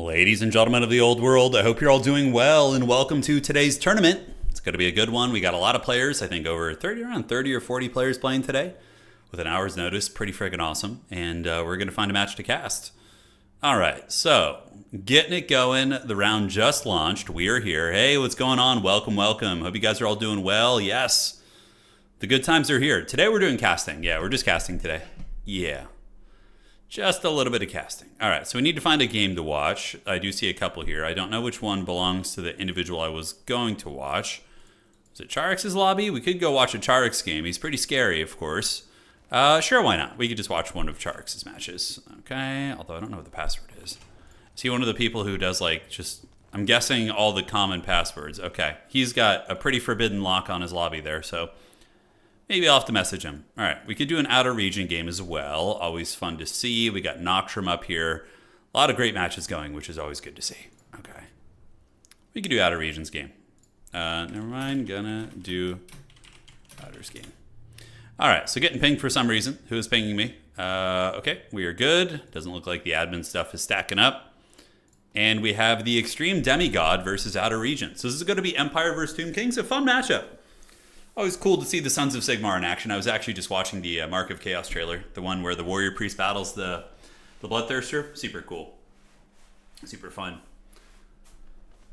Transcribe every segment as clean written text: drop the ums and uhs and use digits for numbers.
Ladies and gentlemen of the old world, I hope you're all doing well and welcome to today's tournament. It's going to be a good one. We got a lot of players, I think around 30 or 40 players playing today with an hour's notice. Pretty friggin' awesome. And we're going to find a match to cast. All right, so getting it going. The round just launched. We are here. Hey, what's going on? Welcome, welcome. Hope you guys are all doing well. Yes, the good times are here. Today we're doing casting. Yeah, we're just casting today. Yeah. Just a little bit of casting. All right, so we need to find a game to watch. I do see a couple here. I don't know which one belongs to the individual I was going to watch. Is it Charix's lobby? We could go watch a Charix game. He's pretty scary, of course. Sure, why not? We could just watch one of Charix's matches. Okay, although I don't know what the password is. Is he one of the people who does I'm guessing all the common passwords. Okay, he's got a pretty forbidden lock on his lobby there, so maybe I'll have to message him. All right, we could do an outer region game as well. Always fun to see. We got Noctrum up here. A lot of great matches going, which is always good to see. Okay. We could do outer regions game. Never mind, gonna do outers game. All right, so getting pinged for some reason. Who is pinging me? Okay, we are good. Doesn't look like the admin stuff is stacking up. And we have the Extreme Demigod versus Outer Regions. So this is going to be Empire versus Tomb Kings. A fun matchup. Always cool to see the Sons of Sigmar in action. I was actually just watching the Mark of Chaos trailer, the one where the warrior priest battles the bloodthirster. Super cool, super fun.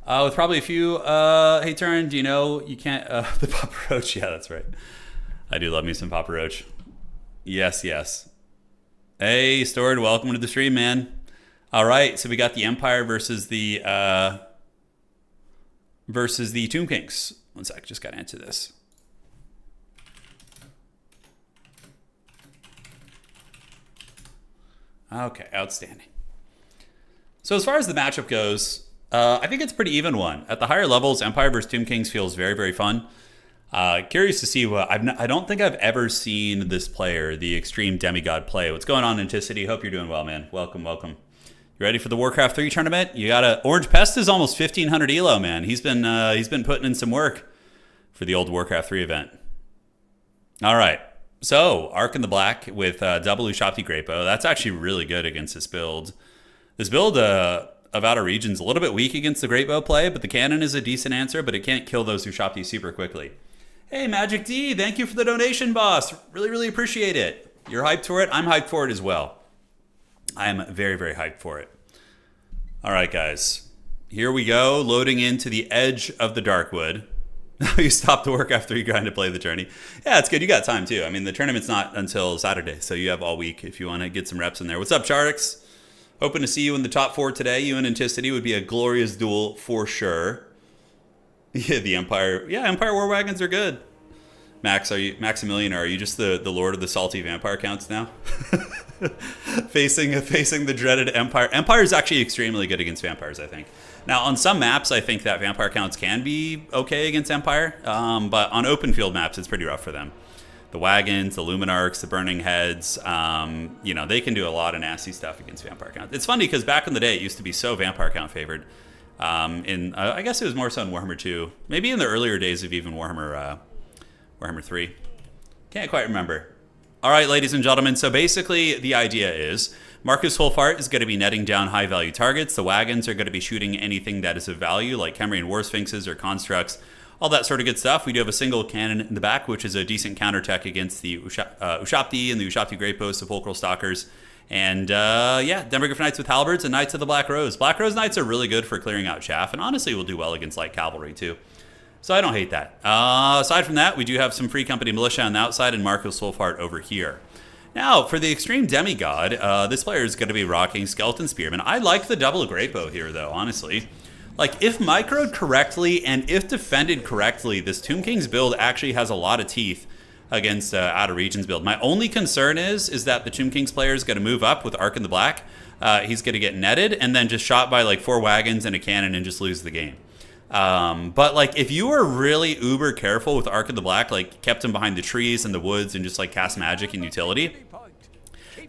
With probably a few. Hey, Turin, do you know you can't the Papa Roach? Yeah, that's right. I do love me some Papa Roach. Yes, yes. Hey, Stored, welcome to the stream, man. All right, so we got the Empire versus the Tomb Kings. One sec, just got to answer this. Okay, outstanding. So as far as the matchup goes, I think it's a pretty even one. At the higher levels, Empire vs. Tomb Kings feels very, very fun. Curious to see what... I don't think I've ever seen this player, the Extreme Demigod, play. What's going on, Anticity? Hope you're doing well, man. Welcome, welcome. You ready for the Warcraft 3 tournament? You got a... Orange Pest is almost 1,500 elo, man. He's been putting in some work for the old Warcraft 3 event. All right. So, Arc in the Black with double Ushapti Greatbow. That's actually really good against this build. This build of Outer Region's a little bit weak against the Greatbow play, but the cannon is a decent answer, but it can't kill those Ushapti super quickly. Hey, Magic D, thank you for the donation, boss. Really, really appreciate it. You're hyped for it? I'm hyped for it as well. I am very, very hyped for it. All right, guys. Here we go, loading into the edge of the Darkwood. You stopped the Warcraft 3 grind to play the tourney. Yeah, it's good. You got time, too. I mean, the tournament's not until Saturday, so you have all week if you want to get some reps in there. What's up, Charix? Hoping to see you in the top 4 today. You and Anticity would be a glorious duel for sure. Yeah, the Empire. Yeah, Empire War Wagons are good. Maximilian, are you just the Lord of the Salty Vampire Counts now? facing the dreaded Empire. Empire is actually extremely good against vampires, I think. Now, on some maps, I think that vampire counts can be okay against Empire, but on open field maps, it's pretty rough for them. The Wagons, the Luminarchs, the Burning Heads, they can do a lot of nasty stuff against vampire count. It's funny because back in the day, it used to be so vampire count favored. I guess it was more so in Warhammer 2. Maybe in the earlier days of even Warhammer 3. Can't quite remember. All right, ladies and gentlemen, so basically the idea is Marcus Wolfart is going to be netting down high-value targets. The Wagons are going to be shooting anything that is of value, like Khemrian War Sphinxes or Constructs, all that sort of good stuff. We do have a single cannon in the back, which is a decent counterattack against the Ushapti and the Ushapti Greatbow, Sepulchral Stalkers. And, Demogryph Knights with Halberds and Knights of the Black Rose. Black Rose Knights are really good for clearing out chaff, and honestly will do well against light cavalry, too. So I don't hate that. Aside from that, we do have some Free Company Militia on the outside and Marcus Wolfart over here. Now, for the Extreme Demigod, this player is going to be rocking Skeleton Spearman. I like the double Greatbow here, though, honestly. Like, if microed correctly and if defended correctly, this Tomb King's build actually has a lot of teeth against Outer Regions build. My only concern is that the Tomb King's player is going to move up with Arc in the Black. He's going to get netted and then just shot by like 4 wagons and a cannon and just lose the game. But like if you were really uber careful with Arc in the Black, like kept him behind the trees and the woods and just like cast magic and utility,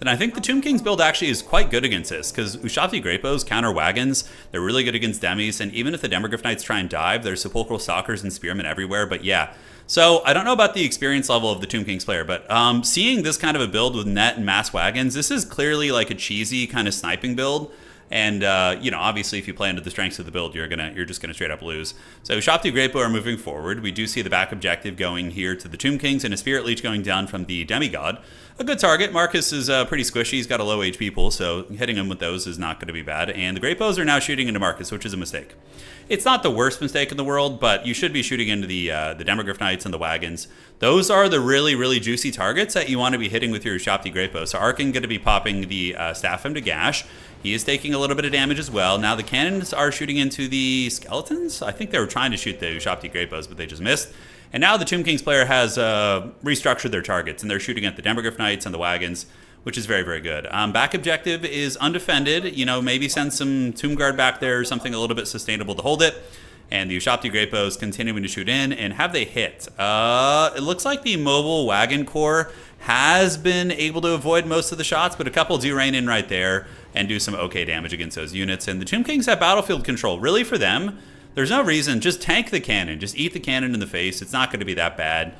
then I think the Tomb King's build actually is quite good against this, because Ushapti Greatbows counter wagons. They're really good against demis, and even if the Demogryph Knights try and dive, there's Sepulchral Stalkers and Spearmen everywhere. But yeah, so I don't know about the experience level of the Tomb King's player, but seeing this kind of a build with net and mass wagons, this is clearly like a cheesy kind of sniping build. And obviously, if you play into the strengths of the build, you're just gonna straight up lose. So Shopti Greatbow are moving forward. We do see the back objective going here to the Tomb Kings and a Spirit Leech going down from the Demigod. A good target. Marcus is pretty squishy. He's got a low HP pool, so hitting him with those is not going to be bad. And the Greatbows are now shooting into Marcus, which is a mistake. It's not the worst mistake in the world, but you should be shooting into the Demogryph Knights and the Wagons. Those are the really, really juicy targets that you want to be hitting with your Shopti Greatbow. So Arkin going to be popping the Staff him to Gash. He is taking a little bit of damage as well. Now the cannons are shooting into the skeletons. I think they were trying to shoot the Shopti Greatbows, but they just missed. And now the Tomb Kings player has restructured their targets, and they're shooting at the Demogryph Knights and the Wagons, which is very, very good. Back objective is undefended. Maybe send some Tomb Guard back there or something a little bit sustainable to hold it. And the Shopti Greatbows continuing to shoot in. And have they hit? It looks like the mobile Wagon Corps has been able to avoid most of the shots, but a couple do rain in right there and do some okay damage against those units. And the Tomb Kings have battlefield control. Really, for them, there's no reason. Just tank the cannon. Just eat the cannon in the face. It's not going to be that bad.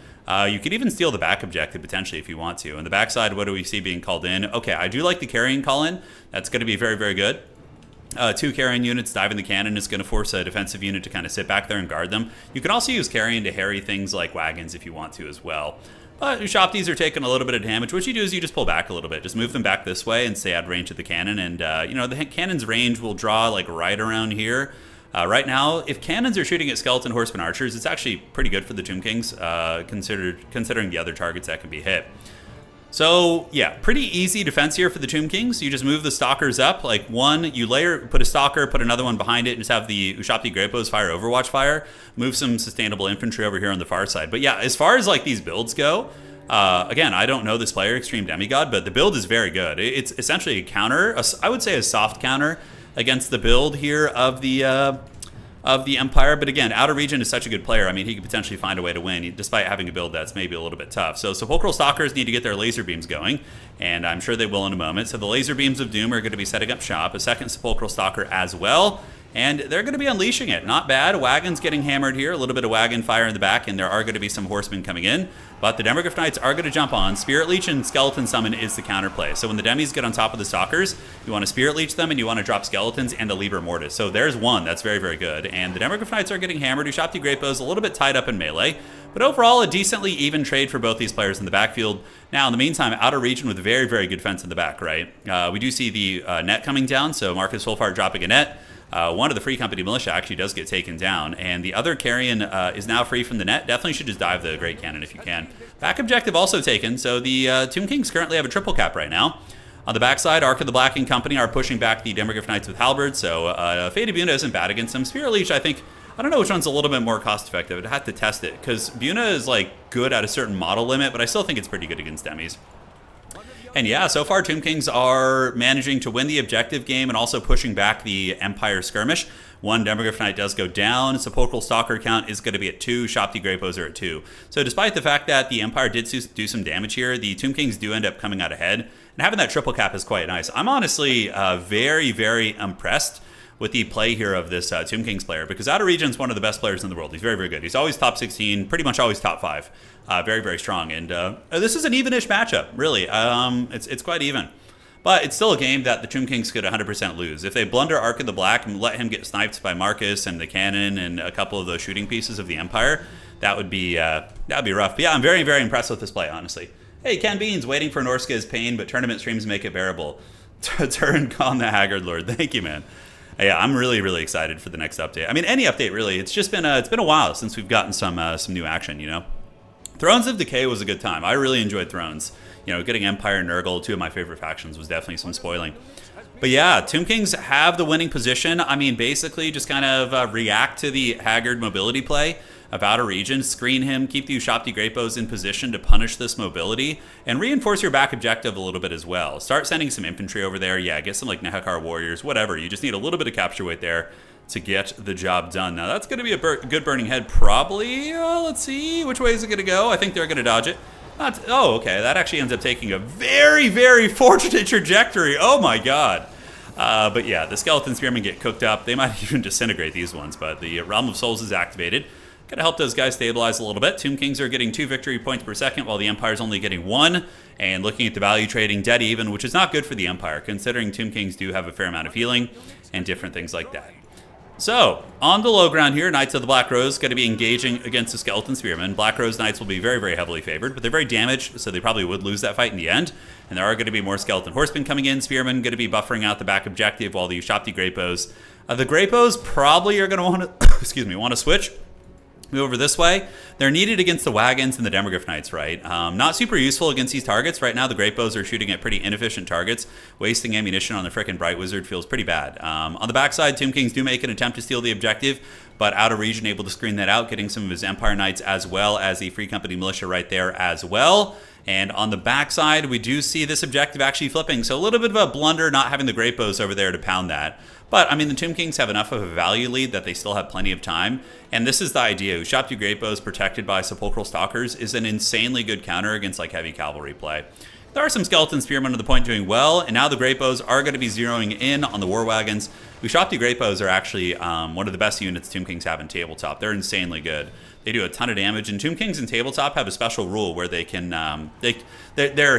You could even steal the back objective potentially if you want to. On the backside, what do we see being called in? Okay, I do like the carrying call-in. That's going to be very, very good. 2 carrying units diving the cannon is going to force a defensive unit to kind of sit back there and guard them. You can also use carrying to harry things like wagons if you want to as well. But Shopties are taking a little bit of damage. What you do is you just pull back a little bit. Just move them back this way and stay out of range of the cannon. And, the cannon's range will draw like right around here. Right now, if cannons are shooting at skeleton horsemen archers, it's actually pretty good for the Tomb Kings, considering the other targets that can be hit. So, yeah, pretty easy defense here for the Tomb Kings. You just move the stalkers up. Like one, you put a stalker, put another one behind it, and just have the Shopti Greatbows fire Overwatch fire. Move some sustainable infantry over here on the far side. But yeah, as far as like these builds go, again, I don't know this player, Extreme Demigod, but the build is very good. It's essentially a counter, I would say a soft counter against the build here of the Empire. But again, Outer Region is such a good player. I mean, he could potentially find a way to win, despite having a build that's maybe a little bit tough. So Sepulchral Stalkers need to get their laser beams going, and I'm sure they will in a moment. So the laser beams of Doom are going to be setting up shop. A second Sepulchral Stalker as well, and they're going to be unleashing it. Not bad. Wagons getting hammered here. A little bit of wagon fire in the back, and there are going to be some horsemen coming in. But the Demogryph Knights are going to jump on. Spirit Leech and Skeleton Summon is the counterplay. So when the Demis get on top of the Stalkers, you want to Spirit Leech them, and you want to drop Skeletons and a Liber Mortis. So there's one. That's very, very good. And the Demogryph Knights are getting hammered. Shopti Greatbows a little bit tied up in melee. But overall, a decently even trade for both these players in the backfield. Now, in the meantime, Outer Region with very, very good fence in the back, right? We do see the net coming down. So Marcus Wolfhard dropping a net. One of the Free Company Militia actually does get taken down, and the other Carrion is now free from the net. Definitely should just dive the Great Cannon if you can. Back objective also taken, so the Tomb Kings currently have a triple cap right now. On the backside, Ark of the Black and Company are pushing back the Demogryph Knights with halberds, so Fade of Buna isn't bad against them. Spirit Leech, I don't know which one's a little bit more cost effective. I'd have to test it, because Buna is like good at a certain model limit, but I still think it's pretty good against Demis. And yeah, so far Tomb Kings are managing to win the objective game and also pushing back the Empire skirmish. One Demogryph Knight does go down. Sepulchral Stalker count is going to be at 2. Shopti Greatbows are at 2. So despite the fact that the Empire did do some damage here, the Tomb Kings do end up coming out ahead. And having that triple cap is quite nice. I'm honestly very, very impressed with the play here of this Tomb Kings player, because Outer Region's one of the best players in the world. He's very, very good. He's always top 16, pretty much always top 5. Very, very strong. And this is an even-ish matchup, really. It's quite even. But it's still a game that the Tomb Kings could 100% lose. If they blunder Ark of the Black and let him get sniped by Marcus and the cannon and a couple of those shooting pieces of the Empire, that would be rough. But yeah, I'm very, very impressed with this play, honestly. Hey, Ken Beans, waiting for Norska's pain, but tournament streams make it bearable. Turin calling the Haggard Lord. Thank you, man. Yeah, I'm really, really excited for the next update. I mean, any update, really. It's just been a while since we've gotten some new action, you know? Thrones of Decay was a good time. I really enjoyed Thrones. You know, getting Empire and Nurgle, 2 of my favorite factions, was definitely some spoiling. But yeah, Tomb Kings have the winning position. I mean, basically just kind of react to the Haggard mobility play of Outer Region, screen him, keep the Shopti Greatbows in position to punish this mobility, and reinforce your back objective a little bit as well. Start sending some infantry over there. Yeah, get some like Nehekar warriors, whatever. You just need a little bit of capture weight there to get the job done. Now, that's going to be a good burning head, probably. Let's see. Which way is it going to go? I think they're going to dodge it. Oh, okay. That actually ends up taking a very, very fortunate trajectory. Oh, my God. But yeah, the Skeleton Spearmen get cooked up. They might even disintegrate these ones, but the Realm of Souls is activated. Gonna help those guys stabilize a little bit. Tomb Kings are getting 2 victory points per second, while the Empire's only getting 1. And looking at the value trading, dead even, which is not good for the Empire, considering Tomb Kings do have a fair amount of healing and different things like that. So, on the low ground here, Knights of the Black Rose going to be engaging against the Skeleton Spearmen. Black Rose Knights will be very, very heavily favored, but they're very damaged, so they probably would lose that fight in the end. And there are going to be more Skeleton Horsemen coming in. Spearmen going to be buffering out the back objective, while the Ushapti Great Bows. The Great Bows probably are going to want to, want to switch. Move over this way. They're needed against the wagons and the Demogryph Knights, right? Not super useful against these targets. Right now, the Great Bows are shooting at pretty inefficient targets. Wasting ammunition on the frickin' Bright Wizard feels pretty bad. On the backside, Tomb Kings do make an attempt to steal the objective, but out of region able to screen that out, getting some of his Empire Knights as well as the Free Company Militia right there as well. And on the backside, we do see this objective actually flipping. So a little bit of a blunder not having the Great Bows over there to pound that. But, I mean, the Tomb Kings have enough of a value lead that they still have plenty of time. And this is the idea. Ushapti Great Bows protected by Sepulchral Stalkers is an insanely good counter against, like, heavy cavalry play. There are some Skeleton Spearmen to the point doing well, and now the Great Bows are going to be zeroing in on the War Wagons. Ushapti Great Bows are actually one of the best units Tomb Kings have in Tabletop. They're insanely good. They do a ton of damage, and Tomb Kings in Tabletop have a special rule where they can their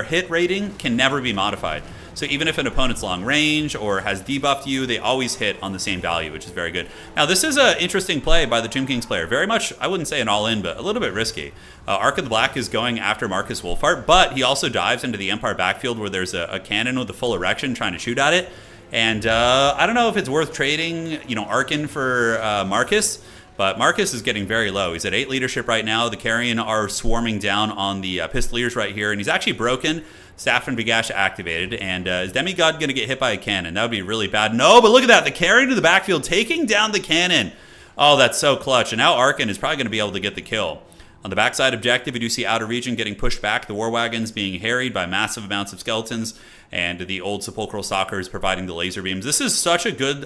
hit rating can never be modified. So even if an opponent's long range or has debuffed you, they always hit on the same value, which is very good. Now, this is an interesting play by the Tomb Kings player. Very much, I wouldn't say an all-in, but a little bit risky. Ark of the Black is going after Marcus Wolfhart, but he also dives into the Empire backfield where there's a cannon with a full erection trying to shoot at it. And I don't know if it's worth trading, Arkin for Marcus. But Marcus is getting very low. He's at 8 leadership right now. The Carrion are swarming down on the Pistoliers right here. And he's actually broken. Staff and Begash activated. And is Demigod going to get hit by a cannon? That would be really bad. No, but look at that. The Carrion to the backfield taking down the cannon. Oh, that's so clutch. And now Arkin is probably going to be able to get the kill. On the backside objective, we do see Outer Region getting pushed back. The War Wagons being harried by massive amounts of skeletons. And the old Sepulchral Stalkers providing the laser beams. This is such a good...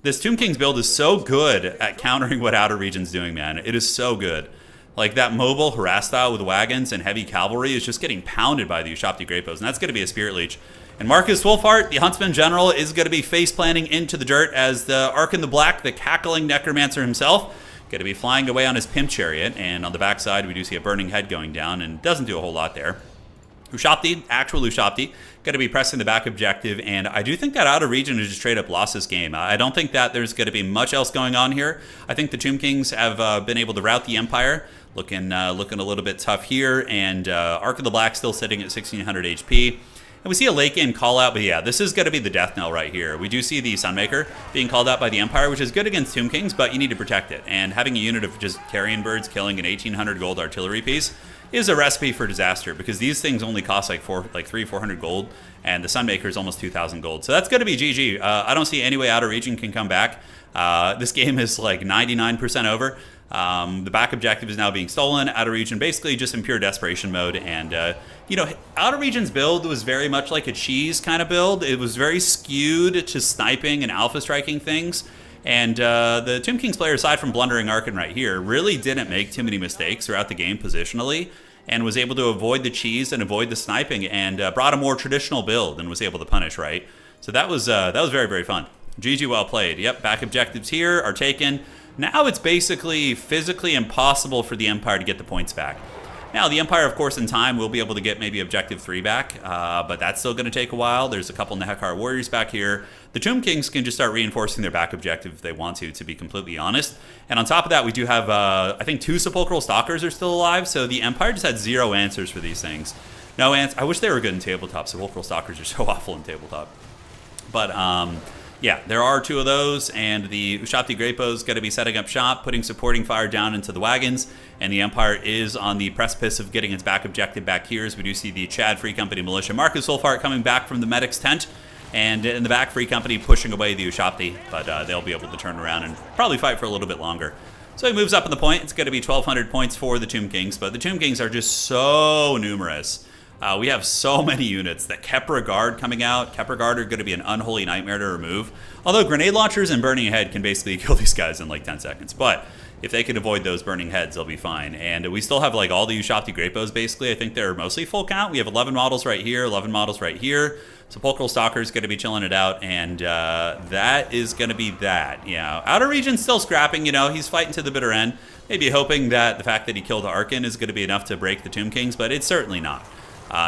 This Tomb Kings build is so good at countering what Outer Region's doing, man. It is so good. Like, that mobile harass style with wagons and heavy cavalry is just getting pounded by the Ushapti Great Bows, and that's going to be a Spirit Leech. And Marcus Wolfhart, the Huntsman General, is going to be face-planting into the dirt as the Ark in the Black, the cackling Necromancer himself, going to be flying away on his Pimp Chariot. And on the backside, we do see a burning head going down, and doesn't do a whole lot there. Ushapti, actual Ushapti, going to be pressing the back objective, and I do think that Outer Region has just straight up lost this game. I don't think that there's going to be much else going on here. I think the Tomb Kings have been able to rout the Empire, looking a little bit tough here, and Ark of the Black still sitting at 1600 HP. And we see a late game call out, but yeah, this is going to be the death knell right here. We do see the Sunmaker being called out by the Empire, which is good against Tomb Kings, but you need to protect it. And having a unit of just carrion birds killing an 1800 gold artillery piece is a recipe for disaster, because these things only cost like 400 gold, and the Sunmaker is almost 2,000 gold. So that's going to be GG. I don't see any way Outer Region can come back. This game is like 99% over. The back objective is now being stolen. Outer Region basically just in pure desperation mode. And, Outer Region's build was very much like a cheese kind of build. It was very skewed to sniping and alpha striking things. And the Tomb Kings player, aside from blundering Arkin right here, really didn't make too many mistakes throughout the game positionally, and was able to avoid the cheese and avoid the sniping, and brought a more traditional build and was able to punish, right? So that was very, very fun. GG, well played. Yep, back objectives here are taken. Now it's basically physically impossible for the Empire to get the points back. Now, the Empire, of course, in time will be able to get maybe Objective 3 back, but that's still going to take a while. There's a couple Nehekar Warriors back here. The Tomb Kings can just start reinforcing their back objective if they want to be completely honest. And on top of that, we do have, I think, 2 Sepulchral Stalkers are still alive, so the Empire just had 0 answers for these things. No answers. I wish they were good in Tabletop. Sepulchral Stalkers are so awful in Tabletop. But, yeah, there are 2 of those, and the Ushapti Great Bow is going to be setting up shop, putting supporting fire down into the wagons, and the Empire is on the precipice of getting its back objective back here, as we do see the Chad Free Company Militia. Marcus Wolfhart coming back from the medic's tent, and in the back, Free Company pushing away the Ushapti, but they'll be able to turn around and probably fight for a little bit longer. So he moves up in the point. It's going to be 1,200 points for the Tomb Kings, but the Tomb Kings are just so numerous. We have so many units. The Kepra Guard coming out. Kepra Guard are going to be an unholy nightmare to remove. Although grenade launchers and burning ahead can basically kill these guys in like 10 seconds. But if they can avoid those burning heads, they'll be fine. And we still have like all the Ushabti Great Bows basically. I think they're mostly full count. We have 11 models right here, 11 models right here. Sepulchral Stalker's going to be chilling it out, and that is going to be that. Yeah, Outer Region's still scrapping, you know, he's fighting to the bitter end. Maybe hoping that the fact that he killed Arkin is going to be enough to break the Tomb Kings, but it's certainly not.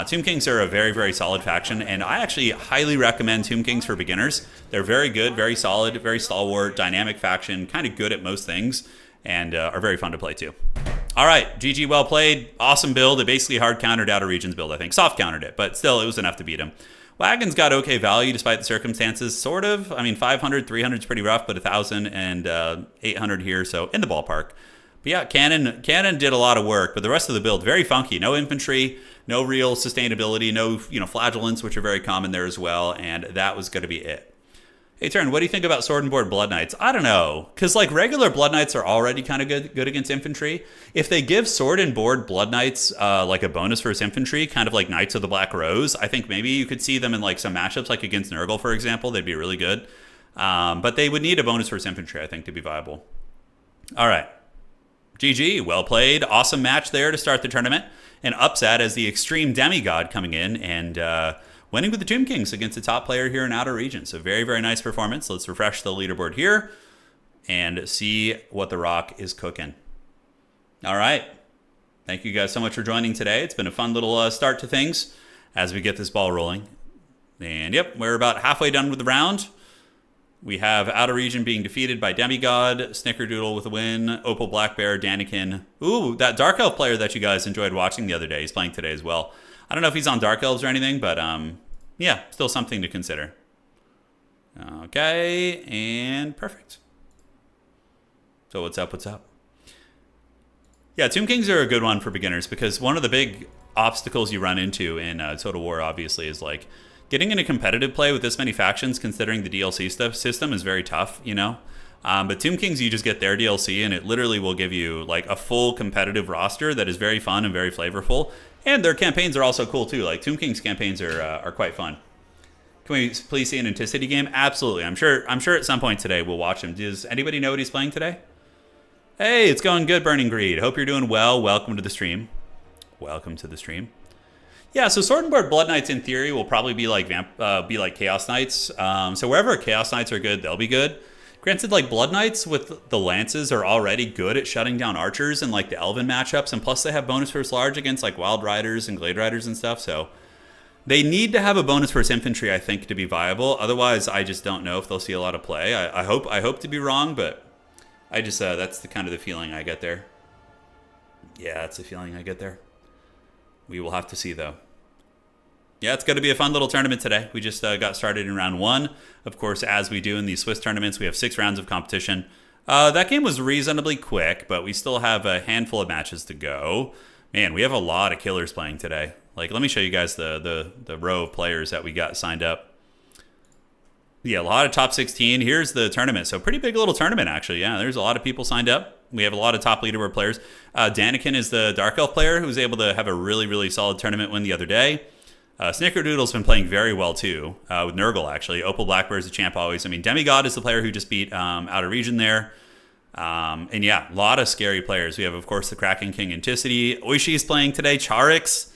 Tomb Kings are a very, very solid faction, and I actually highly recommend Tomb Kings for beginners. They're very good, very solid, very stalwart, dynamic faction, kind of good at most things, and are very fun to play too. All right, GG, well played. Awesome build. It basically hard countered Outer Region's build, I think. Soft countered it, but still, it was enough to beat him. Wagon's got okay value despite the circumstances, sort of. I mean, 500, 300 is pretty rough, but 1,000 and 800 here, so in the ballpark. But yeah, Cannon did a lot of work, but the rest of the build, very funky. No infantry, no real sustainability, no flagellants, which are very common there as well, and that was going to be it. Hey, Turin, what do you think about Sword and Board Blood Knights? I don't know, because like regular Blood Knights are already kind of good against infantry. If they give Sword and Board Blood Knights like a bonus versus infantry, kind of like Knights of the Black Rose, I think maybe you could see them in like some matchups, like against Nurgle, for example. They'd be really good. But they would need a bonus versus infantry, I think, to be viable. All right. GG, well played. Awesome match there to start the tournament. And upset as the Extreme Demigod coming in and winning with the Tomb Kings against the top player here in Outer Region. So very, very nice performance. Let's refresh the leaderboard here and see what the Rock is cooking. All right. Thank you guys so much for joining today. It's been a fun little start to things as we get this ball rolling. And yep, we're about halfway done with the round. We have Outer Region being defeated by Demigod, Snickerdoodle with a win, Opal Black Bear, Danikin. Ooh, that Dark Elf player that you guys enjoyed watching the other day. He's playing today as well. I don't know if he's on Dark Elves or anything, but yeah, still something to consider. Okay, and perfect. So what's up, what's up? Yeah, Tomb Kings are a good one for beginners because one of the big obstacles you run into in Total War, obviously, is like getting into competitive play with this many factions, considering the DLC system is very tough, you know? But Tomb Kings, you just get their DLC, and it literally will give you like a full competitive roster that is very fun and very flavorful. And their campaigns are also cool too. Like Tomb Kings campaigns are quite fun. Can we please see an Anticity game? Absolutely. I'm sure at some point today we'll watch him. Does anybody know what he's playing today? Hey, it's going good, Burning Greed. Hope you're doing well. Welcome to the stream. Welcome to the stream. Yeah, so Sword and Board Blood Knights in theory will probably be like Chaos Knights. So wherever Chaos Knights are good, they'll be good. Granted, like Blood Knights with the Lances are already good at shutting down archers and like the Elven matchups, and plus they have bonus versus large against like Wild Riders and Glade Riders and stuff. So they need to have a bonus versus infantry, I think, to be viable. Otherwise, I just don't know if they'll see a lot of play. I hope to be wrong, but I just that's the kind of the feeling I get there. Yeah, that's the feeling I get there. We will have to see, though. Yeah, it's going to be a fun little tournament today. We just got started in round 1. Of course, as we do in these Swiss tournaments, we have 6 rounds of competition. That game was reasonably quick, but we still have a handful of matches to go. Man, we have a lot of killers playing today. Like, let me show you guys the row of players that we got signed up. Yeah, a lot of top 16. Here's the tournament. So pretty big little tournament, actually. Yeah, there's a lot of people signed up. We have a lot of top leaderboard players. Danikin is the Dark Elf player who was able to have a really, really solid tournament win the other day. Snickerdoodle's been playing very well, too, with Nurgle, actually. Opal Blackbear is the champ always. I mean, Demigod is the player who just beat Outer Region there. And yeah, a lot of scary players. We have, of course, the Kraken King Anticity. Oishi is playing today. Charix.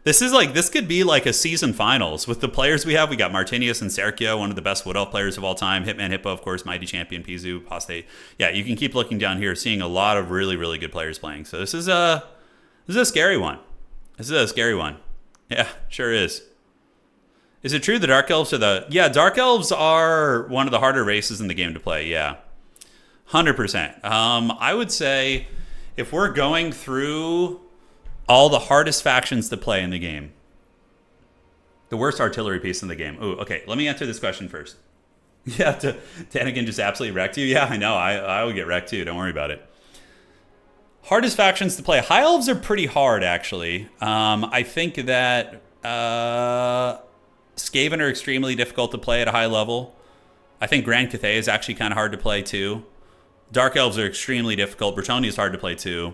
This could be like a season finals. With the players we have, we got Martinius and Sergio, one of the best Wood Elf players of all time. Hitman Hippo, of course, Mighty Champion, Pizu, Postate. Yeah, you can keep looking down here, seeing a lot of really, really good players playing. So this is a scary one. This is a scary one. Yeah, sure is. Is it true the Dark Elves are Yeah, Dark Elves are one of the harder races in the game to play, yeah. 100%. I would say if we're going through all the hardest factions to play in the game, the worst artillery piece in the game. Ooh, okay, let me answer this question first. Yeah, Tanakin just absolutely wrecked you? Yeah, I know. I would get wrecked too. Don't worry about it. Hardest factions to play. High Elves are pretty hard, actually. I think that Skaven are extremely difficult to play at a high level. I think Grand Cathay is actually kind of hard to play, too. Dark Elves are extremely difficult. Bretonnia is hard to play, too.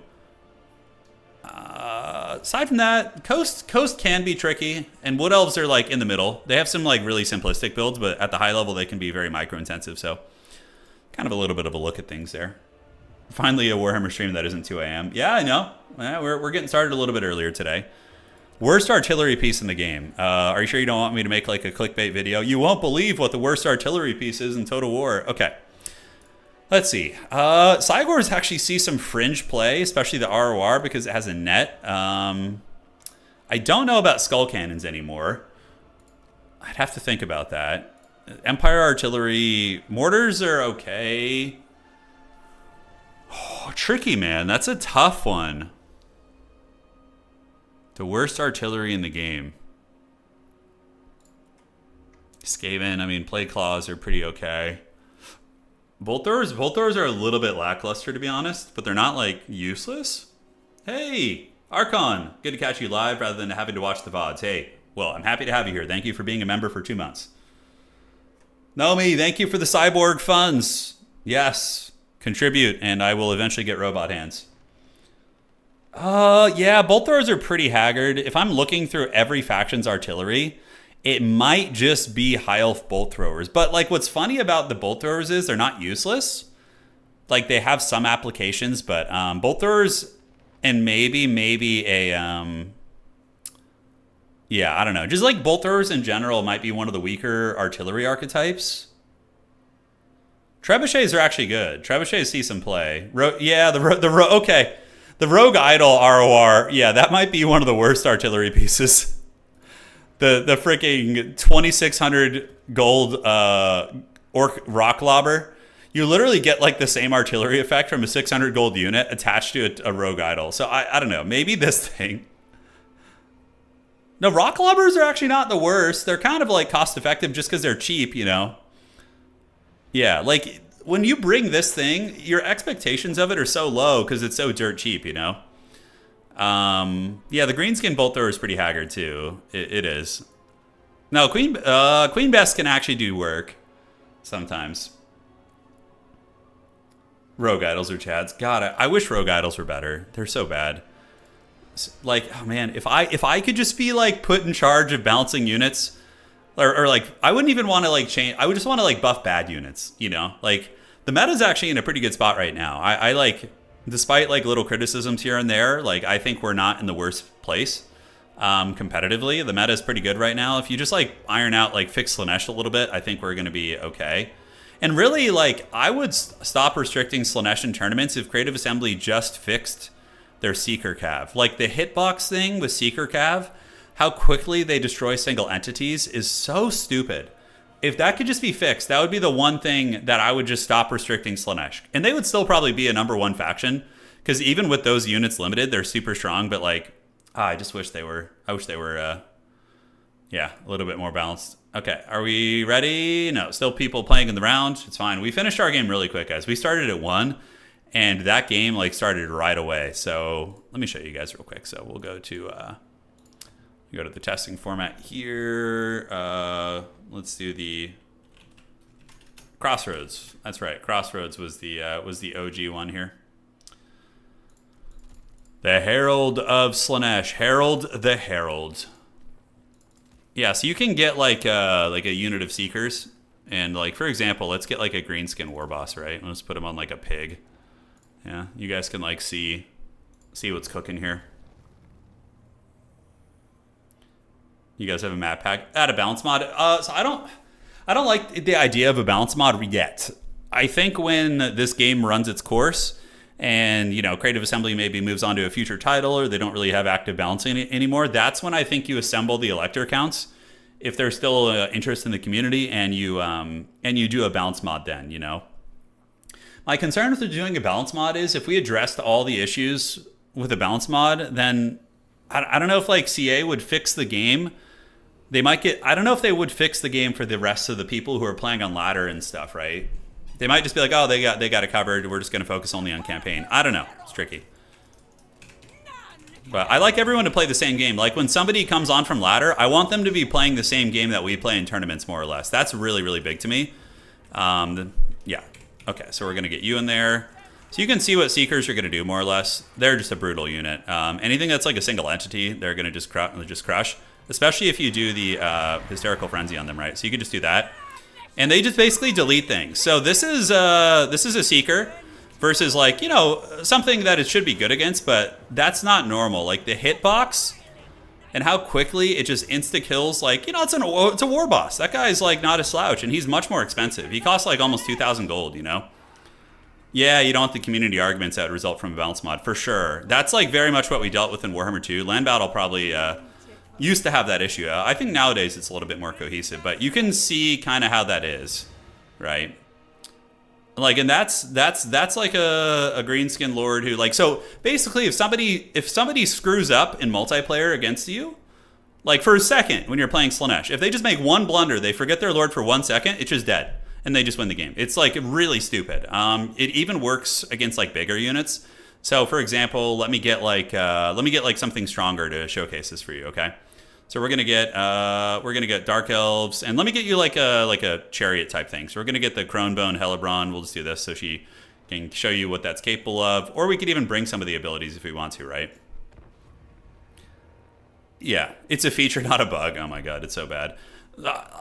Aside from that, Coast can be tricky, and Wood Elves are like in the middle. They have some like really simplistic builds, but at the high level, they can be very micro-intensive, so kind of a little bit of a look at things there. Finally a Warhammer stream that isn't 2 a.m. Yeah, I know. We're getting started a little bit earlier today. Worst artillery piece in the game. Are you sure you don't want me to make like a clickbait video? You won't believe what the worst artillery piece is in Total War. Okay. Let's see. Cygors actually see some fringe play, especially the ROR because it has a net. I don't know about skull cannons anymore. I'd have to think about that. Empire artillery mortars are okay. Oh, tricky, man. That's a tough one. The worst artillery in the game. Skaven, I mean, plate claws are pretty okay. Bolt throwers are a little bit lackluster, to be honest, but they're not, like, useless. Hey, Archon, good to catch you live rather than having to watch the VODs. Hey, well, I'm happy to have you here. Thank you for being a member for 2 months. Nomi, thank you for the cyborg funds. Yes, contribute, and I will eventually get robot hands. Yeah, bolt throwers are pretty haggard. If I'm looking through every faction's artillery, it might just be high elf bolt throwers. But like what's funny about the bolt throwers is they're not useless. Like they have some applications, but bolt throwers and maybe a yeah, I don't know. Just like bolt throwers in general might be one of the weaker artillery archetypes. Trebuchets are actually good. Trebuchets see some play. Okay. The Rogue Idol ROR, yeah, that might be one of the worst artillery pieces. The freaking 2,600 gold orc rock lobber. You literally get like the same artillery effect from a 600 gold unit attached to a Rogue Idol. So I don't know, maybe this thing. No, rock lobbers are actually not the worst. They're kind of like cost effective just because they're cheap, you know? Yeah, like when you bring this thing, your expectations of it are so low because it's so dirt cheap, you know? Yeah, the greenskin bolt thrower is pretty haggard too. It is. No, Queen Bess can actually do work sometimes. Rogue Idols or Chads. God, I wish Rogue Idols were better. They're so bad. Like, oh man, if I could just be like put in charge of balancing units, or like I wouldn't even want to like change. I would just want to like buff bad units, you know? Like the meta's actually in a pretty good spot right now. I like, despite like little criticisms here and there, like I think we're not in the worst place competitively. The meta is pretty good right now. If you just like iron out, like fix Slanesh a little bit, I think we're going to be okay. And really, like I would stop restricting Slanesh in tournaments if Creative Assembly just fixed their Seeker Cav. Like the hitbox thing with Seeker Cav, how quickly they destroy single entities is so stupid. If that could just be fixed, that would be the one thing that I would just stop restricting Slanesh. And they would still probably be a #1 faction, because even with those units limited, they're super strong, but like, I just wish they were, yeah, a little bit more balanced. Okay, are we ready? No, still people playing in the round. It's fine. We finished our game really quick, guys. We started at 1, and that game like started right away. So let me show you guys real quick. So we'll go to the testing format here. Let's do the Crossroads. That's right. Crossroads was the OG one here. The Herald of Slanesh. Herald the Herald. Yeah, so you can get like a unit of Seekers, and like for example, let's get like a greenskin war boss, right? Let's put him on like a pig. Yeah, you guys can like see what's cooking here. You guys have a map pack. Add a balance mod. So I don't like the idea of a balance mod yet. I think when this game runs its course, and you know, Creative Assembly maybe moves on to a future title, or they don't really have active balancing anymore, that's when I think you assemble the elector counts. If there's still interest in the community, and you do a balance mod, then you know. My concern with doing a balance mod is if we addressed all the issues with a balance mod, then I don't know if like CA would fix the game. They might get. I don't know if they would fix the game for the rest of the people who are playing on ladder and stuff, right? They might just be like, oh, they got it covered. We're just going to focus only on campaign. I don't know. It's tricky. But I like everyone to play the same game. Like when somebody comes on from ladder, I want them to be playing the same game that we play in tournaments, more or less. That's really, really big to me. Yeah. Okay, so we're going to get you in there. So you can see what Seekers are going to do, more or less. They're just a brutal unit. Anything that's like a single entity, they're going to just crush. Especially if you do the Hysterical Frenzy on them, right? So you can just do that. And they just basically delete things. So this is a Seeker. versus like, you know, something that it should be good against, but that's not normal. Like the hitbox and how quickly it just insta kills, like, you know, it's a war boss. That guy's like not a slouch, and he's much more expensive. He costs like almost 2,000 gold, you know? Yeah, you don't want the community arguments that result from a balance mod, for sure. That's like very much what we dealt with in Warhammer 2. Land Battle probably used to have that issue. I think nowadays it's a little bit more cohesive, but you can see kind of how that is, right? Like, and that's like a greenskin lord who, like, so basically if somebody screws up in multiplayer against you, like for a second when you're playing Slaanesh, if they just make one blunder, they forget their lord for 1 second, it's just dead. And they just win the game. It's like really stupid. It even works against like bigger units. So for example, let me get like something stronger to showcase this for you. Okay, so we're gonna get Dark Elves, and let me get you like a chariot type thing. So we're gonna get the Cronebone Hellebron. We'll just do this so she can show you what that's capable of, or we could even bring some of the abilities if we want to, right? Yeah, it's a feature, not a bug. Oh my god, it's so bad.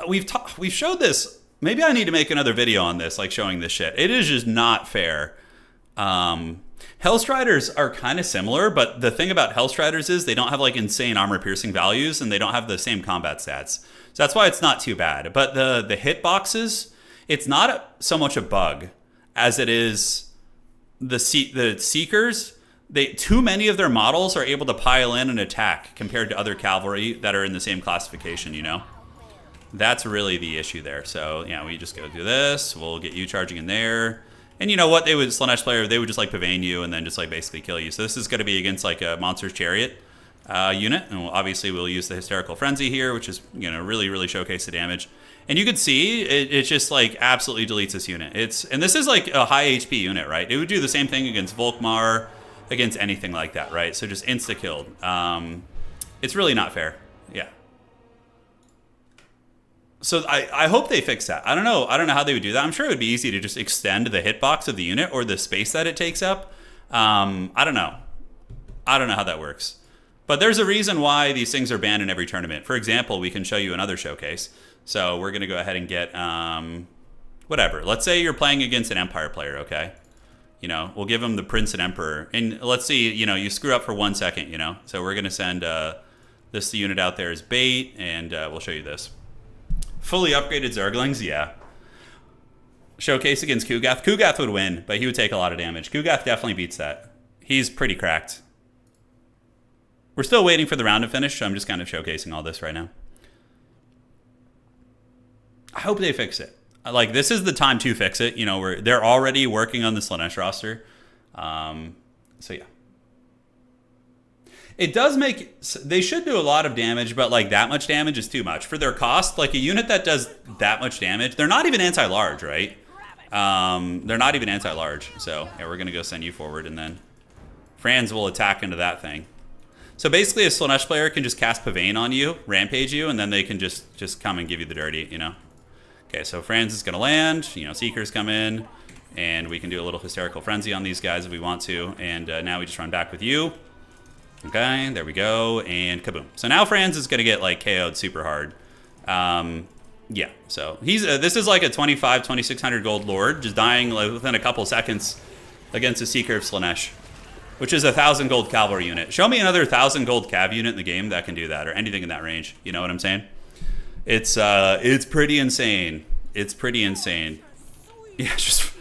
We've showed this. Maybe I need to make another video on this, like showing this shit. It is just not fair. Hellstriders are kind of similar, but the thing about Hellstriders is they don't have like insane armor piercing values, and they don't have the same combat stats. So that's why it's not too bad. But the hitboxes, it's not so much a bug as it is the Seekers. Too many of their models are able to pile in and attack compared to other cavalry that are in the same classification, you know? That's really the issue there. So, yeah, we just go do this. We'll get you charging in there. And you know what? Slaanesh player, they would just like pavane you and then just like basically kill you. So this is going to be against like a Monster's Chariot unit. And obviously we'll use the Hysterical Frenzy here, which is, you know, really, really showcase the damage. And you can see it just like absolutely deletes this unit. And this is like a high HP unit, right? It would do the same thing against Volkmar, against anything like that, right? So just insta-killed. It's really not fair. Yeah. So I hope they fix that. I don't know how they would do that. I'm sure it would be easy to just extend the hitbox of the unit or the space that it takes up. I don't know how that works. But there's a reason why these things are banned in every tournament. For example, we can show you another showcase. So we're going to go ahead and get whatever. Let's say you're playing against an Empire player, okay? You know, we'll give them the Prince and Emperor. And let's see, you know, you screw up for 1 second, you know? So we're going to send this unit out there as bait, and we'll show you this. Fully upgraded Zerglings, yeah. Showcase against Kugath. Kugath would win, but he would take a lot of damage. Kugath definitely beats that. He's pretty cracked. We're still waiting for the round to finish, so I'm just kind of showcasing all this right now. I hope they fix it. Like, this is the time to fix it. You know, they're already working on the Slaanesh roster. So, yeah. It does make... They should do a lot of damage, but, like, that much damage is too much. For their cost, like, a unit that does that much damage... They're not even anti-large, right? They're not even anti-large. So, yeah, we're going to go send you forward, and then Franz will attack into that thing. So, basically, a Slaanesh player can just cast Pavane on you, rampage you, and then they can just come and give you the dirty, you know? Okay, so Franz is going to land. You know, Seekers come in, and we can do a little Hysterical Frenzy on these guys if we want to. And now we just run back with you. Okay, there we go, and kaboom. So now Franz is going to get, like, KO'd super hard. Yeah, so he's this is like a 2,600 gold lord, just dying like, within a couple seconds against a Seeker of Slaanesh, which is a 1,000 gold cavalry unit. Show me another 1,000 gold cav unit in the game that can do that, or anything in that range. You know what I'm saying? It's pretty insane. It's pretty insane. Yeah, just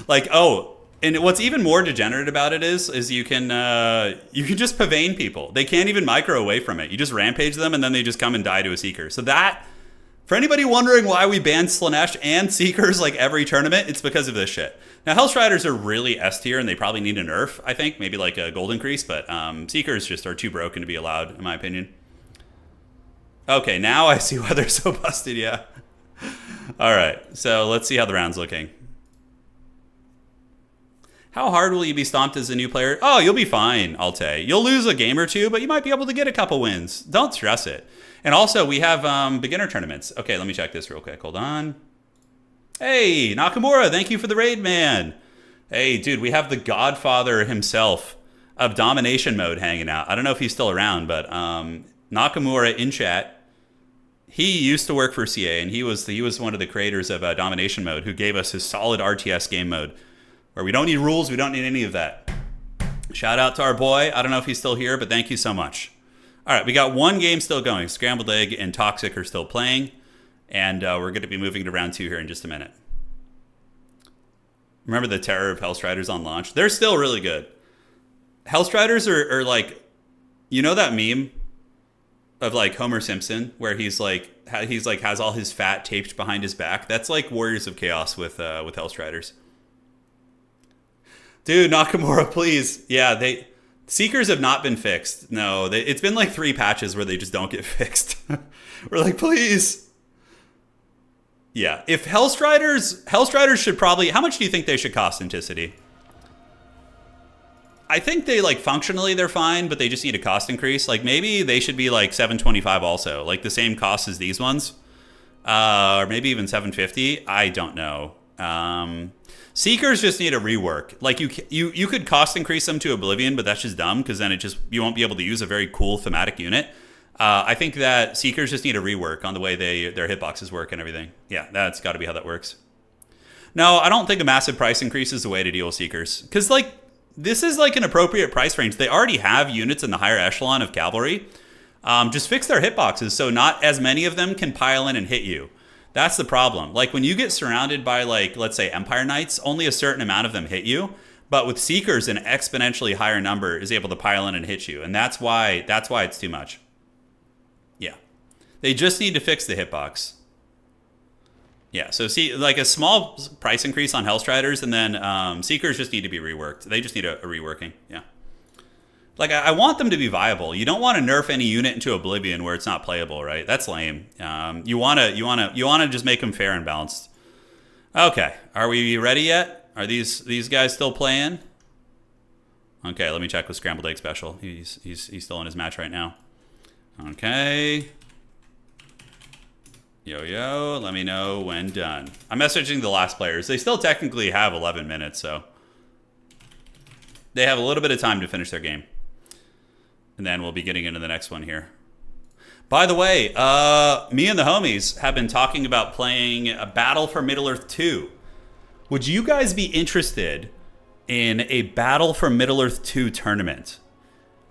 like, oh... And what's even more degenerate about it is you can just pavane people. They can't even micro away from it. You just rampage them, and then they just come and die to a Seeker. So that, for anybody wondering why we banned Slaanesh and Seekers like every tournament, it's because of this shit. Now, Hellstriders are really S tier, and they probably need a nerf, I think. Maybe like a gold increase, but Seekers just are too broken to be allowed, in my opinion. Okay, now I see why they're so busted, yeah. All right, so let's see how the round's looking. How hard will you be stomped as a new player? Oh, you'll be fine, Alte. You'll lose a game or two, but you might be able to get a couple wins. Don't stress it. And also, we have beginner tournaments. Okay, let me check this real quick. Hold on. Hey, Nakamura, thank you for the raid, man. Hey, dude, we have the godfather himself of domination mode hanging out. I don't know if he's still around, but Nakamura in chat. He used to work for CA, and he was one of the creators of domination mode who gave us his solid RTS game mode. where we don't need rules, we don't need any of that. Shout out to our boy. I don't know if he's still here, but thank you so much. All right, we got one game still going. Scrambled Egg and Toxic are still playing, and we're going to be moving to round 2 here in just a minute. Remember the terror of Hellstriders on launch? They're still really good. Hellstriders are like, you know that meme of like Homer Simpson where he's like has all his fat taped behind his back? That's like Warriors of Chaos with Hellstriders. Dude, Nakamura, please. Yeah, Seekers have not been fixed. No, it's been like 3 patches where they just don't get fixed. We're like, please. Yeah, if Hellstriders should probably, how much do you think they should cost, Anticity? I think they like functionally they're fine, but they just need a cost increase. Like maybe they should be like $725 also, like the same cost as these ones, or maybe even $750. I don't know. Seekers just need a rework. Like you could cost increase them to Oblivion, but that's just dumb because then you won't be able to use a very cool thematic unit. I think that Seekers just need a rework on the way their hitboxes work and everything. Yeah, that's got to be how that works. No, I don't think a massive price increase is the way to deal with Seekers. Because, like, this is, like, an appropriate price range. They already have units in the higher echelon of Cavalry. Just fix their hitboxes so not as many of them can pile in and hit you. That's the problem. Like, when you get surrounded by, like, let's say Empire Knights, only a certain amount of them hit you. But with Seekers, an exponentially higher number is able to pile in and hit you. And that's why it's too much. Yeah. They just need to fix the hitbox. Yeah, so see, like a small price increase on Hellstriders, and then Seekers just need to be reworked. They just need a reworking, yeah. Like, I want them to be viable. You don't want to nerf any unit into Oblivion where it's not playable, right? That's lame. You want to just make them fair and balanced. Okay, are we ready yet? Are these guys still playing? Okay, let me check with Scrambled Egg Special. He's still in his match right now. Okay. Yo, let me know when done. I'm messaging the last players. They still technically have 11 minutes, so they have a little bit of time to finish their game. And then we'll be getting into the next one here. By the way, me and the homies have been talking about playing a Battle for Middle-earth 2. Would you guys be interested in a Battle for Middle-earth 2 tournament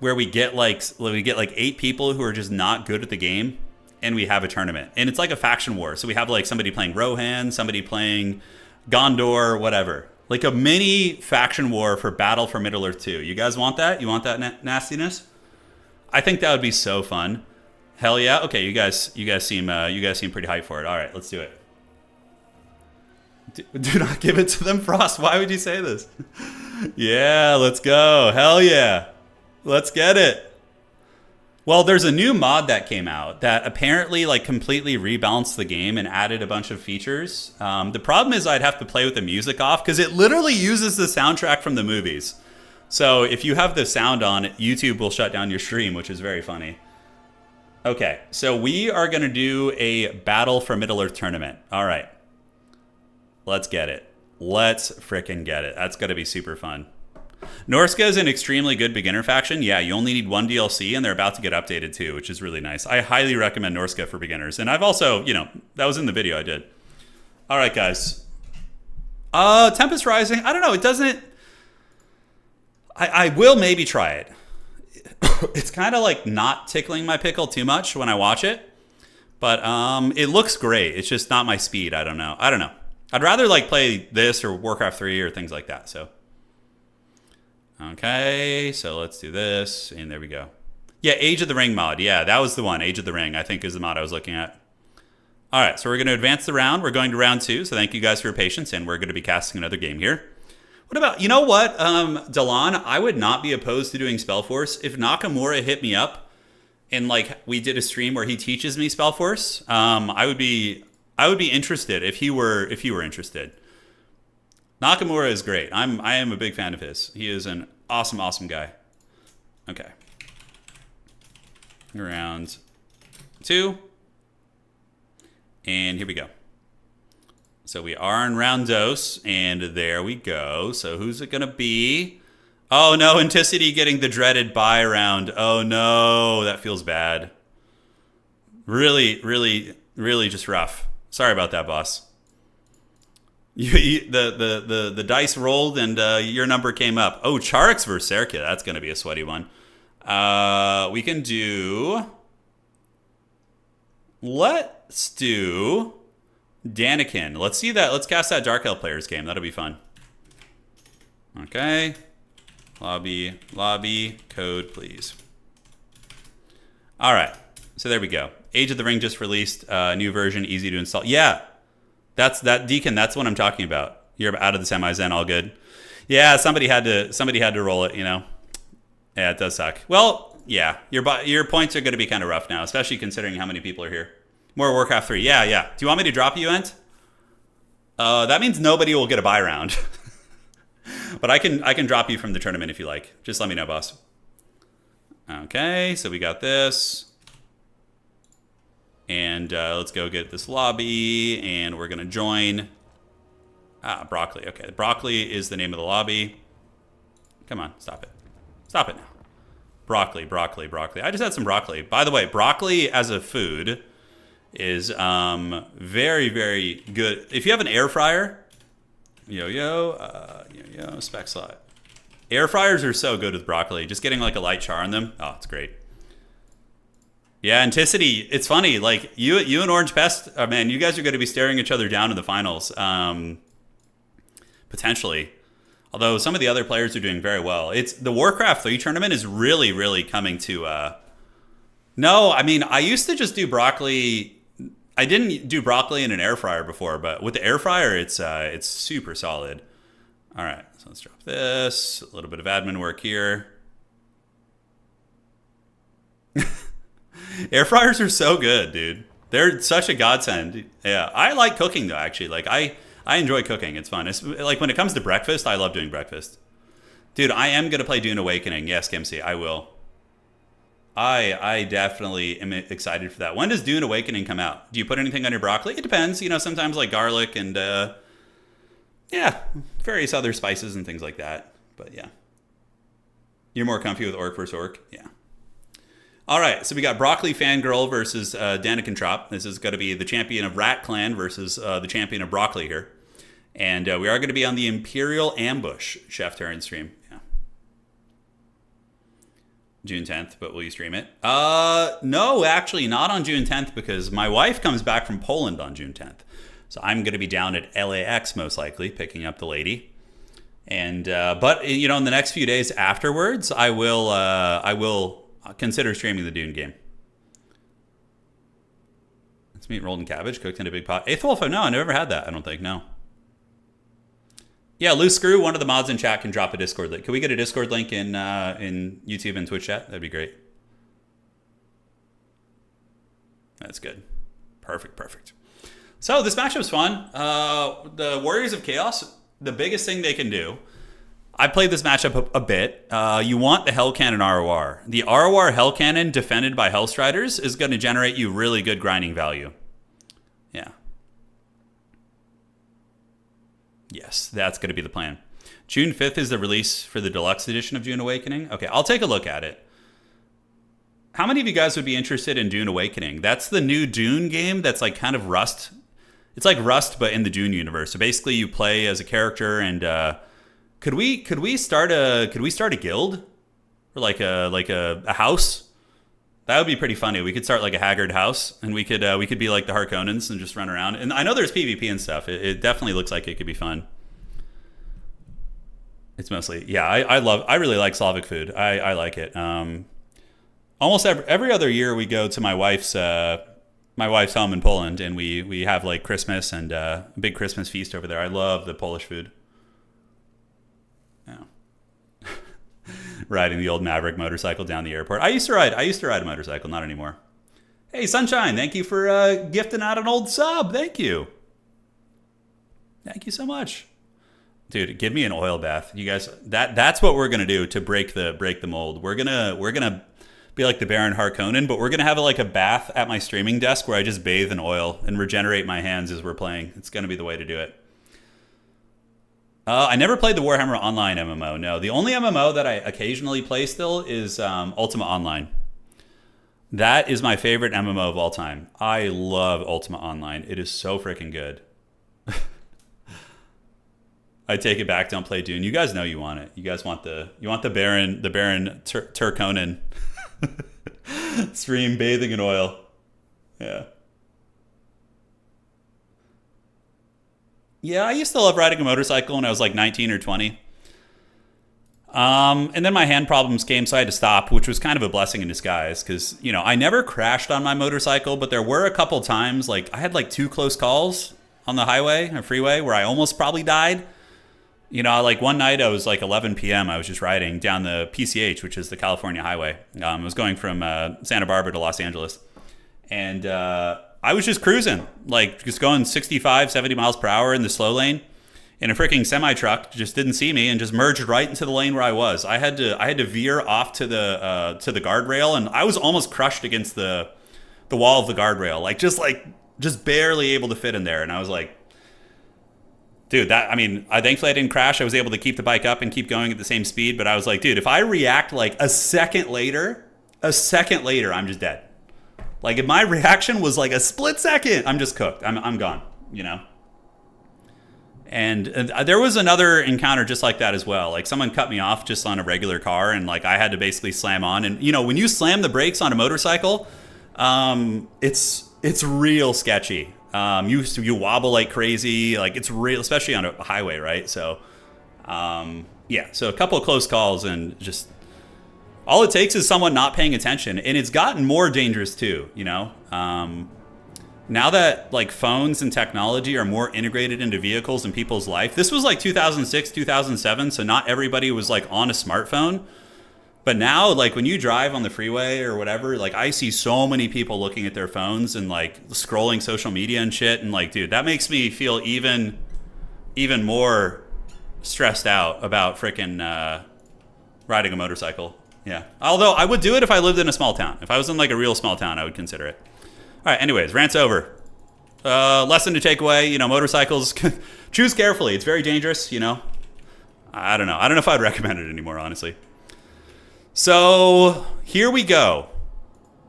where we get like 8 people who are just not good at the game? And we have a tournament. And it's like a faction war. So we have like somebody playing Rohan, somebody playing Gondor, whatever. Like a mini faction war for Battle for Middle-earth 2. You guys want that? You want that nastiness? I think that would be so fun. Hell yeah. Okay, you guys seem pretty hyped for it. All right, let's do it. Do not give it to them, Frost. Why would you say this? Yeah, let's go. Hell yeah. Let's get it. Well, there's a new mod that came out that apparently like completely rebalanced the game and added a bunch of features. The problem is I'd have to play with the music off because it literally uses the soundtrack from the movies. So if you have the sound on, YouTube will shut down your stream, which is very funny. Okay, so we are going to do a Battle for Middle-earth tournament. All right. Let's get it. Let's frickin' get it. That's going to be super fun. Norska is an extremely good beginner faction. Yeah, you only need 1 DLC, and they're about to get updated too, which is really nice. I highly recommend Norska for beginners. And I've also, that was in the video I did. All right, guys. Tempest Rising, I don't know. It doesn't... I will maybe try it. It's kind of like not tickling my pickle too much when I watch it. But it looks great. It's just not my speed. I don't know. I'd rather like play this or Warcraft 3 or things like that, so... Okay, so let's do this, and there we go. Yeah, Age of the Ring mod. Yeah, that was the one. Age of the Ring, I think, is the mod I was looking at. All right, so we're going to advance the round. We're going to round 2, so thank you guys for your patience, and we're going to be casting another game here. What about, you know what, Delan, I would not be opposed to doing Spellforce. If Nakamura hit me up and, like, we did a stream where he teaches me Spellforce, I would be interested if he were interested. Nakamura is great. I am a big fan of his. He is an awesome guy. Okay. Round 2. And here we go. So we are in round dos, and there we go. So who's it going to be? Oh no, Anticity getting the dreaded bye round. Oh no, that feels bad. Really just rough. Sorry about that, boss. The dice rolled and your number came up. Oh, Charix versus Serkia. That's going to be a sweaty one. We can do. Let's do Daniken. Let's see that. Let's cast that Dark Elf Players game. That'll be fun. Okay. Lobby, code, please. All right. So there we go. Age of the Ring just released. New version, easy to install. Yeah. That's Deacon. That's what I'm talking about. You're out of the semis then, all good. Yeah, somebody had to roll it, you know. Yeah, it does suck. Well, yeah, your points are going to be kind of rough now, especially considering how many people are here. More Warcraft 3. Yeah. Do you want me to drop you, Ent? That means nobody will get a buy round. But I can drop you from the tournament if you like. Just let me know, boss. Okay, so we got this. And let's go get this lobby, and we're going to join. Broccoli. Okay, Broccoli is the name of the lobby. Come on, stop it. Stop it now. Broccoli. I just had some broccoli. By the way, broccoli as a food is very, very good. If you have an air fryer, spec slot. Air fryers are so good with broccoli. Just getting like a light char on them. Oh, it's great. Yeah, Anticity, it's funny. Like, you and Orange Pest, man, you guys are going to be staring each other down in the finals. Potentially. Although some of the other players are doing very well. It's the Warcraft 3 tournament is really, really coming to... No, I mean, I used to just do broccoli... I didn't do broccoli in an air fryer before, but with the air fryer, it's super solid. All right, so let's drop this. A little bit of admin work here. Air fryers are so good, dude. They're such a godsend. Yeah, I like cooking though. Actually, like I enjoy cooking. It's fun. It's like when it comes to breakfast, I love doing breakfast. Dude, I am gonna play Dune Awakening. Yes, Kimsey, I will. I definitely am excited for that. When does Dune Awakening come out? Do you put anything on your broccoli? It depends. You know, sometimes like garlic and various other spices and things like that. But yeah, you're more comfy with Orc versus Orc. Yeah. All right, so we got Broccoli Fangirl versus Daniken Trop. This is going to be the champion of Rat Clan versus the champion of Broccoli here. And we are going to be on the Imperial Ambush Chef Terran stream. Yeah. June 10th, but will you stream it? No, actually not on June 10th because my wife comes back from Poland on June 10th. So I'm going to be down at LAX most likely, picking up the lady. And but you know, in the next few days afterwards, I will consider streaming the Dune game. It's meat rolled in cabbage, cooked in a big pot. Eighth Wolf, no, I never had that. I don't think, no. Yeah, Loose Screw, one of the mods in chat can drop a Discord link. Can we get a Discord link in YouTube and Twitch chat? That'd be great. That's good. Perfect. So this matchup's fun. The Warriors of Chaos, the biggest thing they can do, I played this matchup a bit. You want the Hell Cannon ROR. The ROR Hell Cannon defended by Hellstriders is going to generate you really good grinding value. Yeah. Yes, that's going to be the plan. June 5th is the release for the deluxe edition of Dune Awakening. Okay, I'll take a look at it. How many of you guys would be interested in Dune Awakening? That's the new Dune game that's like kind of Rust. It's like Rust, but in the Dune universe. So basically you play as a character and... Could we start a guild or like a house? That would be pretty funny. We could start like a Haggard house, and we could be like the Harkonnens and just run around. And I know there's PvP and stuff. It definitely looks like it could be fun. It's mostly I really like Slavic food. I like it. Almost every other year we go to my wife's home in Poland, and we have like Christmas and a big Christmas feast over there. I love the Polish food. Riding the old Maverick motorcycle down the airport. I used to ride a motorcycle, not anymore. Hey, Sunshine, thank you for gifting out an old sub. Thank you so much. Dude, give me an oil bath. You guys, that's what we're gonna do to break the mold. We're gonna be like the Baron Harkonnen, but we're gonna have like a bath at my streaming desk where I just bathe in oil and regenerate my hands as we're playing. It's gonna be the way to do it. I never played the Warhammer Online MMO, no. The only MMO that I occasionally play still is Ultima Online. That is my favorite MMO of all time. I love Ultima Online. It is so freaking good. I take it back. Don't play Dune. You guys know you want it. You guys want the Baron Turkonen stream bathing in oil. Yeah. Yeah, I used to love riding a motorcycle when I was like 19 or 20. And then my hand problems came, so I had to stop, which was kind of a blessing in disguise because, you know, I never crashed on my motorcycle, but there were a couple times, like I had like 2 close calls on the highway or freeway where I almost probably died. You know, like one night I was like 11 p.m. I was just riding down the PCH, which is the California highway. I was going from Santa Barbara to Los Angeles. And I was just cruising, like just going 65, 70 miles per hour in the slow lane. And a freaking semi-truck just didn't see me and just merged right into the lane where I was. I had to veer off to the guardrail, and I was almost crushed against the wall of the guardrail, just barely able to fit in there. And I was like, dude, I thankfully I didn't crash. I was able to keep the bike up and keep going at the same speed. But I was like, dude, if I react like a second later, I'm just dead. Like if my reaction was like a split second, I'm just cooked. I'm gone, you know? And there was another encounter just like that as well. Like someone cut me off just on a regular car, and like I had to basically slam on. And you know, when you slam the brakes on a motorcycle, it's real sketchy. You wobble like crazy. Like it's real, especially on a highway, right? So, yeah. So a couple of close calls, and just all it takes is someone not paying attention. And it's gotten more dangerous too. You know. Now that like phones and technology are more integrated into vehicles and people's life, this was like 2006, 2007. So not everybody was like on a smartphone. But now, like when you drive on the freeway or whatever, like I see so many people looking at their phones and like scrolling social media and shit. And like, dude, that makes me feel even more stressed out about freaking riding a motorcycle. Yeah. Although I would do it if I lived in a small town. If I was in like a real small town, I would consider it. All right, anyways, rant's over. Lesson to take away, you know, motorcycles, choose carefully. It's very dangerous, you know. I don't know if I'd recommend it anymore, honestly. So here we go.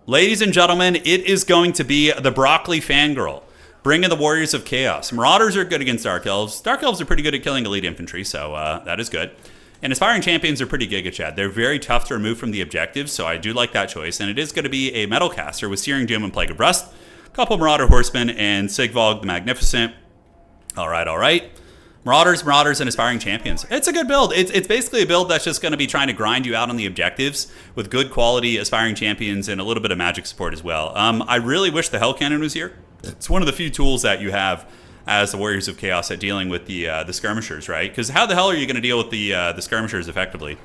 Ladies and gentlemen, it is going to be the Broccoli Fangirl. Bring in the Warriors of Chaos. Marauders are good against Dark Elves. Dark Elves are pretty good at killing elite infantry, so that is good. And Aspiring Champions are pretty Giga Chad. They're very tough to remove from the objectives, so I do like that choice. And it is going to be a Metal Caster with Searing Doom and Plague of Rust, a couple Marauder Horsemen, and Sigvald the Magnificent. All right. Marauders, and Aspiring Champions. It's a good build. It's basically a build that's just going to be trying to grind you out on the objectives with good quality Aspiring Champions and a little bit of magic support as well. I really wish the Hell Cannon was here. It's one of the few tools that you have as the Warriors of Chaos at dealing with the skirmishers, right? Because how the hell are you going to deal with the skirmishers effectively?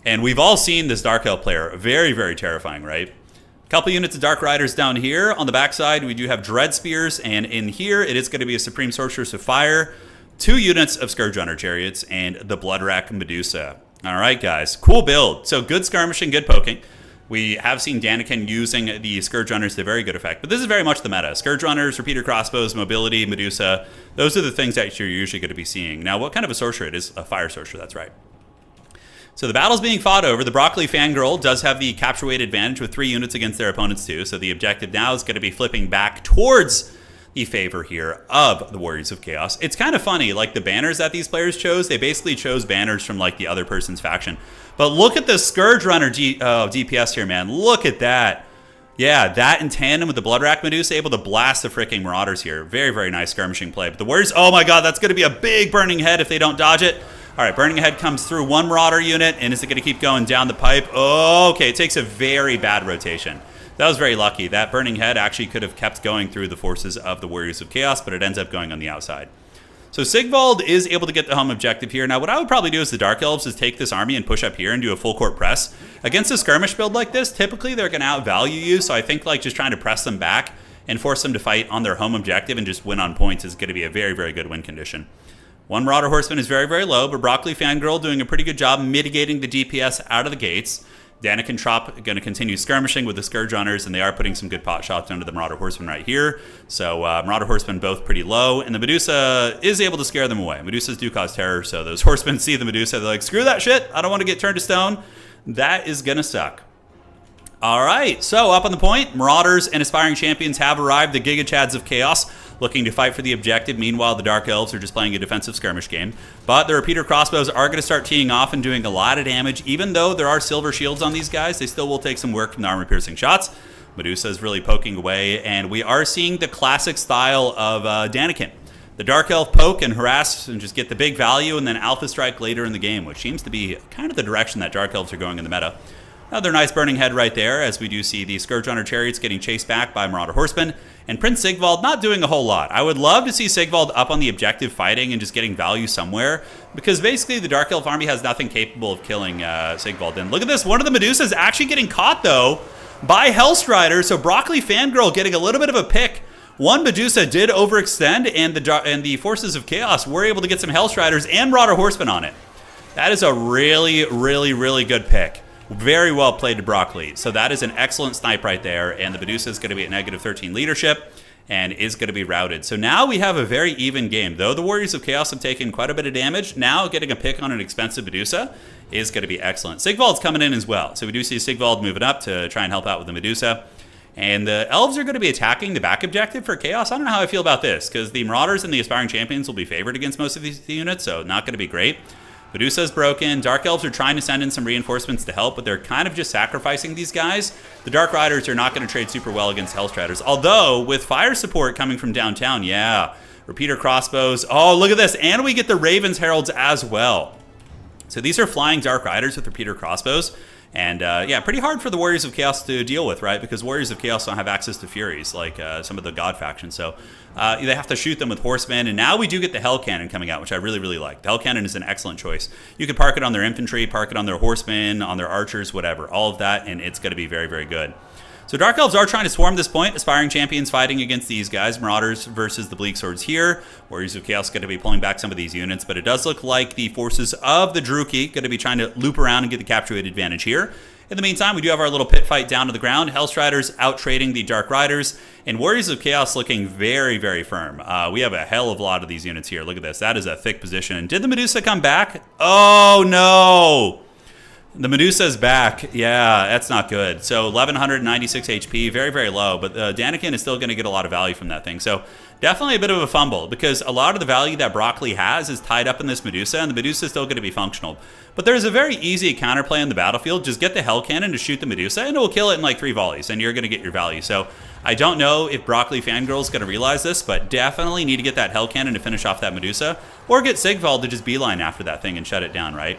And we've all seen this Dark Elf player. Very, very terrifying, right? A couple units of Dark Riders down here. On the backside, we do have Dread Spears. And in here, it is going to be a Supreme Sorceress of Fire, 2 units of Scourge Runner Chariots, and the Bloodrack Medusa. All right, guys. Cool build. So good skirmishing, good poking. We have seen Daniken using the Scourge Runners to very good effect, but this is very much the meta. Scourge Runners, Repeater Crossbows, Mobility, Medusa, those are the things that you're usually going to be seeing. Now, what kind of a sorcerer? It is a Fire Sorcerer, that's right. So the battle's being fought over. The Broccoli Fangirl does have the capture weight advantage with 3 units against their opponents too, so the objective now is going to be flipping back towards the favor here of the Warriors of Chaos. It's kind of funny, like the banners that these players chose, they basically chose banners from like the other person's faction. But look at the Scourge Runner DPS here, man. Look at that. Yeah, that in tandem with the Bloodrack Medusa, able to blast the freaking Marauders here. Very, very nice skirmishing play. But the Warriors, oh my god, that's going to be a big Burning Head if they don't dodge it. All right, Burning Head comes through 1 Marauder unit, and is it going to keep going down the pipe? Oh, okay, it takes a very bad rotation. That was very lucky. That Burning Head actually could have kept going through the forces of the Warriors of Chaos, but it ends up going on the outside. So Sigvald is able to get the home objective here. Now, what I would probably do as the Dark Elves is take this army and push up here and do a full court press. Against a skirmish build like this, typically they're going to outvalue you, so I think like just trying to press them back and force them to fight on their home objective and just win on points is going to be a very, very good win condition. 1 Marauder Horseman is very, very low, but Broccoli Fangirl doing a pretty good job mitigating the DPS out of the gates. Daniken Trop going to continue skirmishing with the Scourge Runners, and they are putting some good pot shots into the Marauder Horsemen right here. So Marauder Horsemen both pretty low, and the Medusa is able to scare them away. Medusas do cause terror, so those Horsemen see the Medusa, they're like, screw that shit, I don't want to get turned to stone. That is going to suck. All right, so up on the point, Marauders and Aspiring Champions have arrived, the Giga Chads of Chaos, looking to fight for the objective. Meanwhile, the Dark Elves are just playing a defensive skirmish game. But the Repeater Crossbows are going to start teeing off and doing a lot of damage. Even though there are silver shields on these guys, they still will take some work from the armor-piercing shots. Medusa is really poking away, and we are seeing the classic style of Daniken. The Dark Elf poke and harass and just get the big value, and then Alpha Strike later in the game, which seems to be kind of the direction that Dark Elves are going in the meta. Another nice burning head right there, as we do see the Scourge Runner Chariots getting chased back by Marauder Horsemen, and Prince Sigvald not doing a whole lot. I would love to see Sigvald up on the objective fighting and just getting value somewhere, because basically the Dark Elf army has nothing capable of killing Sigvald. And look at this, one of the Medusas actually getting caught, though, by Hellstrider, so Broccoli Fangirl getting a little bit of a pick. One Medusa did overextend, and the Forces of Chaos were able to get some Hellstriders and Marauder Horsemen on it. That is a really, really, really good pick. Very well played to Broccoli. So that is an excellent snipe right there, and the Medusa is going to be at negative 13 leadership and is going to be routed. So now we have a very even game. Though the Warriors of Chaos have taken quite a bit of damage, now getting a pick on an expensive Medusa is going to be excellent. Sigvald's coming in as well. So we do see Sigvald moving up to try and help out with the Medusa. And the Elves are going to be attacking the back objective for Chaos. I don't know how I feel about this, because the Marauders and the Aspiring Champions will be favored against most of these units, so not going to be great. Medusa's broken. Dark Elves are trying to send in some reinforcements to help, but they're kind of just sacrificing these guys. The Dark Riders are not going to trade super well against Hellstriders. Although, with fire support coming from downtown, yeah. Repeater Crossbows. Oh, look at this. And we get the Ravens Heralds as well. So these are flying Dark Riders with Repeater Crossbows. And yeah, pretty hard for the Warriors of Chaos to deal with, right? Because Warriors of Chaos don't have access to Furies like some of the God factions. So they have to shoot them with Horsemen. And now we do get the Hell Cannon coming out, which I really, really like. The Hell Cannon is an excellent choice. You can park it on their infantry, park it on their horsemen, on their archers, whatever. All of that, and it's going to be very, very good. So Dark Elves are trying to swarm this point. Aspiring Champions fighting against these guys. Marauders versus the Bleak Swords here. Warriors of Chaos going to be pulling back some of these units. But it does look like the forces of the Druki going to be trying to loop around and get the capture rate advantage here. In the meantime, we do have our little pit fight down to the ground. Hellstriders out trading the Dark Riders. And Warriors of Chaos looking very, very firm. We have a hell of a lot of these units here. Look at this. That is a thick position. Did the Medusa come back? Oh, no. The Medusa's back. Yeah, that's not good. So 1196 HP, very, very low. But Daniken is still going to get a lot of value from that thing. So definitely a bit of a fumble, because a lot of the value that Broccoli has is tied up in this Medusa, and the Medusa is still going to be functional. But there's a very easy counterplay on the battlefield. Just get the Hell Cannon to shoot the Medusa, and it will kill it in like 3 volleys, and you're going to get your value. So I don't know if Broccoli Fangirl is going to realize this, but definitely need to get that Hell Cannon to finish off that Medusa, or get Sigvald to just beeline after that thing and shut it down, right?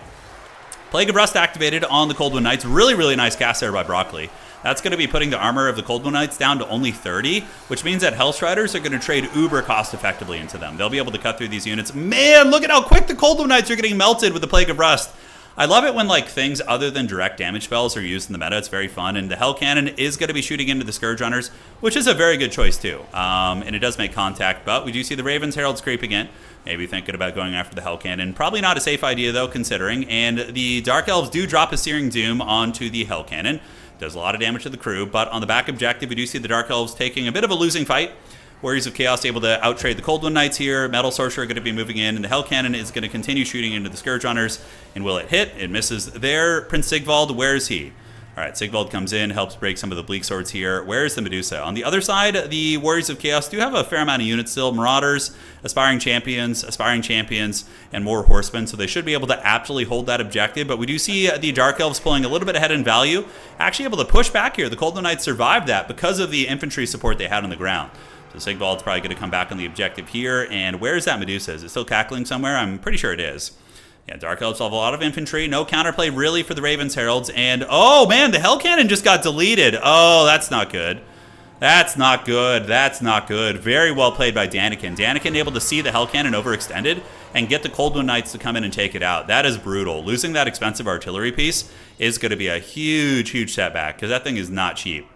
Plague of Rust activated on the Coldwind Knights. Really, really nice cast there by Broccoli. That's going to be putting the armor of the Coldwind Knights down to only 30, which means that Hellstriders are going to trade uber cost effectively into them. They'll be able to cut through these units. Man, look at how quick the Coldwind Knights are getting melted with the Plague of Rust. I love it when like things other than direct damage spells are used in the meta. It's very fun, and the Hell Cannon is going to be shooting into the Scourge Runners, which is a very good choice too. And it does make contact, but we do see the Ravens Heralds creeping in. Maybe thinking about going after the Hell Cannon. Probably not a safe idea though, considering. And the Dark Elves do drop a Searing Doom onto the Hell Cannon. Does a lot of damage to the crew, but on the back objective, we do see the Dark Elves taking a bit of a losing fight. Warriors of Chaos able to outtrade the Coldwind Knights here. Metal Sorcerer going to be moving in, and the Hell Cannon is going to continue shooting into the Scourge Runners. And will it hit? It misses there. Prince Sigvald, where is he? All right, Sigvald comes in, helps break some of the Bleak Swords here. Where is the Medusa? On the other side, the Warriors of Chaos do have a fair amount of units still. Marauders, Aspiring Champions, and more Horsemen. So they should be able to aptly hold that objective. But we do see the Dark Elves pulling a little bit ahead in value. Actually able to push back here. The Coldwind Knights survived that because of the infantry support they had on the ground. So Sigvald's probably going to come back on the objective here. And where is that Medusa? Is it still cackling somewhere? I'm pretty sure it is. Yeah, Dark Elves have a lot of infantry. No counterplay really for the Ravens Heralds. And, oh, man, the Hell Cannon just got deleted. Oh, that's not good. That's not good. That's not good. Very well played by Daniken. Daniken able to see the Hell Cannon overextended and get the Coldwind Knights to come in and take it out. That is brutal. Losing that expensive artillery piece is going to be a huge, huge setback, because that thing is not cheap.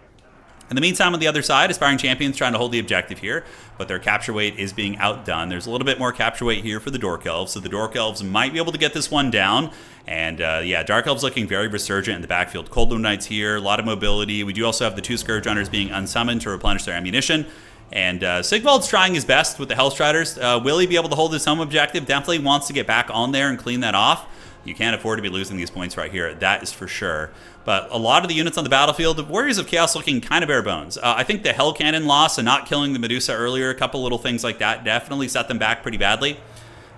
In the meantime, on the other side, Aspiring Champions trying to hold the objective here, but their capture weight is being outdone. There's a little bit more capture weight here for the Dork Elves, so the Dork Elves might be able to get this one down. And yeah, Dark Elves looking very resurgent in the backfield. Coldwind Knights here, a lot of mobility. We do also have the 2 Scourge Runners being unsummoned to replenish their ammunition. And Sigvald's trying his best with the Hellstriders. Will he be able to hold his home objective? Definitely wants to get back on there and clean that off. You can't afford to be losing these points right here. That is for sure. But a lot of the units on the battlefield, the Warriors of Chaos looking kind of bare bones. I think the Hell Cannon loss and not killing the Medusa earlier, a couple little things like that, definitely set them back pretty badly.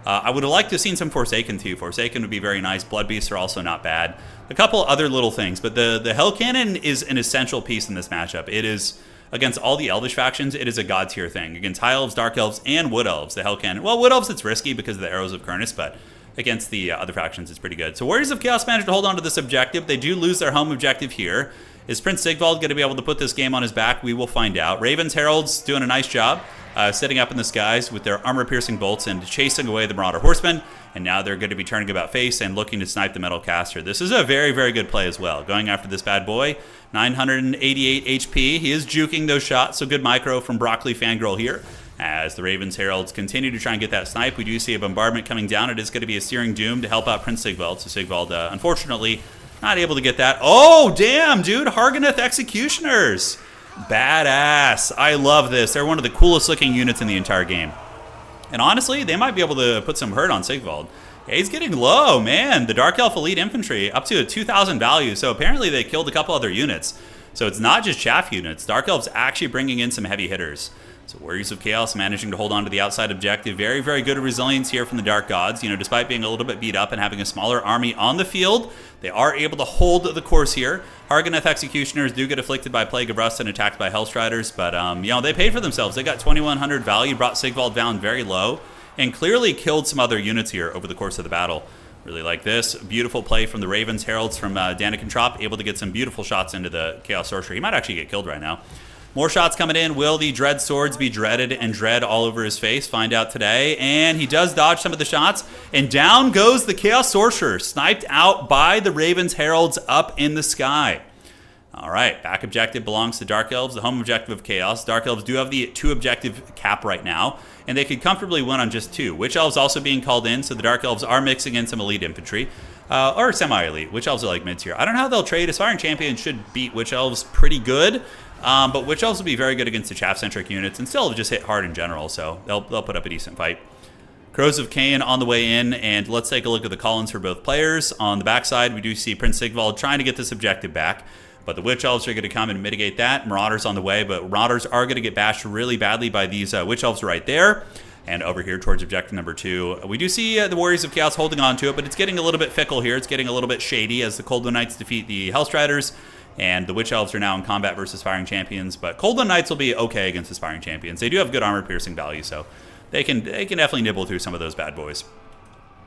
I would have liked to have seen some Forsaken too. Forsaken would be very nice. Blood Beasts are also not bad. A couple other little things, but the Hell Cannon is an essential piece in this matchup. It is, against all the Elvish factions, it is a god tier thing. Against High Elves, Dark Elves, and Wood Elves, the Hell Cannon. Well, Wood Elves, it's risky because of the Arrows of Kurnus, but against the other factions, it's pretty good. So Warriors of Chaos managed to hold on to this objective. They do lose their home objective here. Is Prince Sigvald going to be able to put this game on his back? We will find out. Raven's Heralds doing a nice job. Sitting up in the skies with their armor-piercing bolts and chasing away the Marauder Horsemen. And now they're going to be turning about face and looking to snipe the Metal Caster. This is a very, very good play as well. Going after this bad boy. 988 HP. He is juking those shots, so good micro from Broccoli Fangirl here. As the Ravens Heralds continue to try and get that snipe, we do see a bombardment coming down. It is going to be a Searing Doom to help out Prince Sigvald. So Sigvald, unfortunately, not able to get that. Oh, damn, dude. Harganeth Executioners. Badass. I love this. They're one of the coolest looking units in the entire game. And honestly, they might be able to put some hurt on Sigvald. Yeah, he's getting low, man. The Dark Elf Elite Infantry up to a 2,000 value. So apparently they killed a couple other units. So it's not just chaff units. Dark Elf's actually bringing in some heavy hitters. So Warriors of Chaos managing to hold on to the outside objective. Very, very good resilience here from the Dark Gods. You know, despite being a little bit beat up and having a smaller army on the field, they are able to hold the course here. Harganeth Executioners do get afflicted by Plague of Rust and attacked by Hellstriders, but, you know, they paid for themselves. They got 2,100 value, brought Sigvald down very low, and clearly killed some other units here over the course of the battle. Really like this. Beautiful play from the Ravens Heralds from Daniken Trop, able to get some beautiful shots into the Chaos Sorcerer. He might actually get killed right now. More shots coming in. Will the Dread Swords be dreaded and dread all over his face? Find out today. And he does dodge some of the shots. And down goes the Chaos Sorcerer, sniped out by the Ravens Heralds up in the sky. All right, back objective belongs to Dark Elves, the home objective of Chaos. Dark Elves do have the 2 objective cap right now, and they could comfortably win on just 2. Witch Elves also being called in, so the Dark Elves are mixing in some elite infantry. Or semi-elite. Witch Elves are like mid-tier. I don't know how they'll trade. Aspiring Champions should beat Witch Elves pretty good. But Witch Elves will be very good against the chaff-centric units and still just hit hard in general, so they'll put up a decent fight. Crows of Cain on the way in, and let's take a look at the call-ins for both players. On the backside, we do see Prince Sigvald trying to get this objective back, but the Witch Elves are going to come and mitigate that. Marauders on the way, but Marauders are going to get bashed really badly by these Witch Elves right there. And over here towards objective number 2, we do see the Warriors of Chaos holding on to it, but it's getting a little bit fickle here. It's getting a little bit shady as the Cold Knights defeat the Hellstriders. And the Witch Elves are now in combat versus Aspiring Champions, but Cold Knights will be okay against Aspiring Champions. They do have good armor-piercing value, so they can definitely nibble through some of those bad boys.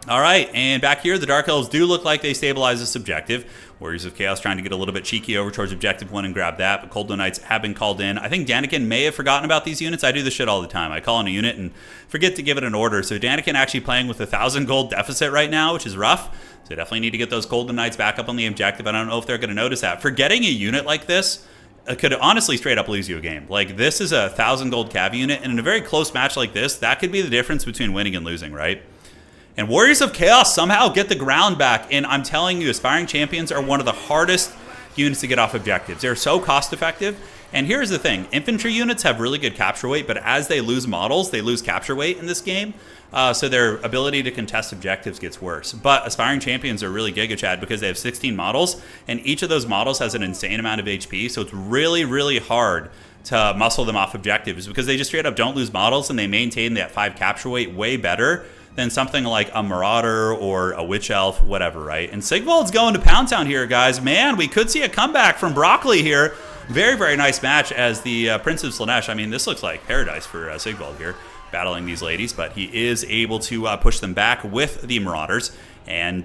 All right, and back here, the Dark Elves do look like they stabilize this objective. Warriors of Chaos trying to get a little bit cheeky over towards objective 1 and grab that, but Cold Knights have been called in. I think Daniken may have forgotten about these units. I do this shit all the time. I call in a unit and forget to give it an order. So Daniken actually playing with a 1,000 gold deficit right now, which is rough. So definitely need to get those Golden Knights back up on the objective. I don't know if they're going to notice that. Forgetting a unit like this could honestly straight up lose you a game. Like, this is a 1,000 gold cav unit, and in a very close match like this, that could be the difference between winning and losing, right? And Warriors of Chaos somehow get the ground back, and I'm telling you, Aspiring Champions are one of the hardest units to get off objectives. They're so cost effective. And here's the thing, infantry units have really good capture weight, but as they lose models, they lose capture weight in this game. So their ability to contest objectives gets worse. But Aspiring Champions are really Giga Chad because they have 16 models, and each of those models has an insane amount of HP, so it's really, really hard to muscle them off objectives because they just straight up don't lose models, and they maintain that 5 capture weight way better than something like a Marauder or a Witch Elf, whatever, right? And Sigvald's going to Pound Town here, guys. Man, we could see a comeback from Broccoli here. Very, very nice match as the Prince of Slaanesh. I mean, this looks like paradise for Sigvald here, battling these ladies, but he is able to push them back with the Marauders. And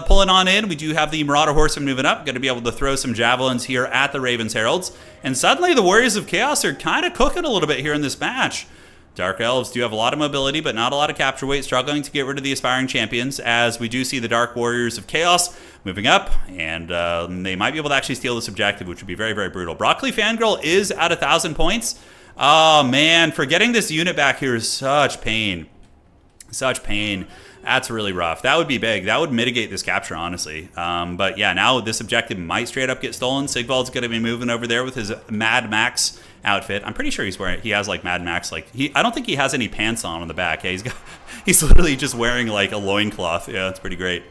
pulling on in, we do have the Marauder Horseman moving up, going to be able to throw some javelins here at the Ravens Heralds. And suddenly the Warriors of Chaos are kind of cooking a little bit here in this match. Dark Elves do have a lot of mobility, but not a lot of capture weight, struggling to get rid of the Aspiring Champions, as we do see the Dark Warriors of Chaos moving up, and they might be able to actually steal this objective, which would be very, very brutal. Broccoli Fangirl is at 1,000 points. Oh, man, for getting this unit back here is such pain. Such pain. That's really rough. That would be big. That would mitigate this capture, honestly. But yeah, now this objective might straight up get stolen. Sigvald's going to be moving over there with his Mad Max outfit. I'm pretty sure he has like Mad Max. Like I don't think he has any pants on the back. Yeah, he's literally just wearing like a loincloth. Yeah, it's pretty great.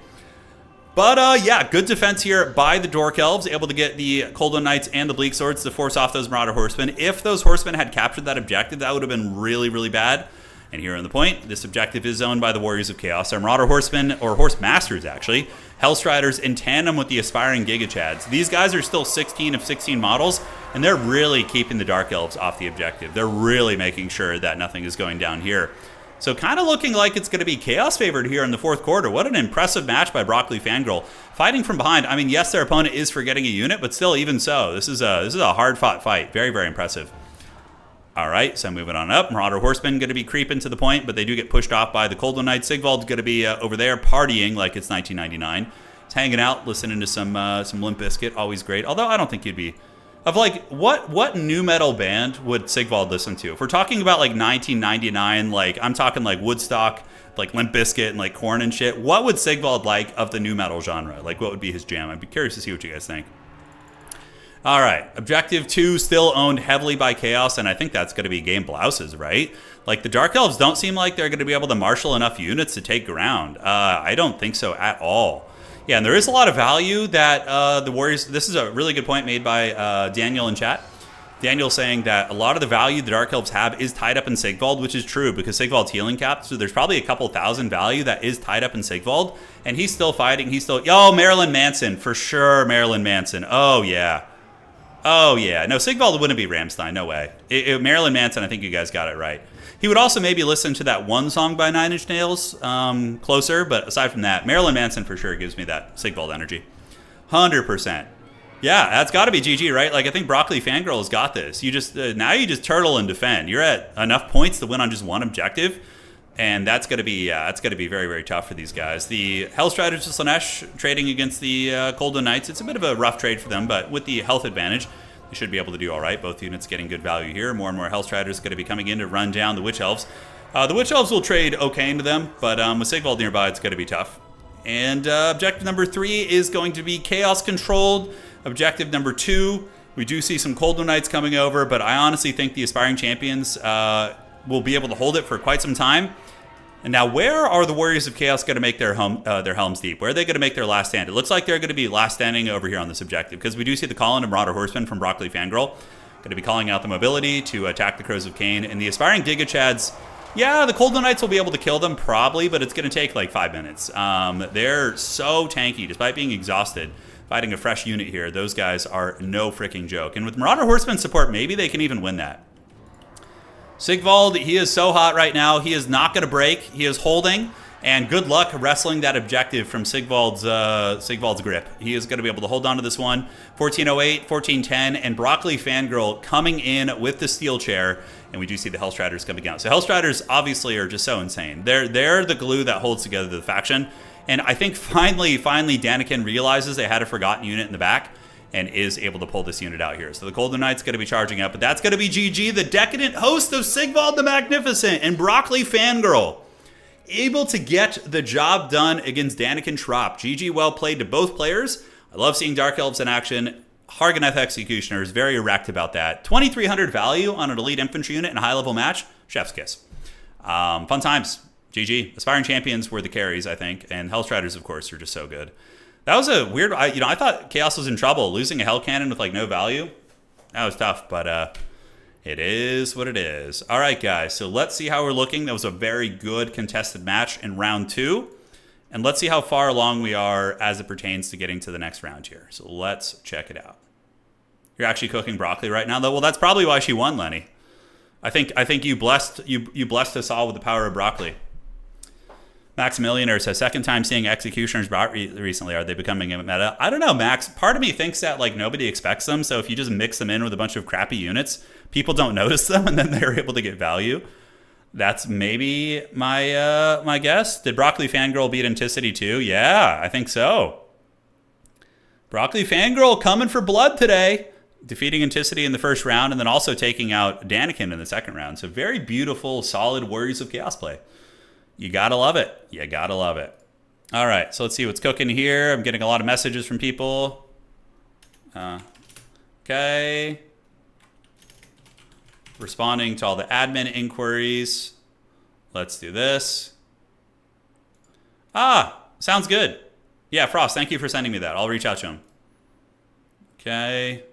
But yeah, good defense here by the Dork Elves, able to get the Cold Knights and the Bleak Swords to force off those Marauder Horsemen. If those Horsemen had captured that objective, that would have been really, really bad. And here on the point, this objective is owned by the Warriors of Chaos. Our Marauder Horsemen, or Horse Masters actually, Hellstriders in tandem with the Aspiring Giga Chads. These guys are still 16 of 16 models, and they're really keeping the Dark Elves off the objective. They're really making sure that nothing is going down here. So kind of looking like it's going to be Chaos favored here in the fourth quarter. What an impressive match by Broccoli Fangirl. Fighting from behind. I mean, yes, their opponent is forgetting a unit, but still, even so, this is a hard-fought fight. Very, very impressive. All right, so moving on up. Marauder Horsemen going to be creeping to the point, but they do get pushed off by the Cold Knight. Sigvald's going to be over there partying like it's 1999. He's hanging out, listening to some Limp Bizkit. Always great. Although I don't think you'd be... Of like, what new metal band would Sigvald listen to? If we're talking about like 1999, like I'm talking like Woodstock, like Limp Bizkit and like Korn and shit, what would Sigvald like of the new metal genre? Like what would be his jam? I'd be curious to see what you guys think. All right, Objective 2 still owned heavily by Chaos, and I think that's going to be Game Blouses, right? Like, the Dark Elves don't seem like they're going to be able to marshal enough units to take ground. I don't think so at all. Yeah, and there is a lot of value that the Warriors... This is a really good point made by Daniel in chat. Daniel saying that a lot of the value the Dark Elves have is tied up in Sigvald, which is true, because Sigvald's healing capped, so there's probably a couple thousand value that is tied up in Sigvald, and he's still fighting. He's still... Yo, Marilyn Manson, for sure, Marilyn Manson. Oh, yeah. Oh, yeah. No, Sigvald wouldn't be Rammstein. No way. Marilyn Manson, I think you guys got it right. He would also maybe listen to that one song by Nine Inch Nails, Closer, but aside from that, Marilyn Manson for sure gives me that Sigvald energy. 100%. Yeah, that's got to be GG, right? Like, I think Broccoli Fangirl has got this. You just, now you just turtle and defend. You're at enough points to win on just one objective, and that's going to be very, very tough for these guys. The Hellstriders to Slanesh trading against the Golden Knights. It's a bit of a rough trade for them, but with the health advantage, they should be able to do all right. Both units getting good value here. More and more Hellstriders going to be coming in to run down the Witch Elves. The Witch Elves will trade okay into them, but with Sigvald nearby, it's going to be tough. And objective number 3 is going to be Chaos controlled. Objective number 2, we do see some Cold Knights coming over, but I honestly think the Aspiring Champions will be able to hold it for quite some time. And now, where are the Warriors of Chaos going to make their Helms Deep? Where are they going to make their last stand? It looks like they're going to be last standing over here on this objective, because we do see the Colin and Marauder Horsemen from Broccoli Fangirl going to be calling out the mobility to attack the Crows of Cain. And the Aspiring Giga Chads, yeah, the Cold Knights will be able to kill them, probably, but it's going to take like 5 minutes. They're so tanky, despite being exhausted. Fighting a fresh unit here, those guys are no freaking joke. And with Marauder Horseman support, maybe they can even win that. Sigvald, he is so hot right now. He is not going to break. He is holding. And good luck wrestling that objective from Sigvald's grip. He is going to be able to hold on to this one. 1408, 1410, and Broccoli Fangirl coming in with the steel chair. And we do see the Hellstriders coming out. So Hellstriders obviously are just so insane. They're the glue that holds together the faction. And I think finally Daniken realizes they had a forgotten unit in the back and is able to pull this unit out here. So the Golden Knight's going to be charging up, but that's going to be GG, the decadent host of Sigvald the Magnificent and Broccoli Fangirl. Able to get the job done against Daniken Trop. GG, well played to both players. I love seeing Dark Elves in action. Harganeth Executioner is very erect about that. 2,300 value on an elite infantry unit in a high-level match. Chef's kiss. Fun times. GG. Aspiring Champions were the carries, I think, and Hellstriders, of course, are just so good. That was a weird... I thought Chaos was in trouble. Losing a Hell Cannon with, like, no value. That was tough, but it is what it is. All right, guys, so let's see how we're looking. That was a very good contested match in round 2. And let's see how far along we are as it pertains to getting to the next round here. So let's check it out. You're actually cooking broccoli right now, though? Well, that's probably why she won, Lenny. I think you blessed us all with the power of broccoli. Maximilianer says, second time seeing Executioners recently. Are they becoming a meta? I don't know, Max. Part of me thinks that like nobody expects them. So if you just mix them in with a bunch of crappy units, people don't notice them and then they're able to get value. That's maybe my guess. Did Broccoli Fangirl beat Anticity too? Yeah, I think so. Broccoli Fangirl coming for blood today. Defeating Anticity in the first round and then also taking out Daniken in the second round. So very beautiful, solid Warriors of Chaos play. You gotta love it. You gotta love it. All right, so let's see what's cooking here. I'm getting a lot of messages from people. Okay. Responding to all the admin inquiries. Let's do this. Sounds good. Yeah, Frost, thank you for sending me that. I'll reach out to him. Okay.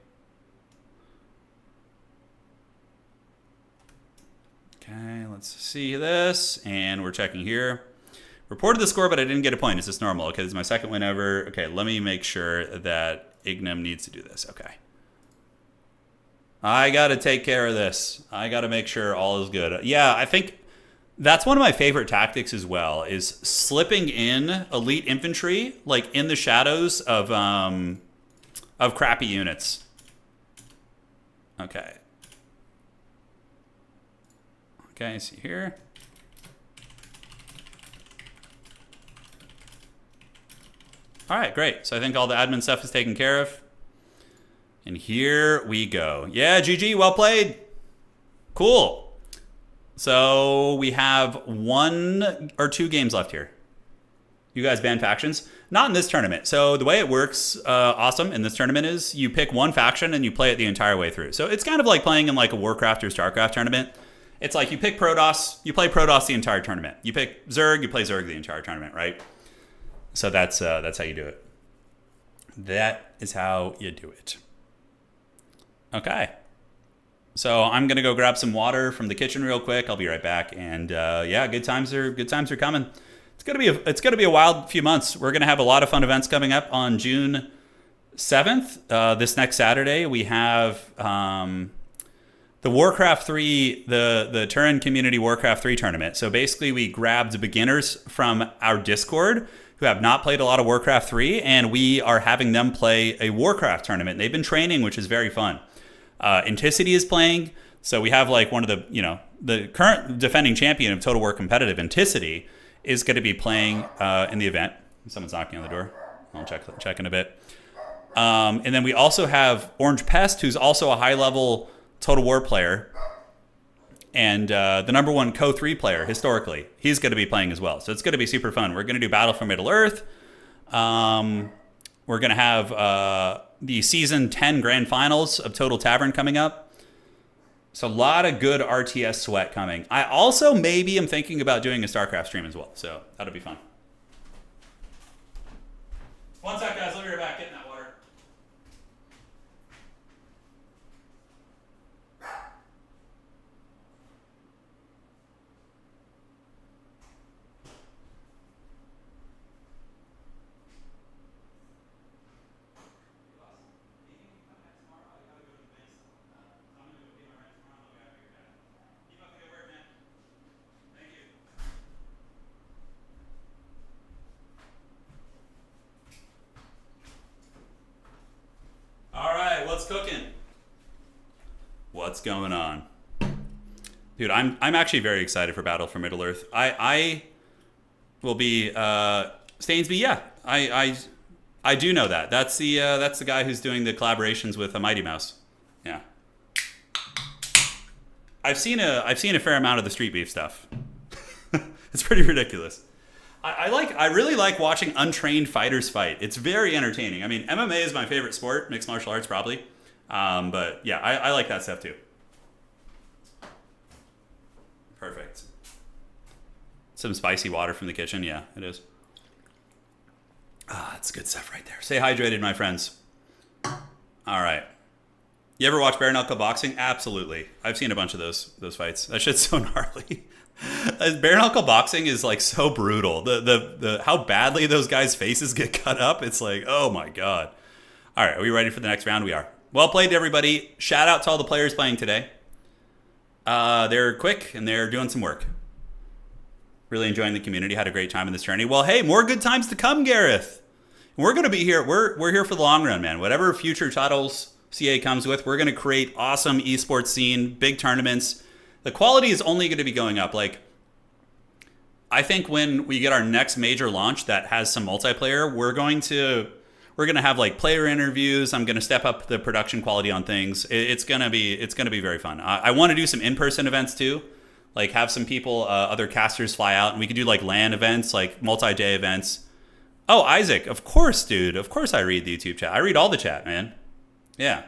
Okay, let's see this. And we're checking here. Reported the score, but I didn't get a point. Is this normal? Okay, this is my second win ever. Okay, let me make sure that Ignam needs to do this. Okay. I got to take care of this. I got to make sure all is good. Yeah, I think that's one of my favorite tactics as well, is slipping in elite infantry, like in the shadows of crappy units. Okay. Okay, see here. All right, great. So I think all the admin stuff is taken care of. And here we go. Yeah, GG, well played. Cool. So we have 1 or 2 games left here. You guys ban factions? Not in this tournament. So the way it works, awesome, in this tournament is you pick one faction and you play it the entire way through. So it's kind of like playing in like a Warcraft or StarCraft tournament. It's like you pick Protoss, you play Protoss the entire tournament. You pick Zerg, you play Zerg the entire tournament, right? So that's how you do it. That is how you do it. Okay. So I'm gonna go grab some water from the kitchen real quick. I'll be right back. And yeah, good times are coming. It's gonna be a wild few months. We're gonna have a lot of fun events coming up on June 7th. This next Saturday we have the Warcraft 3, the Turin Community Warcraft 3 tournament. So basically we grabbed beginners from our Discord who have not played a lot of Warcraft 3, and we are having them play a Warcraft tournament. They've been training, which is very fun. Inticity is playing, so we have like one of the, the current defending champion of Total War Competitive, Inticity, is going to be playing in the event. Someone's knocking on the door. I'll check in a bit. And then we also have Orange Pest, who's also a high-level Total War player, and the #1 Co-3 player historically. He's going to be playing as well, so it's going to be super fun. We're going to do Battle for Middle-earth. We're going to have the Season 10 Grand Finals of Total Tavern coming up. So a lot of good RTS sweat coming. I also maybe am thinking about doing a StarCraft stream as well, so that'll be fun. One sec, guys. Let me be right back. Getting that water. What's cooking? What's going on? Dude, I'm actually very excited for Battle for Middle-earth. I will be Stainsby, yeah. I do know that. That's the guy who's doing the collaborations with a Mighty Mouse. Yeah. I've seen a fair amount of the Street Beef stuff. It's pretty ridiculous. I really like watching untrained fighters fight. It's very entertaining. I mean, MMA is my favorite sport, mixed martial arts probably. But yeah, I like that stuff too. Perfect. Some spicy water from the kitchen. Yeah, it is. It's good stuff right there. Stay hydrated, my friends. All right. You ever watch bare knuckle boxing? Absolutely. I've seen a bunch of those fights. That shit's so gnarly. Bare knuckle boxing is like so brutal. The how badly those guys' faces get cut up. It's like, oh my god. All right, are we ready for the next round? We are. Well played, everybody. Shout out to all the players playing today. They're quick and they're doing some work. Really enjoying the community. Had a great time in this journey. Well, hey, more good times to come, Gareth. We're gonna be here. We're here for the long run, man. Whatever future titles CA comes with, we're gonna create awesome esports scene, big tournaments. The quality is only going to be going up. Like, I think when we get our next major launch that has some multiplayer, we're going to have like player interviews. I'm going to step up the production quality on things. It's gonna be very fun. I want to do some in-person events too, like have some people, other casters fly out, and we could do like LAN events, like multi-day events. Oh, Isaac, of course, dude. Of course, I read the YouTube chat. I read all the chat, man. Yeah,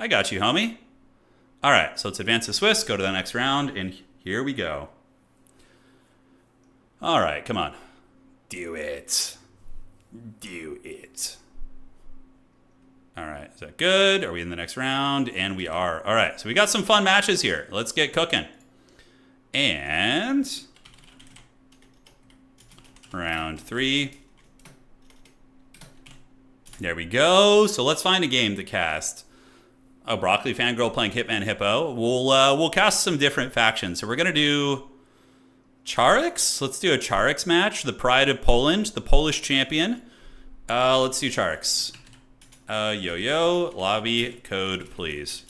I got you, homie. All right, so let's advance the Swiss, go to the next round, and here we go. All right, come on. Do it. Do it. All right, is that good? Are we in the next round? And we are. All right, so we got some fun matches here. Let's get cooking. And round 3. There we go. So let's find a game to cast. Oh, Broccoli Fangirl playing Hitman Hippo. We'll cast some different factions. So we're gonna do Charix. Let's do a Charix match. The Pride of Poland, the Polish champion. Let's do Charix. Yo, lobby code, please.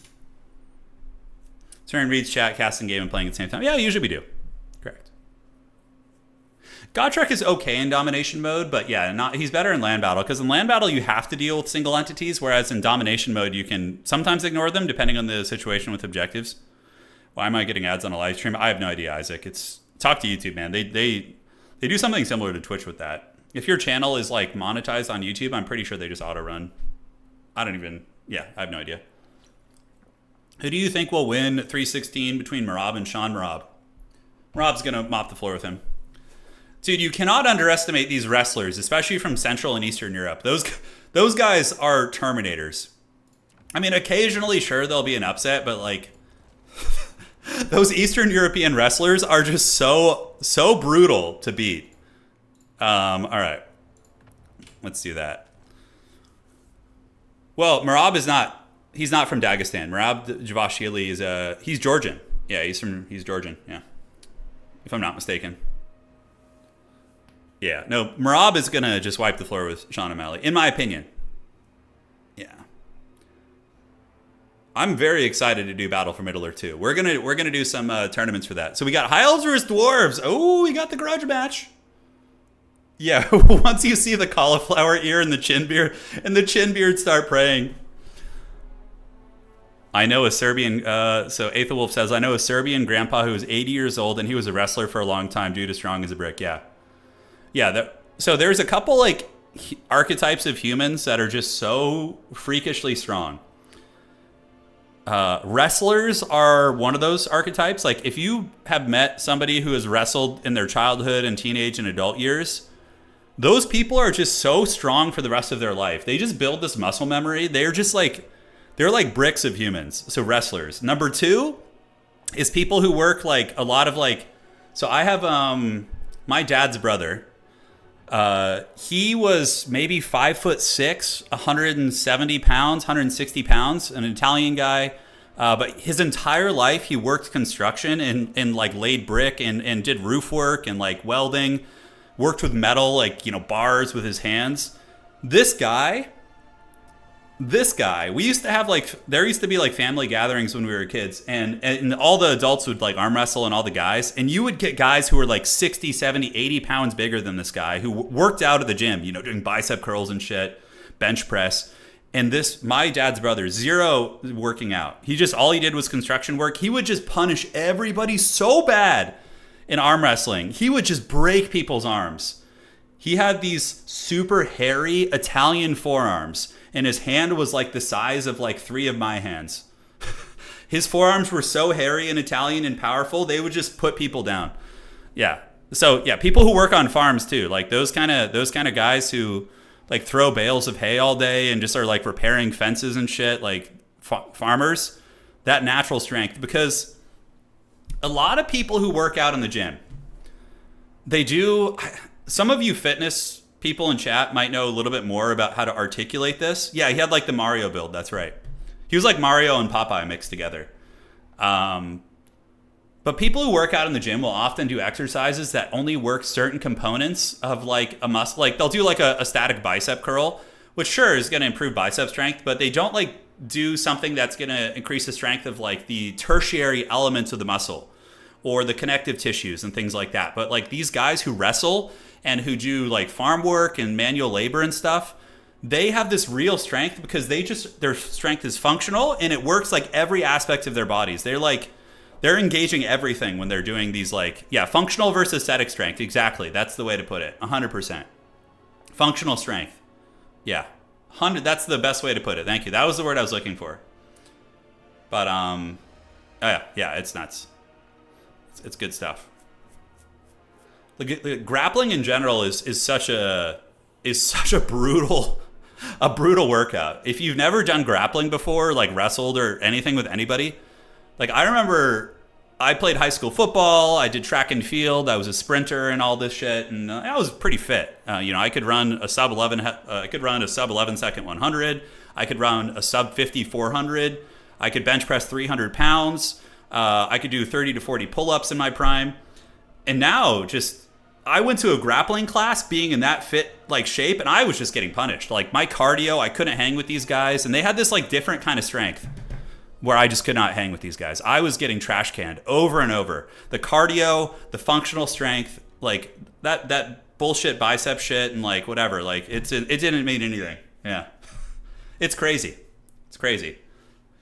Turin reads chat, casting game, and playing at the same time. Yeah, usually we do. Correct. Gotrek is okay in domination mode, but yeah, he's better in land battle, because in land battle you have to deal with single entities, whereas in domination mode you can sometimes ignore them depending on the situation with objectives. Why am I getting ads on a live stream? I have no idea, Isaac. Talk to YouTube, man. They do something similar to Twitch with that. If your channel is like monetized on YouTube, I'm pretty sure they just auto run. I have no idea. Who do you think will win 316 between Marab and Sean Marab? Marab's gonna mop the floor with him. Dude, you cannot underestimate these wrestlers, especially from Central and Eastern Europe. Those guys are Terminators. I mean, occasionally, sure, there'll be an upset, but like those Eastern European wrestlers are just so brutal to beat. All right, let's do that. Well, Marab he's not from Dagestan. Marab Javashvili he's Georgian. Yeah, he's Georgian. Yeah, if I'm not mistaken. Yeah, no, Marab is gonna just wipe the floor with Sean O'Malley, in my opinion. Yeah, I'm very excited to do Battle for Middle-earth 2. We're gonna do some tournaments for that. So we got High Elves versus Dwarves. Oh, we got the grudge match. Yeah, once you see the cauliflower ear and the chin beard start praying. I know a Serbian, so Aether Wolf says, I know a Serbian grandpa who was 80 years old and he was a wrestler for a long time, dude as strong as a brick. Yeah. Yeah, so there's a couple like archetypes of humans that are just so freakishly strong. Wrestlers are one of those archetypes. Like if you have met somebody who has wrestled in their childhood and teenage and adult years, those people are just so strong for the rest of their life. They just build this muscle memory. They're like bricks of humans. So wrestlers. Number 2 is people who work like a lot of like, so I have my dad's brother. He was maybe 5'6", 170 pounds, 160 pounds, an Italian guy. But his entire life he worked construction and like laid brick and did roof work and like welding, worked with metal, like, bars with his hands. This guy, we used to have there used to be like family gatherings when we were kids and all the adults would like arm wrestle and all the guys. And you would get guys who were like 60, 70, 80 pounds bigger than this guy who worked out at the gym, doing bicep curls and shit, bench press. And my dad's brother, zero working out. All he did was construction work. He would just punish everybody so bad in arm wrestling. He would just break people's arms. He had these super hairy Italian forearms. And his hand was like the size of like 3 of my hands. His forearms were so hairy and Italian and powerful, they would just put people down. Yeah. So yeah, people who work on farms too, like those kind of guys who like throw bales of hay all day and just are like repairing fences and shit, like farmers, that natural strength. Because a lot of people who work out in the gym, some of you fitness people in chat might know a little bit more about how to articulate this. Yeah, he had like the Mario build. That's right. He was like Mario and Popeye mixed together. But people who work out in the gym will often do exercises that only work certain components of like a muscle. Like they'll do like a static bicep curl, which sure is going to improve bicep strength, but they don't like do something that's going to increase the strength of like the tertiary elements of the muscle or the connective tissues and things like that. But like these guys who wrestle and who do like farm work and manual labor and stuff, they have this real strength because their strength is functional and it works like every aspect of their bodies. They're engaging everything when they're doing these functional versus aesthetic strength. Exactly. That's the way to put it. 100%. Functional strength. Yeah. 100. That's the best way to put it. Thank you. That was the word I was looking for. But, yeah, it's nuts. It's good stuff. The grappling in general is such a is such a brutal workout. If you've never done grappling before, like wrestled or anything with anybody, like I remember I played high school football, I did track and field, I was a sprinter and all this shit, and I was pretty fit. I could run a sub 11 second 100. I could run a sub 50 400. I could bench press 300 pounds. I could do 30 to 40 pull-ups in my prime. And now I went to a grappling class being in that fit like shape, and I was just getting punished. Like my cardio, I couldn't hang with these guys, and they had this like different kind of strength where I just could not hang with these guys. I was getting trash canned over and over. The cardio, the functional strength, like that bullshit bicep shit and like whatever, like it didn't mean anything. Yeah. It's crazy. It's crazy.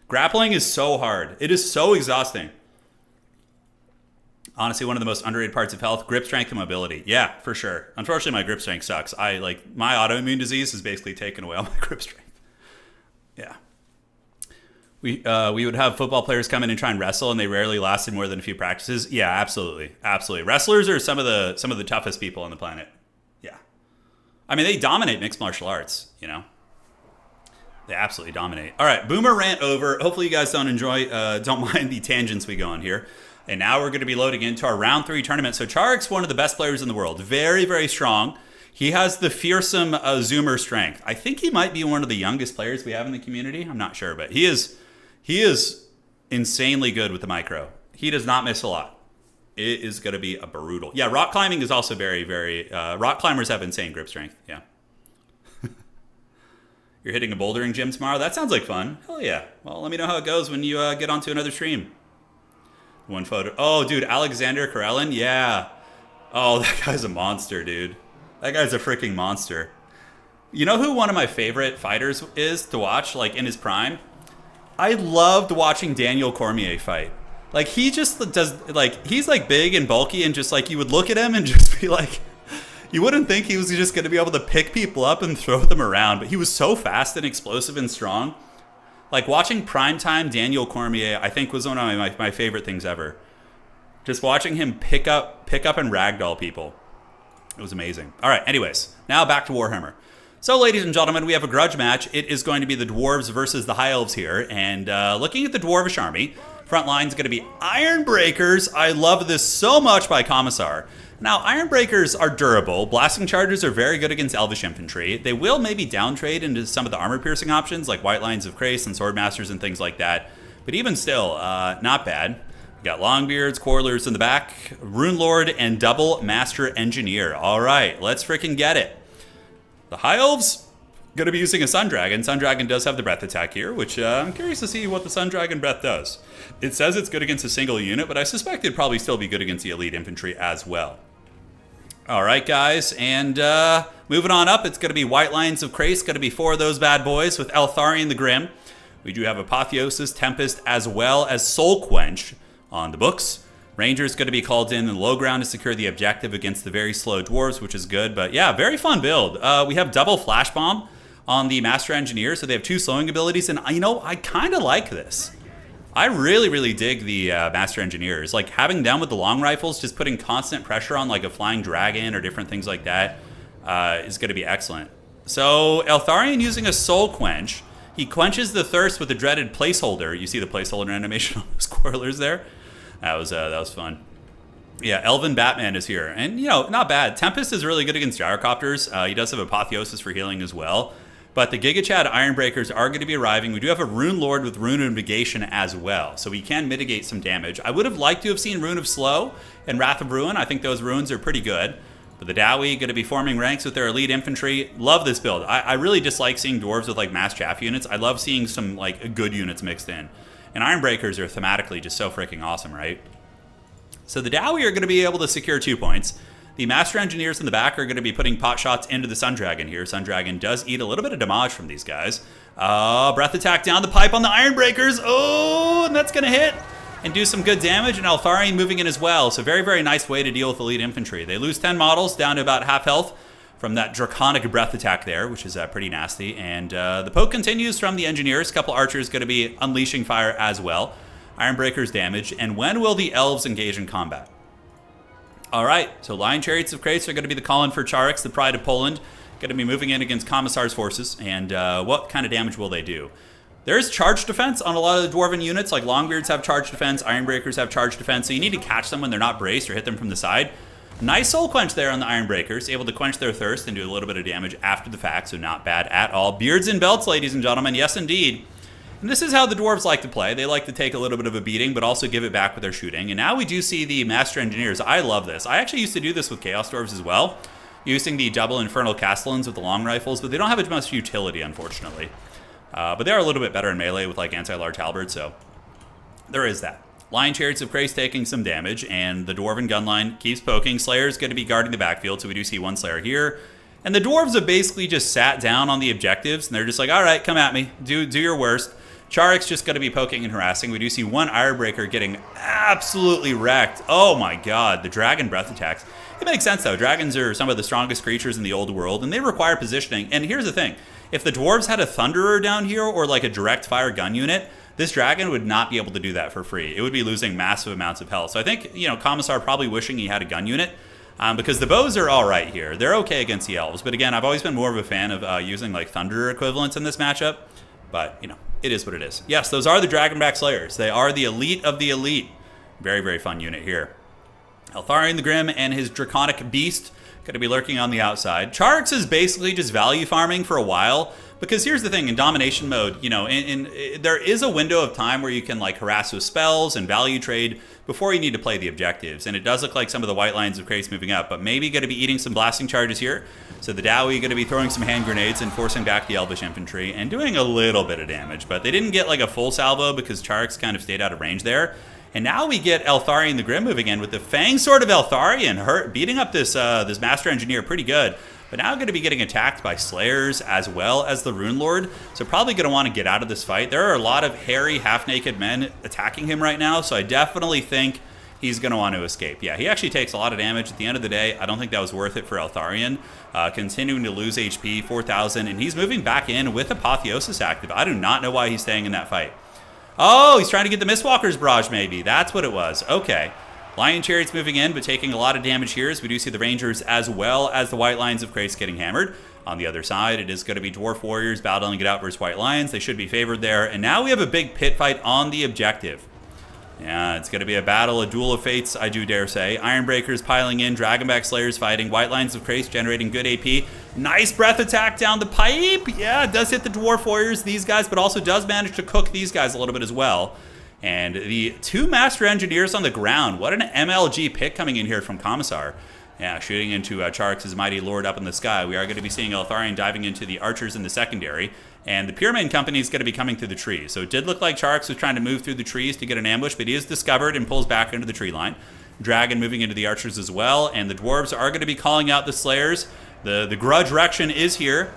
Grappling is so hard. It is so exhausting. Honestly, one of the most underrated parts of health, grip strength and mobility. Yeah, for sure. Unfortunately, my grip strength sucks. My autoimmune disease has basically taken away all my grip strength. Yeah. We would have football players come in and try and wrestle, and they rarely lasted more than a few practices. Yeah, absolutely. Absolutely. Wrestlers are some of the toughest people on the planet. Yeah. I mean, they dominate mixed martial arts, They absolutely dominate. All right, boomer rant over. Hopefully you guys don't mind the tangents we go on here. And now we're going to be loading into our round 3 tournament. So Charek's one of the best players in the world. Very, very strong. He has the fearsome zoomer strength. I think he might be one of the youngest players we have in the community. I'm not sure, but he is insanely good with the micro. He does not miss a lot. It is going to be a brutal. Yeah, rock climbing is also very, very... rock climbers have insane grip strength. Yeah. You're hitting a bouldering gym tomorrow? That sounds like fun. Hell yeah. Well, let me know how it goes when you get onto another stream. One photo. Oh, dude, Alexander Karelin? Yeah. Oh, that guy's a monster, dude. That guy's a freaking monster. You know who one of my favorite fighters is to watch, like, in his prime? I loved watching Daniel Cormier fight. Like, he just does, like, he's, like, big and bulky and just, like, you would look at him and just be like... You wouldn't think he was just going to be able to pick people up and throw them around, but he was so fast and explosive and strong. Like watching primetime Daniel Cormier, I think was one of my favorite things ever. Just watching him pick up and ragdoll people. It was amazing. All right, anyways, now back to Warhammer. So, ladies and gentlemen, we have a grudge match. It is going to be the Dwarves versus the High Elves here. And looking at the Dwarvish army, front line is going to be Ironbreakers. I love this so much by Commissar. Now, Ironbreakers are durable. Blasting Chargers are very good against Elvish Infantry. They will maybe downtrade into some of the armor-piercing options, like White Lines of Krace and Swordmasters and things like that. But even still, not bad. We got Longbeards, Quarrelers in the back, Rune Lord, and Double Master Engineer. All right, let's freaking get it. The High Elves going to be using a Sun Dragon. Sun Dragon does have the breath attack here, which I'm curious to see what the Sun Dragon breath does. It says it's good against a single unit, but I suspect it'd probably still be good against the elite infantry as well. All right, guys, and moving on up, it's going to be White Lines of Krace, going to be 4 of those bad boys with Eltharion the Grim. We do have Apotheosis, Tempest, as well as Soul Quench on the books. Ranger's going to be called in the low ground to secure the objective against the very slow dwarves, which is good. But yeah, very fun build. We have double Flash Bomb on the Master Engineer, so they have 2 slowing abilities. And, I kind of like this. I really, really dig the Master Engineers. Like, having them with the long rifles, just putting constant pressure on, like, a Flying Dragon or different things like that is going to be excellent. So, Eltharion using a Soul Quench. He quenches the thirst with the dreaded Placeholder. You see the Placeholder animation on those Quarrelers there? That was fun. Yeah, Elven Batman is here. And, not bad. Tempest is really good against Gyrocopters. He does have Apotheosis for healing as well. But the Giga Chad Ironbreakers are going to be arriving. We do have a Rune Lord with Rune of Negation as well, so we can mitigate some damage. I would have liked to have seen Rune of Slow and Wrath of Ruin. I think those runes are pretty good. But the Dowie going to be forming ranks with their elite infantry. Love this build. I really dislike seeing dwarves with like mass chaff units. I love seeing some like good units mixed in. And Ironbreakers are thematically just so freaking awesome, right? So the Dowie are going to be able to secure 2 points. The Master Engineers in the back are going to be putting pot shots into the Sun Dragon here. Sun Dragon does eat a little bit of damage from these guys. Breath attack down the pipe on the Ironbreakers. Oh, and that's going to hit and do some good damage. And Eltharion moving in as well. So very, very nice way to deal with elite infantry. They lose 10 models down to about half health from that draconic breath attack there, which is pretty nasty. And the poke continues from the Engineers. A couple archers going to be unleashing fire as well. Ironbreakers damage. And when will the Elves engage in combat? All right, so Lion Chariots of Krace are going to be the call-in for Charex, the Pride of Poland. going to be moving in against Commissar's forces, and what kind of damage will they do? There's charge defense on a lot of the Dwarven units, like Longbeards have charge defense, Ironbreakers have charge defense, so you need to catch them when they're not braced or hit them from the side. Nice Soul Quench there on the Ironbreakers, able to quench their thirst and do a little bit of damage after the fact, so not bad at all. Beards and belts, ladies and gentlemen, yes indeed. And this is how the Dwarves like to play. They like to take a little bit of a beating, but also give it back with their shooting. And now we do see the Master Engineers. I love this. I actually used to do this with Chaos Dwarves as well, using the double Infernal Castellans with the long rifles, but they don't have as much utility, unfortunately. But they are a little bit better in melee with like anti-large halberd, so there is that. Lion Chariots of Crace taking some damage, and the Dwarven gun line keeps poking. Slayer's going to be guarding the backfield, so we do see one Slayer here. And the Dwarves have basically just sat down on the objectives, and they're just like, all right, come at me. Do your worst. Charik's just going to be poking and harassing. We do see one Ironbreaker getting absolutely wrecked. Oh my god, the Dragon Breath attacks. It makes sense, though. Dragons are some of the strongest creatures in the old world, and they require positioning. And here's the thing. If the Dwarves had a Thunderer down here, or like a direct fire gun unit, this dragon would not be able to do that for free. It would be losing massive amounts of health. So I think, Commissar probably wishing he had a gun unit, because the bows are all right here. They're okay against the elves. But again, I've always been more of a fan of using like Thunderer equivalents in this matchup. But, it is what it is. Yes, those are the Dragonback Slayers. They are the elite of the elite. Very, very fun unit here. Eltharion the Grim and his Draconic Beast going to be lurking on the outside. Charix is basically just value farming for a while, because here's the thing, in domination mode, there is a window of time where you can like harass with spells and value trade before you need to play the objectives. And it does look like some of the white lines of Crace moving up, but maybe going to be eating some blasting charges here. So the Dowie going to be throwing some hand grenades and forcing back the Elvish infantry and doing a little bit of damage, but they didn't get like a full salvo because Charix kind of stayed out of range there. And now we get Eltharion the Grim moving in with the Fang Sword of Eltharion, beating up this Master Engineer pretty good. But now going to be getting attacked by Slayers as well as the Rune Lord. So probably going to want to get out of this fight. There are a lot of hairy, half-naked men attacking him right now, so I definitely think he's going to want to escape. Yeah, he actually takes a lot of damage. At the end of the day, I don't think that was worth it for Eltharion. Continuing to lose HP, 4,000, and he's moving back in with Apotheosis active. I do not know why he's staying in that fight. Oh, he's trying to get the Mistwalker's Barrage, maybe. That's what it was. Okay. Lion Chariots moving in, but taking a lot of damage here, as we do see the Rangers as well as the White Lions of Crace getting hammered. On the other side, it is going to be Dwarf Warriors battling it out versus White Lions. They should be favored there. And now we have a big pit fight on the objective. Yeah, it's going to be a battle, a duel of fates, I do dare say. Ironbreakers piling in, Dragonback Slayers fighting, White Lions of Crace generating good AP. Nice breath attack down the pipe. Yeah, it does hit the Dwarf Warriors, these guys, but also does manage to cook these guys a little bit as well. And the two Master Engineers on the ground. What an MLG pick coming in here from Commissar. Yeah, shooting into Charix's Mighty Lord up in the sky. We are going to be seeing Eltharion diving into the archers in the secondary. And the Pyramid Company is going to be coming through the trees. So it did look like Charix was trying to move through the trees to get an ambush, but he is discovered and pulls back into the tree line. Dragon moving into the archers as well. And the Dwarves are going to be calling out the Slayers. The Grudge Rection is here.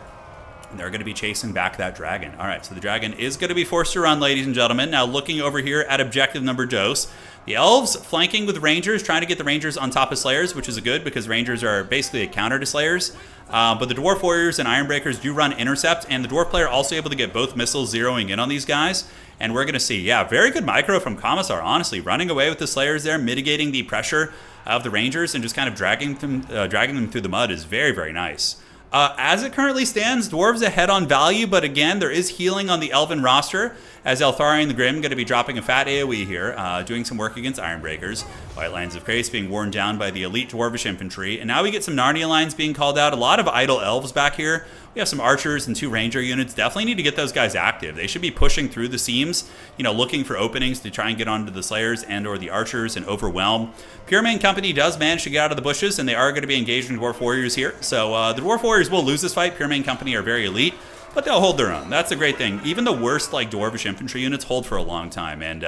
And they're going to be chasing back that dragon. All right, so the dragon is going to be forced to run, ladies and gentlemen. Now looking over here at objective number dose. The Elves flanking with Rangers, trying to get the Rangers on top of Slayers, which is good because Rangers are basically a counter to Slayers. But the Dwarf Warriors and Ironbreakers do run Intercept, and the Dwarf player also able to get both missiles zeroing in on these guys. And we're going to see, yeah, very good micro from Commissar, honestly. Running away with the Slayers there, mitigating the pressure of the Rangers, and just kind of dragging them through the mud is very, very nice. As it currently stands, Dwarves ahead on value, but again, there is healing on the Elven roster, as Eltharion the Grim going to be dropping a fat AoE here, doing some work against Ironbreakers. White Lines of Crace being worn down by the elite Dwarvish infantry, and now we get some Narnia lines being called out. A lot of idle elves back here. We have some archers and 2 ranger units. Definitely need to get those guys active. They should be pushing through the seams, looking for openings to try and get onto the Slayers and or the archers and overwhelm. Pyramid Company does manage to get out of the bushes, and they are going to be engaging Dwarf Warriors here. So the Dwarf Warriors will lose this fight. Pyramid Company are very elite, but they'll hold their own. That's a great thing. Even the worst Dwarvish infantry units hold for a long time, and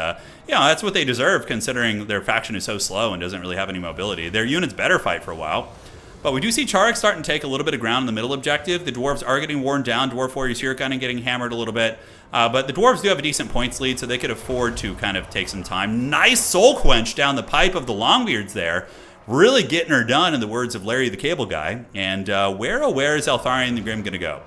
that's what they deserve considering their faction is so slow and doesn't really have any mobility. Their units better fight for a while. But we do see Charix starting to take a little bit of ground in the middle objective. The Dwarves are getting worn down. Dwarf Warriors here kind of getting hammered a little bit. But the Dwarves do have a decent points lead, so they could afford to kind of take some time. Nice Soul Quench down the pipe of the Longbeards there. Really getting her done, in the words of Larry the Cable Guy. And where is Eltharion the Grim going to go?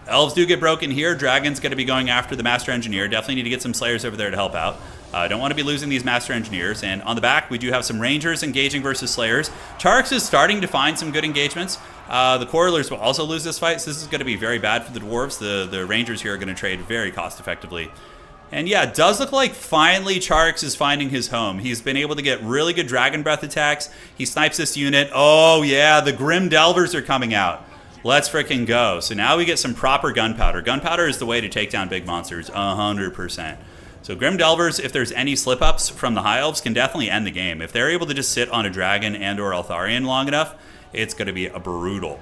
Elves do get broken here. Dragon's going to be going after the Master Engineer. Definitely need to get some Slayers over there to help out. Don't want to be losing these Master Engineers. And on the back, we do have some Rangers engaging versus Slayers. Charix is starting to find some good engagements. The Quarrelers will also lose this fight, so this is going to be very bad for the Dwarves. The Rangers here are going to trade very cost-effectively. And yeah, it does look like finally Charix is finding his home. He's been able to get really good Dragon Breath attacks. He snipes this unit. Oh yeah, the Grim Delvers are coming out. Let's freaking go. So now we get some proper gunpowder. Gunpowder is the way to take down big monsters, 100%. So Grim Delvers, if there's any slip-ups from the High Elves, can definitely end the game. If they're able to just sit on a Dragon and or Eltharion long enough, it's going to be a brutal.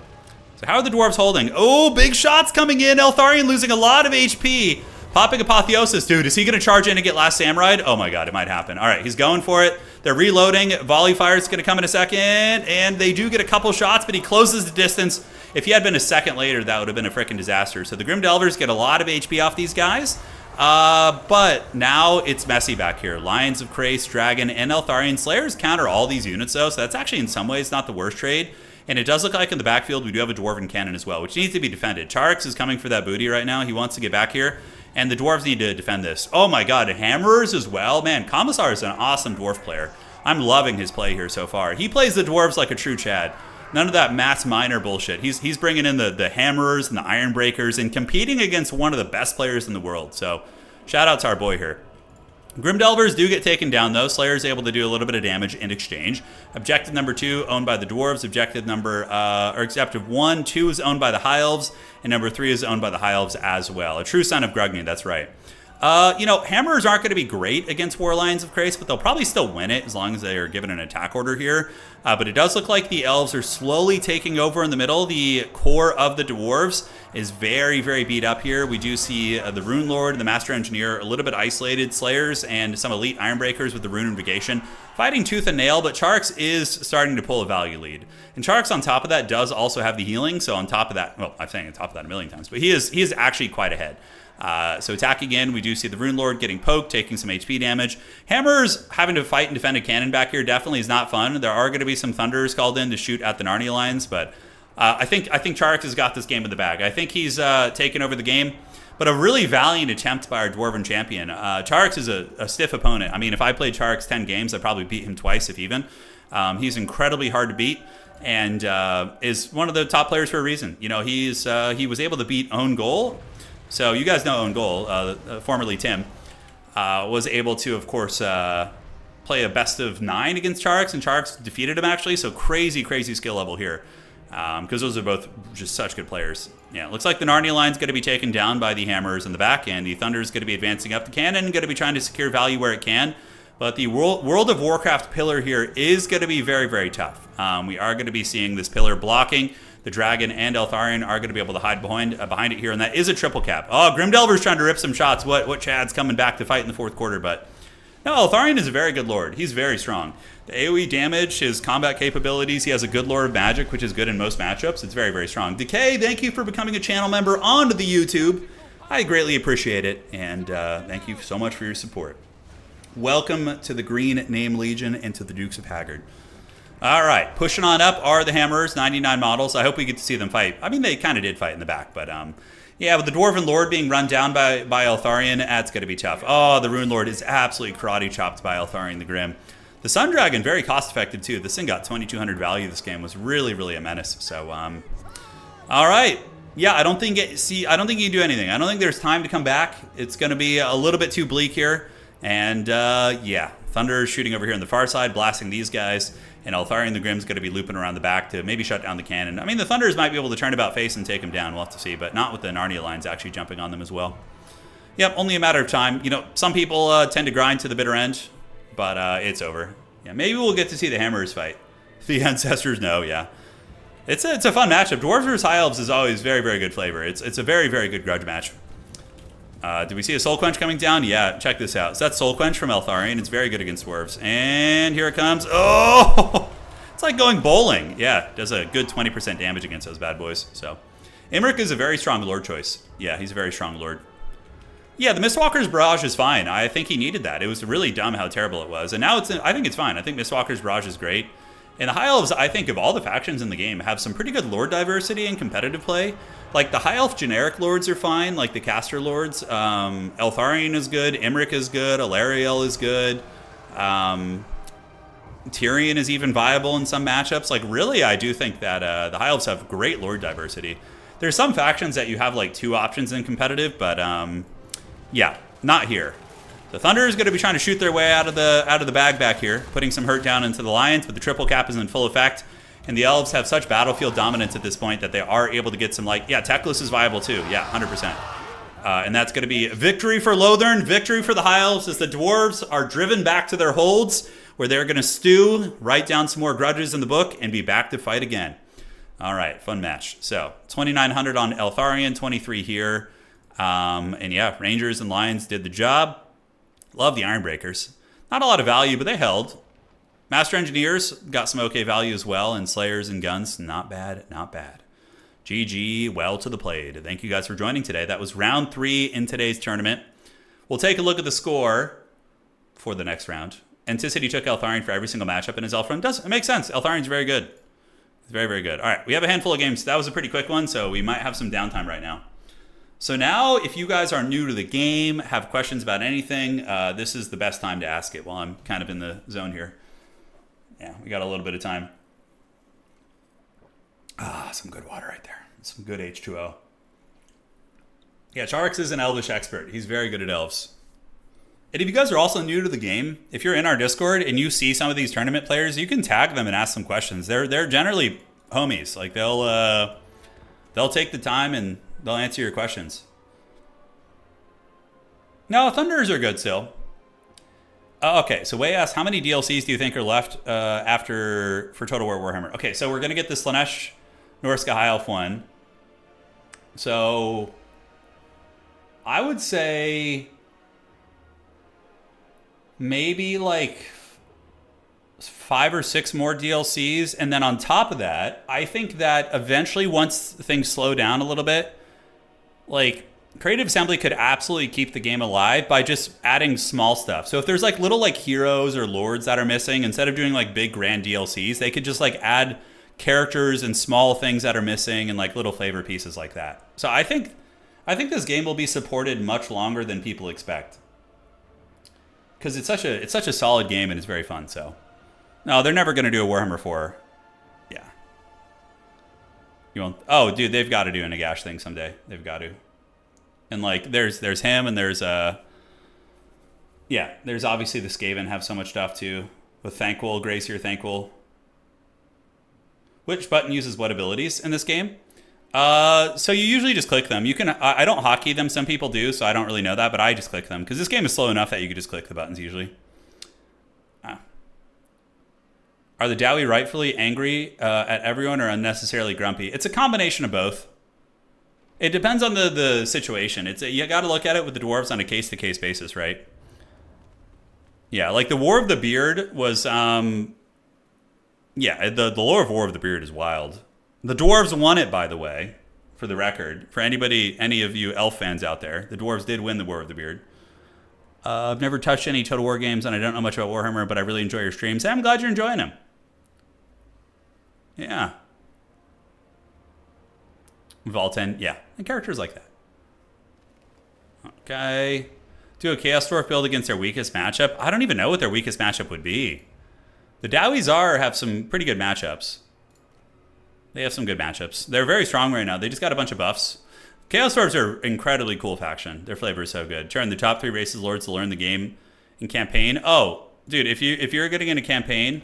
So how are the Dwarves holding? Oh, big shots coming in. Eltharion losing a lot of HP. Popping Apotheosis, dude. Is he going to charge in and get Last Samurai? Oh my god, it might happen. All right, he's going for it. They're reloading. Volley fire is going to come in a second. And they do get a couple shots, but he closes the distance. If he had been a second later, that would have been a freaking disaster. So the Grim Delvers get a lot of HP off these guys. But now it's messy back here. Lions of Krace, Dragon, and Eltharion Slayers counter all these units, though. So that's actually, in some ways, not the worst trade. And it does look like in the backfield, we do have a Dwarven Cannon as well, which needs to be defended. Charix is coming for that booty right now. He wants to get back here. And the Dwarves need to defend this. Oh my god, Hammerers as well. Man, Commissar is an awesome Dwarf player. I'm loving his play here so far. He plays the Dwarves like a true Chad. None of that mass minor bullshit. He's bringing in the Hammerers and the Ironbreakers and competing against one of the best players in the world. So, shout out to our boy here. Grim Delvers do get taken down, though. Slayer is able to do a little bit of damage in exchange. Objective number 2 owned by the Dwarves. Objective 1, 2 is owned by the High Elves, and number 3 is owned by the High Elves as well. A true son of Grugni, that's right. Hammerers aren't going to be great against War Lions of Krace, but they'll probably still win it as long as they are given an attack order here. But it does look like the Elves are slowly taking over in the middle. The core of the Dwarves is very, very beat up here. We do see the Rune Lord, the Master Engineer, a little bit isolated, Slayers, and some elite Ironbreakers with the Rune Invigation fighting tooth and nail, but Charix is starting to pull a value lead. And Charix, on top of that, does also have the healing, so on top of that, well, I'm saying on top of that a million times, but he is actually quite ahead. So attacking in, we do see the Rune Lord getting poked, taking some HP damage. Hammers having to fight and defend a cannon back here definitely is not fun. There are going to be some Thunders called in to shoot at the Narnia lines, but I think Charix has got this game in the bag. I think he's taken over the game, but a really valiant attempt by our Dwarven champion. Charix is a stiff opponent. I mean, if I played Charix 10 games, I'd probably beat him twice, if even. He's incredibly hard to beat and is one of the top players for a reason. You know, he was able to beat Own Goal. So you guys know Own Goal, formerly Tim, was able to, of course, play a best of 9 against Charix, and Charix defeated him, actually. So crazy, crazy skill level here, because those are both just such good players. Yeah, it looks like the Narnia line's going to be taken down by the Hammers in the back, and the Thunder's going to be advancing up the cannon, going to be trying to secure value where it can. But the World of Warcraft pillar here is going to be very, very tough. We are going to be seeing this pillar blocking. The Dragon and Eltharion are going to be able to hide behind it here, and that is a triple cap. Oh, Grimdelver's trying to rip some shots. What Chad's coming back to fight in the fourth quarter, but no, Eltharion is a very good lord. He's very strong. The AoE damage, his combat capabilities, he has a good lore of magic, which is good in most matchups. It's very, very strong. Decay, thank you for becoming a channel member onto the YouTube. I greatly appreciate it, and thank you so much for your support. Welcome to the Green Name Legion and to the Dukes of Haggard. All right, pushing on up are the Hammerers, 99 models. I hope we get to see them fight. I mean, they kind of did fight in the back, but yeah, with the Dwarven Lord being run down by Eltharion, that's going to be tough. Oh, the Rune Lord is absolutely karate chopped by Eltharion the Grim. The Sun Dragon, very cost effective too. This thing got 2,200 value this game, was really, really a menace. So, all right. Yeah, I don't think you can do anything. I don't think there's time to come back. It's going to be a little bit too bleak here. And yeah, Thunder is shooting over here on the far side, blasting these guys. And Eltharion the Grim's going to be looping around the back to maybe shut down the cannon. I mean, the Thunders might be able to turn about face and take them down. We'll have to see, but not with the Narnia lines actually jumping on them as well. Yep, only a matter of time. You know, some people tend to grind to the bitter end, but it's over. Yeah, maybe we'll get to see the Hammers fight. The Ancestors, no, yeah. It's a fun matchup. Dwarves vs. High Elves is always very, very good flavor. It's a very, very good grudge match. Do we see a Soul Quench coming down? Yeah, check this out. So that's Soul Quench from Eltharion. It's very good against Dwarves. And here it comes. Oh! It's like going bowling. Yeah, does a good 20% damage against those bad boys. So, Imric is a very strong Lord choice. Yeah, he's a very strong Lord. Yeah, the Mistwalker's Barrage is fine. I think he needed that. It was really dumb how terrible it was. And now I think it's fine. I think Mistwalker's Barrage is great. And the High Elves, I think, of all the factions in the game, have some pretty good lord diversity and competitive play. Like, the High Elf generic lords are fine, like the caster lords. Eltharion is good, Imric is good, Alariel is good. Tyrion is even viable in some matchups. Like, really, I do think that the High Elves have great lord diversity. There's some factions that you have, like, 2 options in competitive, but, yeah, not here. The Thunder is going to be trying to shoot their way out of the bag back here, putting some hurt down into the Lions, but the triple cap is in full effect. And the Elves have such battlefield dominance at this point that they are able to get some, like, yeah, Teclis is viable too. Yeah, 100%. And that's going to be victory for Lothern, victory for the High Elves as the Dwarves are driven back to their holds where they're going to stew, write down some more grudges in the book, and be back to fight again. All right, fun match. So, 2,900 on Eltharion, 23 here. And yeah, Rangers and Lions did the job. Love the Ironbreakers. Not a lot of value, but they held. Master Engineers got some okay value as well, and Slayers and Guns, not bad, not bad. GG, well to the played. Thank you guys for joining today. That was round 3 in today's tournament. We'll take a look at the score for the next round. Anticity took Eltharion for every single matchup in his Elf run. It makes sense. Eltharion's very good. It's very, very good. All right, we have a handful of games. That was a pretty quick one, so we might have some downtime right now. So now, if you guys are new to the game, have questions about anything, this is the best time to ask it while I'm kind of in the zone here. Yeah, we got a little bit of time. Ah, some good water right there. Some good H2O. Yeah, Charix is an Elvish expert. He's very good at Elves. And if you guys are also new to the game, if you're in our Discord and you see some of these tournament players, you can tag them and ask some questions. They're generally homies. Like, they'll take the time and they'll answer your questions. No, Thunders are good still. Okay, so Way asked, how many DLCs do you think are left for Total War Warhammer? Okay, so we're going to get the Slanesh Norska High Elf one. So I would say maybe like 5 or 6 more DLCs. And then on top of that, I think that eventually once things slow down a little bit, like Creative Assembly could absolutely keep the game alive by just adding small stuff. So if there's like little like heroes or lords that are missing, instead of doing like big grand DLCs, they could just like add characters and small things that are missing and like little flavor pieces like that. So I think this game will be supported much longer than people expect. Because it's such a solid game and it's very fun. So no, they're never going to do a Warhammer 4. Yeah. You won't. Oh, dude, they've got to do a Nagash thing someday. They've got to. And like, there's him, and there's there's obviously the Skaven have so much stuff too. With Thankful, Gracier, Thankful. Which button uses what abilities in this game? So you usually just click them. You can. I don't hotkey them. Some people do, so I don't really know that. But I just click them because this game is slow enough that you can just click the buttons usually. Are the Dowie rightfully angry at everyone or unnecessarily grumpy? It's a combination of both. It depends on the situation. You got to look at it with the Dwarves on a case-to-case basis, right? Yeah, like the War of the Beard was... the lore of War of the Beard is wild. The Dwarves won it, by the way, for the record. For any of you Elf fans out there, the Dwarves did win the War of the Beard. I've never touched any Total War games, and I don't know much about Warhammer, but I really enjoy your streams. Hey, I'm glad you're enjoying them. Yeah. Volten, yeah. And characters like that. Okay. Do a Chaos Dwarf build against their weakest matchup? I don't even know what their weakest matchup would be. The Dowies have some pretty good matchups. They have some good matchups. They're very strong right now. They just got a bunch of buffs. Chaos Dwarves are an incredibly cool faction. Their flavor is so good. Turn the top 3 races lords to learn the game in campaign. Oh, dude, if you're getting into campaign,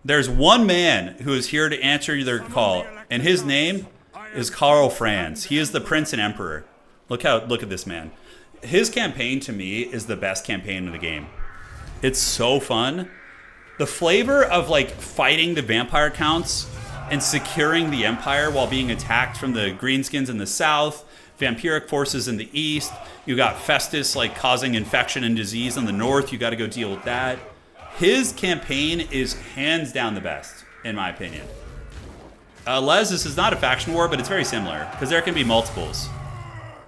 there's one man who is here to answer their call, and his name is Karl Franz. He is the Prince and Emperor. Look at this man. His campaign to me is the best campaign in the game. It's so fun. The flavor of like fighting the vampire counts and securing the Empire while being attacked from the Greenskins in the south, vampiric forces in the east. You got Festus like causing infection and disease in the north. You got to go deal with that. His campaign is hands down the best, in my opinion. Les, this is not a faction war, but it's very similar because there can be multiples.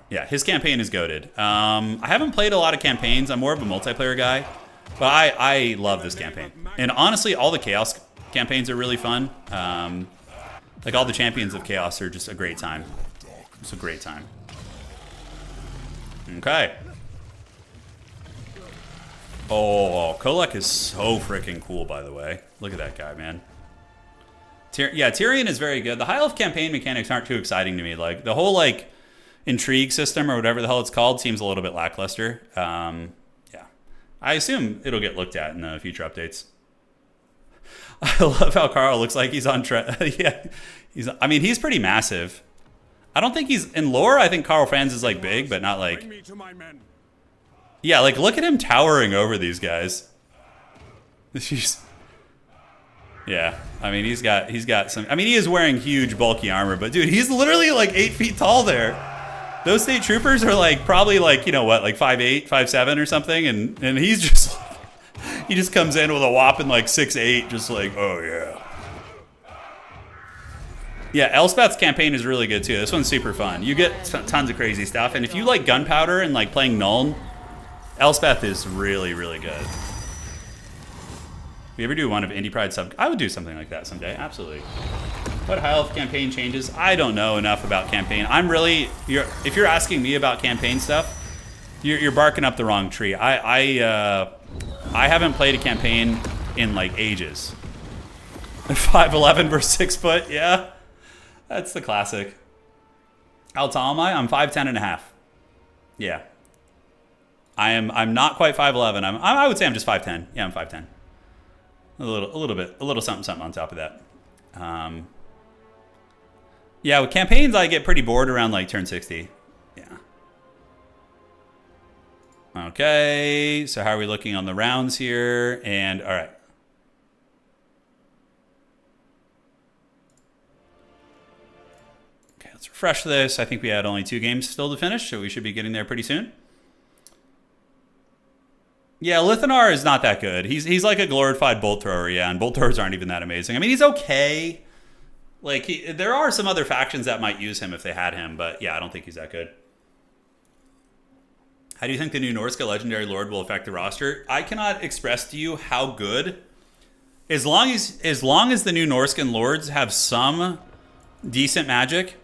Yeah, his campaign is goated. I haven't played a lot of campaigns. I'm more of a multiplayer guy, but I love this campaign. And honestly, all the chaos campaigns are really fun. Like all the Champions of Chaos are just a great time. It's a great time. Okay. Oh, Kolek is so freaking cool, by the way. Look at that guy, man. Yeah, Tyrion is very good. The High Elf campaign mechanics aren't too exciting to me. Like, the whole, like, intrigue system or whatever the hell it's called seems a little bit lackluster. Yeah. I assume it'll get looked at in future updates. I love how Carl looks like he's on yeah. I mean, he's pretty massive. I don't think he's... In lore, I think Carl Franz is, like, big, but not, like... Yeah, like, look at him towering over these guys. Yeah, I mean, he's got some... I mean, he is wearing huge, bulky armor, but, dude, he's literally, like, 8 feet tall there. Those state troopers are, like, probably, like, you know what, like 5'8", 5'7", or something, and he's just... He just comes in with a whopping, like, 6'8", just like, oh, yeah. Yeah, Elspeth's campaign is really good, too. This one's super fun. You get tons of crazy stuff, and if you like gunpowder and, like, playing Nuln, Elspeth is really, really good. If we ever do one of Indie Pride sub... I would do something like that someday, absolutely. What High Elf campaign changes? I don't know enough about campaign. I'm really... if you're asking me about campaign stuff, you're barking up the wrong tree. I haven't played a campaign in, like, ages. 5'11" versus 6 foot, yeah. That's the classic. How tall am I? I'm 5'10" and a half. Yeah. I'm not quite 5'11". I would say I'm just 5'10". Yeah, I'm 5'10". A little something on top of that. Yeah, with campaigns I get pretty bored around like turn 60. Yeah. Okay, so how are we looking on the rounds here? And all right. Okay, let's refresh this. I think we had only 2 games still to finish, so we should be getting there pretty soon. Yeah, Lithanar is not that good. He's like a glorified bolt thrower, yeah, and bolt throwers aren't even that amazing. I mean, he's okay. Like, there are some other factions that might use him if they had him, but yeah, I don't think he's that good. How do you think the new Norska Legendary Lord will affect the roster? I cannot express to you how good. As long as the new Norskan Lords have some decent magic,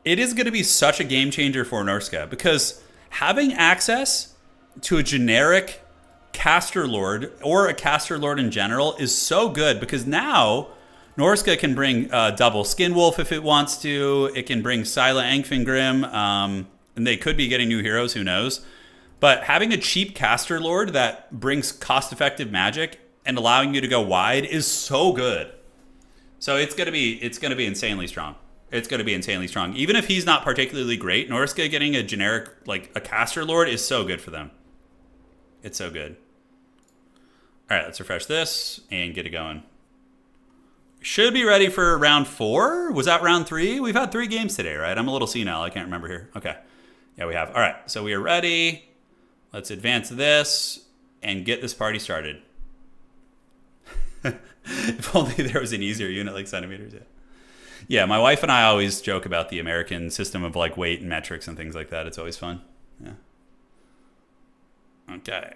it is going to be such a game changer for Norska, because having access to a generic caster lord or a caster lord in general is so good, because now Norska can bring double Skin Wolf if it wants to. It can bring Scylla Angfingrim, and they could be getting new heroes, who knows. But having a cheap caster lord that brings cost-effective magic and allowing you to go wide is so good. So it's gonna be insanely strong. It's going to be insanely strong. Even if he's not particularly great, Norska getting a generic, like a caster lord, is so good for them. It's so good. All right, let's refresh this and get it going. Should be ready for round 4. Was that round 3? We've had 3 games today, right? I'm a little senile. I can't remember here. Okay. Yeah, we have. All right, so we are ready. Let's advance this and get this party started. If only there was an easier unit like centimeters. Yeah. Yeah, my wife and I always joke about the American system of like weight and metrics and things like that. It's always fun. Yeah. Okay.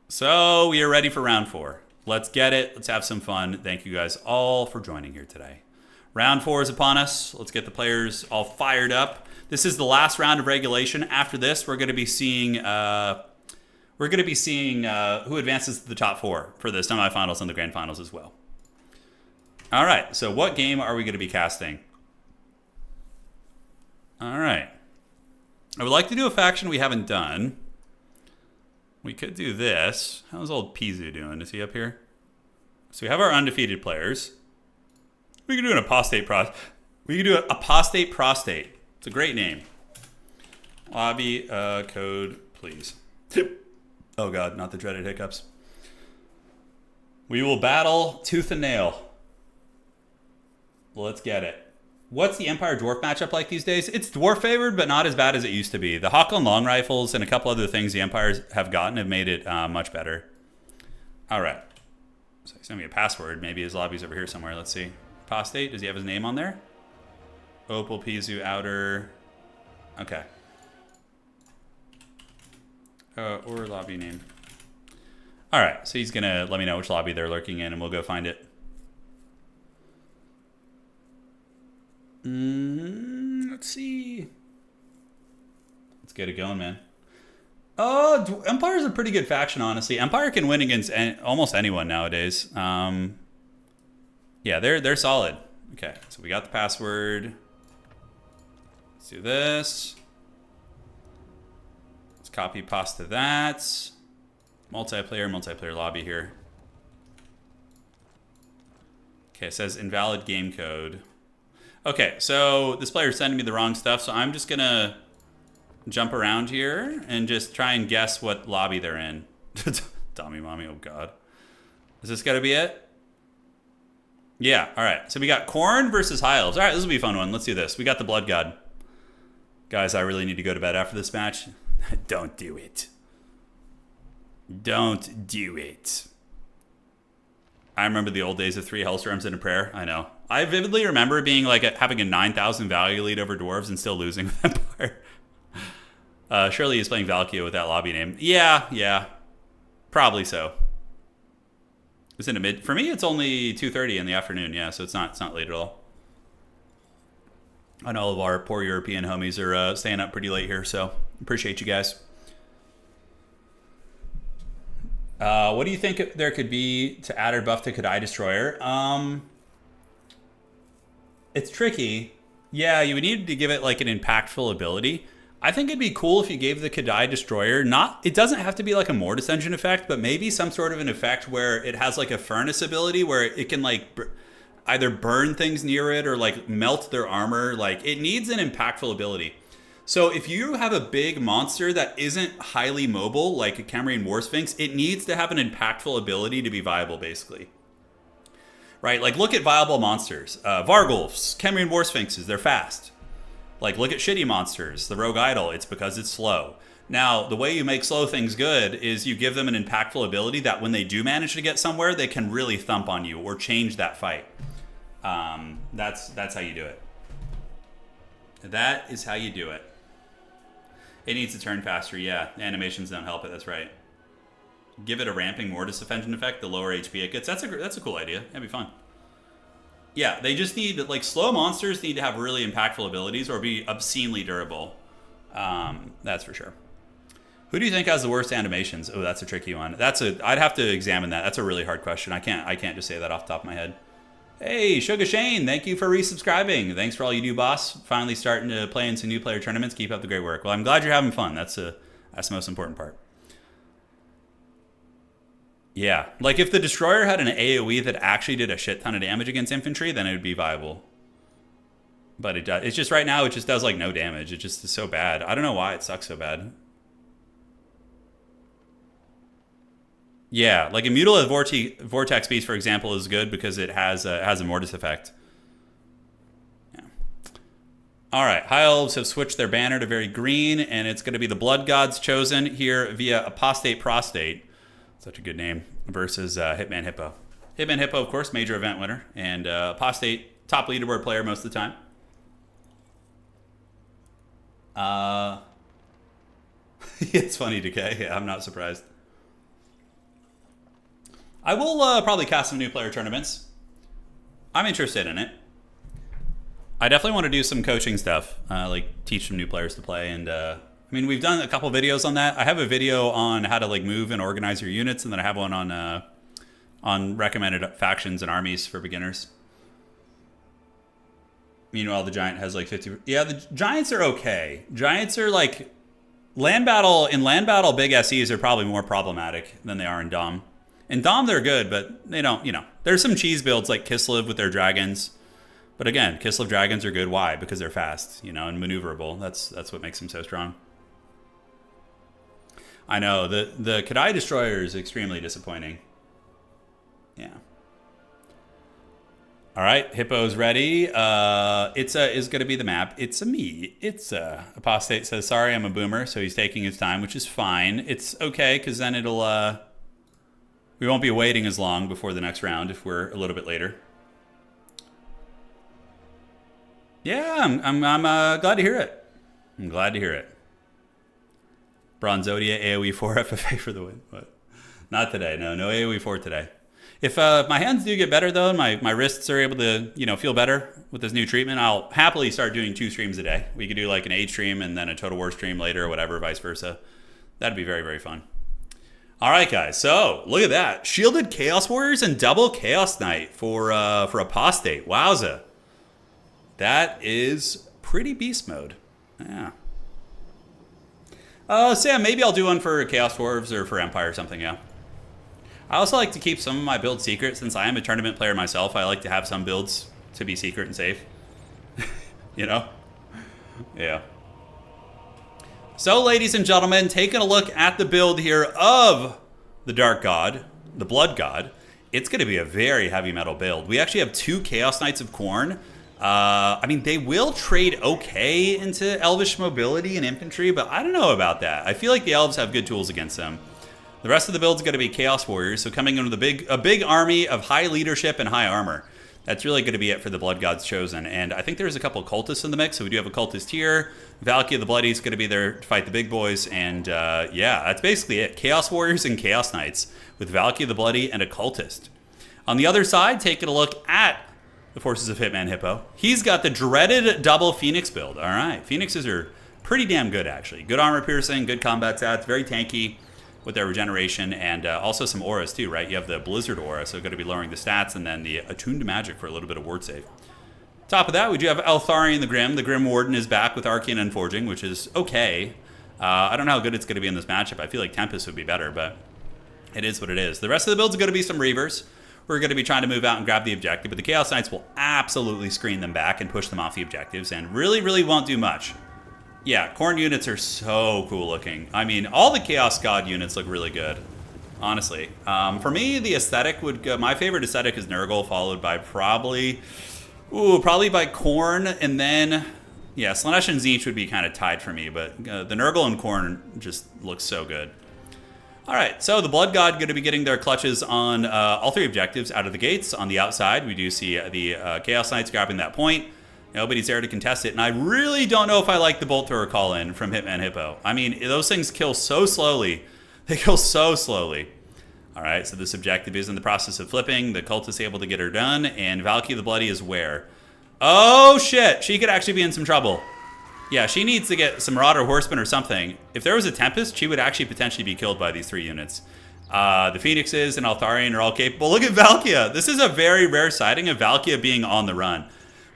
So we are ready for round 4. Let's get it. Let's have some fun. Thank you guys all for joining here today. Round 4 is upon us. Let's get the players all fired up. This is the last round of regulation. After this, we're going to be seeing who advances to the top 4 for the semifinals and the grand finals as well. All right, so what game are we going to be casting? All right. I would like to do a faction we haven't done. We could do this. How's old Pizu doing? Is he up here? So we have our undefeated players. We could do an apostate prostate. It's a great name. Lobby code, please. Oh God, not the dreaded hiccups. We will battle tooth and nail. Let's get it. What's the Empire Dwarf matchup like these days? It's Dwarf favored, but not as bad as it used to be. The Hawkland long rifles and a couple other things the Empires have gotten have made it much better. All right. So he sent me a password. Maybe his lobby's over here somewhere. Let's see. Apostate, does he have his name on there? Opal, Pizu, Outer. Okay. Or lobby name. All right, so he's going to let me know which lobby they're lurking in, and we'll go find it. Let's see. Let's get it going, man. Oh, Empire's a pretty good faction, honestly. Empire can win against almost anyone nowadays. Yeah, they're solid. Okay, so we got the password. Let's do this. Let's copy pasta that. Multiplayer lobby here. Okay, it says invalid game code. Okay, so this player's sending me the wrong stuff, so I'm just gonna jump around here and just try and guess what lobby they're in. Tommy Mommy, oh god. Is this gonna be it? Yeah, alright. So we got Khorne versus High Elves. Alright, this will be a fun one. Let's do this. We got the Blood God. Guys, I really need to go to bed after this match. Don't do it. Don't do it. I remember the old days of 3 Hellstorms and a prayer. I know. I vividly remember being like having a 9,000 value lead over Dwarves and still losing with Empire. Surely he's playing Valkia with that lobby name. Yeah. Probably so. It's in a mid. For me, it's only 2:30 in the afternoon. Yeah, so it's not late at all. I know all of our poor European homies are staying up pretty late here, so appreciate you guys. What do you think there could be to add or buff to Kadai Destroyer? It's tricky. Yeah, you would need to give it like an impactful ability. I think it'd be cool if you gave the Kadai Destroyer, it doesn't have to be like a Mortis Engine effect, but maybe some sort of an effect where it has like a furnace ability where it can like either burn things near it or like melt their armor. Like it needs an impactful ability. So if you have a big monster that isn't highly mobile, like a Camarine War Sphinx, it needs to have an impactful ability to be viable, basically. Right? Like look at viable monsters. Vargulfs, Camarine War Sphinxes, they're fast. Like, look at shitty monsters. The Rogue Idol, it's because it's slow. Now, the way you make slow things good is you give them an impactful ability that when they do manage to get somewhere, they can really thump on you or change that fight. That's how you do it. That is how you do it. It needs to turn faster, yeah. Animations don't help it, that's right. Give it a ramping Mortis Offension effect, the lower HP it gets. That's a cool idea. That'd be fun. Yeah, they just need, like, slow monsters need to have really impactful abilities or be obscenely durable. That's for sure. Who do you think has the worst animations? Oh, that's a tricky one. I'd have to examine that. That's a really hard question. I can't just say that off the top of my head. Hey, Sugar Shane, thank you for resubscribing. Thanks for all you do, boss. Finally starting to play in some new player tournaments. Keep up the great work. Well, I'm glad you're having fun. That's the most important part. Yeah, like if the Destroyer had an AoE that actually did a shit ton of damage against infantry, then it would be viable. But it does. It's just right now, it just does like no damage. It just is so bad. I don't know why it sucks so bad. Yeah, like a Mutilated Vortex Beast, for example, is good because it has a Mortis effect. Yeah. All right, High Elves have switched their banner to very green, and it's going to be the Blood Gods chosen here via Apostate Prostate. Such a good name. Versus Hitman Hippo. Hitman Hippo, of course, major event winner. And Apostate, top leaderboard player most of the time. It's funny, Decay. Yeah, I'm not surprised. I will probably cast some new player tournaments. I'm interested in it. I definitely want to do some coaching stuff. Like teach some new players to play and... I mean, we've done a couple videos on that. I have a video on how to like move and organize your units, and then I have one on recommended factions and armies for beginners. Meanwhile, the Giant has like 50. Yeah, the Giants are okay. Giants are like land battle. In land battle, big SEs are probably more problematic than they are in Dom. In Dom, they're good, but they don't. There's some cheese builds like Kislev with their dragons. But again, Kislev dragons are good. Why? Because they're fast, and maneuverable. That's what makes them so strong. I know, the Kadai Destroyer is extremely disappointing. Yeah. All right, Hippo's ready. Itza is going to be the map. It's a me. Itza. Apostate says, sorry, I'm a boomer, so he's taking his time, which is fine. It's okay, because then it'll... we won't be waiting as long before the next round if we're a little bit later. Yeah, I'm glad to hear it. I'm glad to hear it. Bronzodia AoE 4 FFA for the win. What? Not today. No AoE 4 today. If my hands do get better, though, and my wrists are able to, feel better with this new treatment, I'll happily start doing 2 streams a day. We could do like an Age stream and then a Total War stream later or whatever, vice versa. That'd be very, very fun. All right, guys. So look at that. Shielded Chaos Warriors and double Chaos Knight for Apostate. Wowza. That is pretty beast mode. Yeah. Sam, maybe I'll do one for Chaos Dwarves or for Empire or something, yeah. I also like to keep some of my builds secret. Since I am a tournament player myself, I like to have some builds to be secret and safe. Yeah. So, ladies and gentlemen, taking a look at the build here of the Dark God, the Blood God, it's going to be a very heavy metal build. We actually have 2 Chaos Knights of Khorne. I mean, they will trade okay into Elvish mobility and infantry, but I don't know about that. I feel like the Elves have good tools against them. The rest of the build is going to be Chaos Warriors, so coming in with a big army of high leadership and high armor. That's really going to be it for the Blood Gods chosen. And I think there's a couple cultists in the mix, so we do have a cultist here. Valkia the Bloody is going to be there to fight the big boys. And yeah, that's basically it. Chaos Warriors and Chaos Knights with Valkia the Bloody and a cultist. On the other side, taking a look at the forces of Hitman Hippo. He's got the dreaded double Phoenix build. All right, Phoenixes are pretty damn good, actually. Good armor piercing, good combat stats, very tanky with their regeneration, and also some auras too, right? You have the Blizzard aura, so going to be lowering the stats, and then the Attuned Magic for a little bit of ward save. Top of that, we do have Eltharion the Grim. The Grim Warden is back with Arcane and Forging, which is okay. I don't know how good it's going to be in this matchup. I feel like Tempest would be better, but it is what it is. The rest of the builds are going to be some Reavers. We're going to be trying to move out and grab the objective, but the Chaos Knights will absolutely screen them back and push them off the objectives, and really won't do much. Yeah, Khorne units are so cool looking. I mean, all the Chaos God units look really good, honestly. For me, the aesthetic would go, my favorite aesthetic is Nurgle, followed by probably by Khorne, and then, yeah, Slaanesh and Tzeentch would be kind of tied for me, but the Nurgle and Khorne just look so good. All right, so the Blood God going to be getting their clutches on all 3 objectives out of the gates. On the outside, we do see the Chaos Knights grabbing that point. Nobody's there to contest it, and I really don't know if I like the Bolt Thrower call-in from Hitman Hippo. I mean, those things kill so slowly. They kill so slowly. All right, so this objective is in the process of flipping. The cult is able to get her done, and Valkia the Bloody is where? Oh, shit. She could actually be in some trouble. Yeah, she needs to get some Marauder Horsemen or something. If there was a Tempest, she would actually potentially be killed by these 3 units. The Phoenixes and Eltharion are all capable. Look at Valkia. This is a very rare sighting of Valkia being on the run.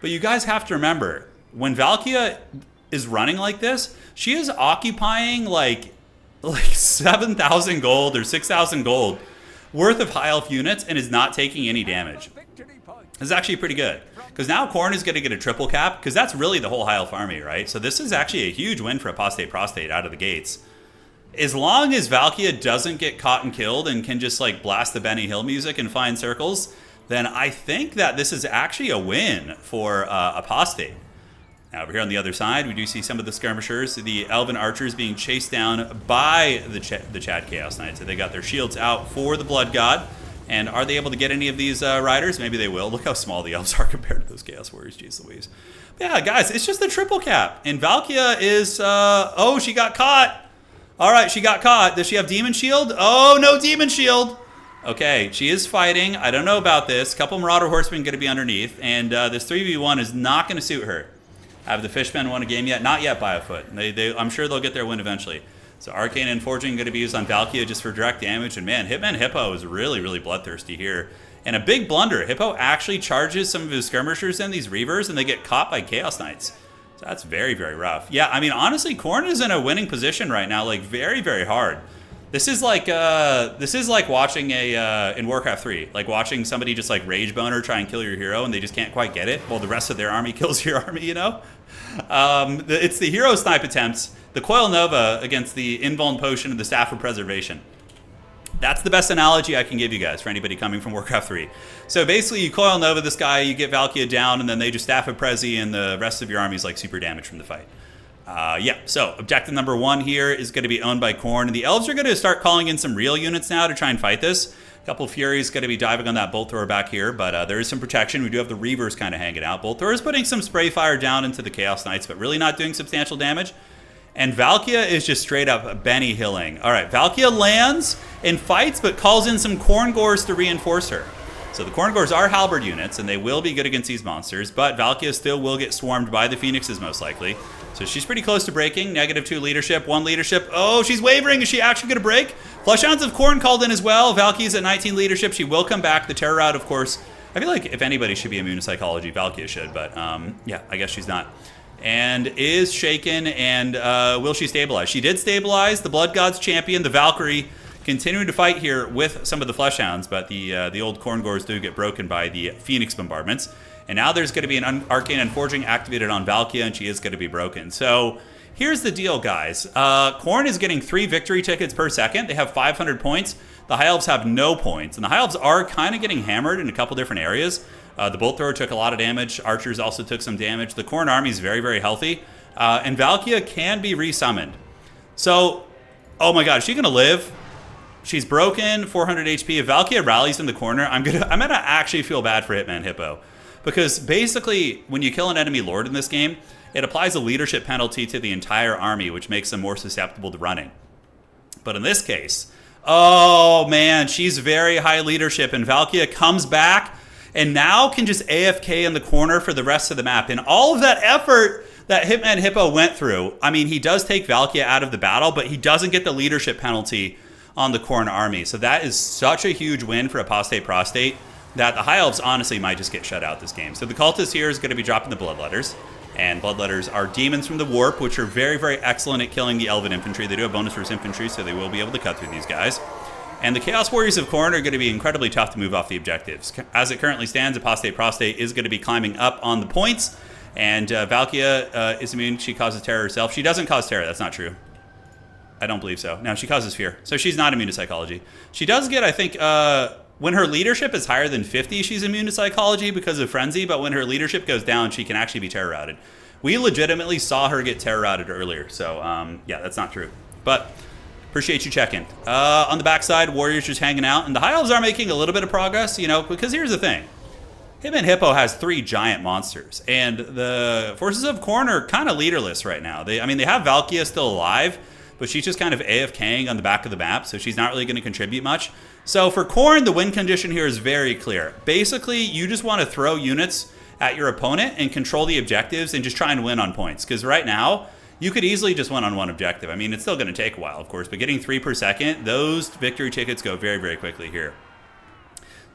But you guys have to remember, when Valkia is running like this, she is occupying like 7,000 gold or 6,000 gold worth of High Elf units and is not taking any damage. This is actually pretty good. Because now Khorne is going to get a triple cap, because that's really the whole High Elf army, right? So this is actually a huge win for Apostate Prostate out of the gates. As long as Valkia doesn't get caught and killed and can just like blast the Benny Hill music and fly in circles, then I think that this is actually a win for Apostate. Now, over here on the other side, we do see some of the skirmishers, the Elven Archers being chased down by the Chad Chaos Knights. So they got their shields out for the Blood God. And are they able to get any of these riders? Maybe they will. Look how small the Elves are compared to those Chaos Warriors. Jeez Louise. But yeah, guys, it's just a triple cap. And Valkia is... oh, she got caught. All right, she got caught. Does she have Demon Shield? Oh, no Demon Shield. Okay, she is fighting. I don't know about this. A couple Marauder Horsemen going to be underneath. And this 3v1 is not going to suit her. Have the Fishmen won a game yet? Not yet, Biofoot. I'm sure they'll get their win eventually. So Arcane and Forging going to be used on Valkia just for direct damage. And man, Hitman Hippo is really bloodthirsty here. And a big blunder. Hippo actually charges some of his skirmishers in, these Reavers, and they get caught by Chaos Knights. So that's very rough. Yeah, I mean, honestly, Khorne is in a winning position right now, like very hard. This is like watching in Warcraft 3, like watching somebody just like rage boner try and kill your hero and they just can't quite get it while the rest of their army kills your army, you know? It's the hero snipe attempts, the Coil Nova against the Invuln Potion and the Staff of Preservation. That's the best analogy I can give you guys for anybody coming from Warcraft 3. So basically you Coil Nova this guy, you get Valkia down, and then they just Staff of Prezi and the rest of your army is like super damage from the fight. Yeah, so objective number 1 here is going to be owned by Khorne. And the Elves are going to start calling in some real units now to try and fight this. A couple Furies going to be diving on that Bolt Thrower back here, but there is some protection. We do have the Reavers kind of hanging out. Bolt Thrower is putting some spray fire down into the Chaos Knights, but really not doing substantial damage. And Valkia is just straight up Benny Hilling. All right, Valkia lands and fights, but calls in some Khorngors to reinforce her. So the Khorngors are halberd units, and they will be good against these monsters, but Valkia still will get swarmed by the Phoenixes most likely. So she's pretty close to breaking. -2 leadership, 1 leadership. Oh, she's wavering. Is she actually going to break? Fleshhounds of Khorne called in as well. Valky's at 19 leadership. She will come back. The Terror Route, of course. I feel like if anybody should be immune to psychology, Valkia should, but yeah, I guess she's not. And is shaken, and will she stabilize? She did stabilize. The Blood God's champion, the Valkyrie, continuing to fight here with some of the Fleshhounds, but the old Khorngors do get broken by the Phoenix bombardments. And now there's going to be an Arcane Unforging activated on Valkia, and she is going to be broken. So here's the deal, guys. Khorne is getting 3 victory tickets per second. They have 500 points. The High Elves have no points, and the High Elves are kind of getting hammered in a couple different areas. The Bolt Thrower took a lot of damage. Archers also took some damage. The Khorne army is very, very healthy. And Valkia can be resummoned. So, oh my god, is she going to live? She's broken, 400 HP. If Valkia rallies in the corner, I'm gonna actually feel bad for Hitman Hippo. Because basically, when you kill an enemy lord in this game, it applies a leadership penalty to the entire army, which makes them more susceptible to running. But in this case, oh man, she's very high leadership, and Valkia comes back and now can just AFK in the corner for the rest of the map. And all of that effort that Hitman Hippo went through, I mean, he does take Valkia out of the battle, but he doesn't get the leadership penalty on the Khorne army. So that is such a huge win for Apostate Prostate that the High Elves honestly might just get shut out this game. So the Cultist here is going to be dropping the Bloodletters. And Bloodletters are demons from the Warp, which are very, very excellent at killing the Elven infantry. They do have bonus versus infantry, so they will be able to cut through these guys. And the Chaos Warriors of Khorne are going to be incredibly tough to move off the objectives. As it currently stands, Apostate Prostate is going to be climbing up on the points. And Valkia is immune. She causes terror herself. She doesn't cause terror. That's not true. I don't believe so. No, she causes fear. So she's not immune to psychology. She does get, I think, when her leadership is higher than 50, she's immune to psychology because of Frenzy. But when her leadership goes down, she can actually be terror routed. We legitimately saw her get terror routed earlier. So, yeah, that's not true. But appreciate you checking. On the backside, Warriors just hanging out. And the High Elves are making a little bit of progress, you know, because here's the thing. Hitman Hippo has 3 giant monsters. And the Forces of Khorne are kind of leaderless right now. They have Valkia still alive, but she's just kind of AFKing on the back of the map, so she's not really going to contribute much. So for Khorne, the win condition here is very clear. Basically, you just want to throw units at your opponent and control the objectives and just try and win on points. Because right now, you could easily just win on one objective. I mean, it's still going to take a while, of course, but getting 3 per second, those victory tickets go very, very quickly here.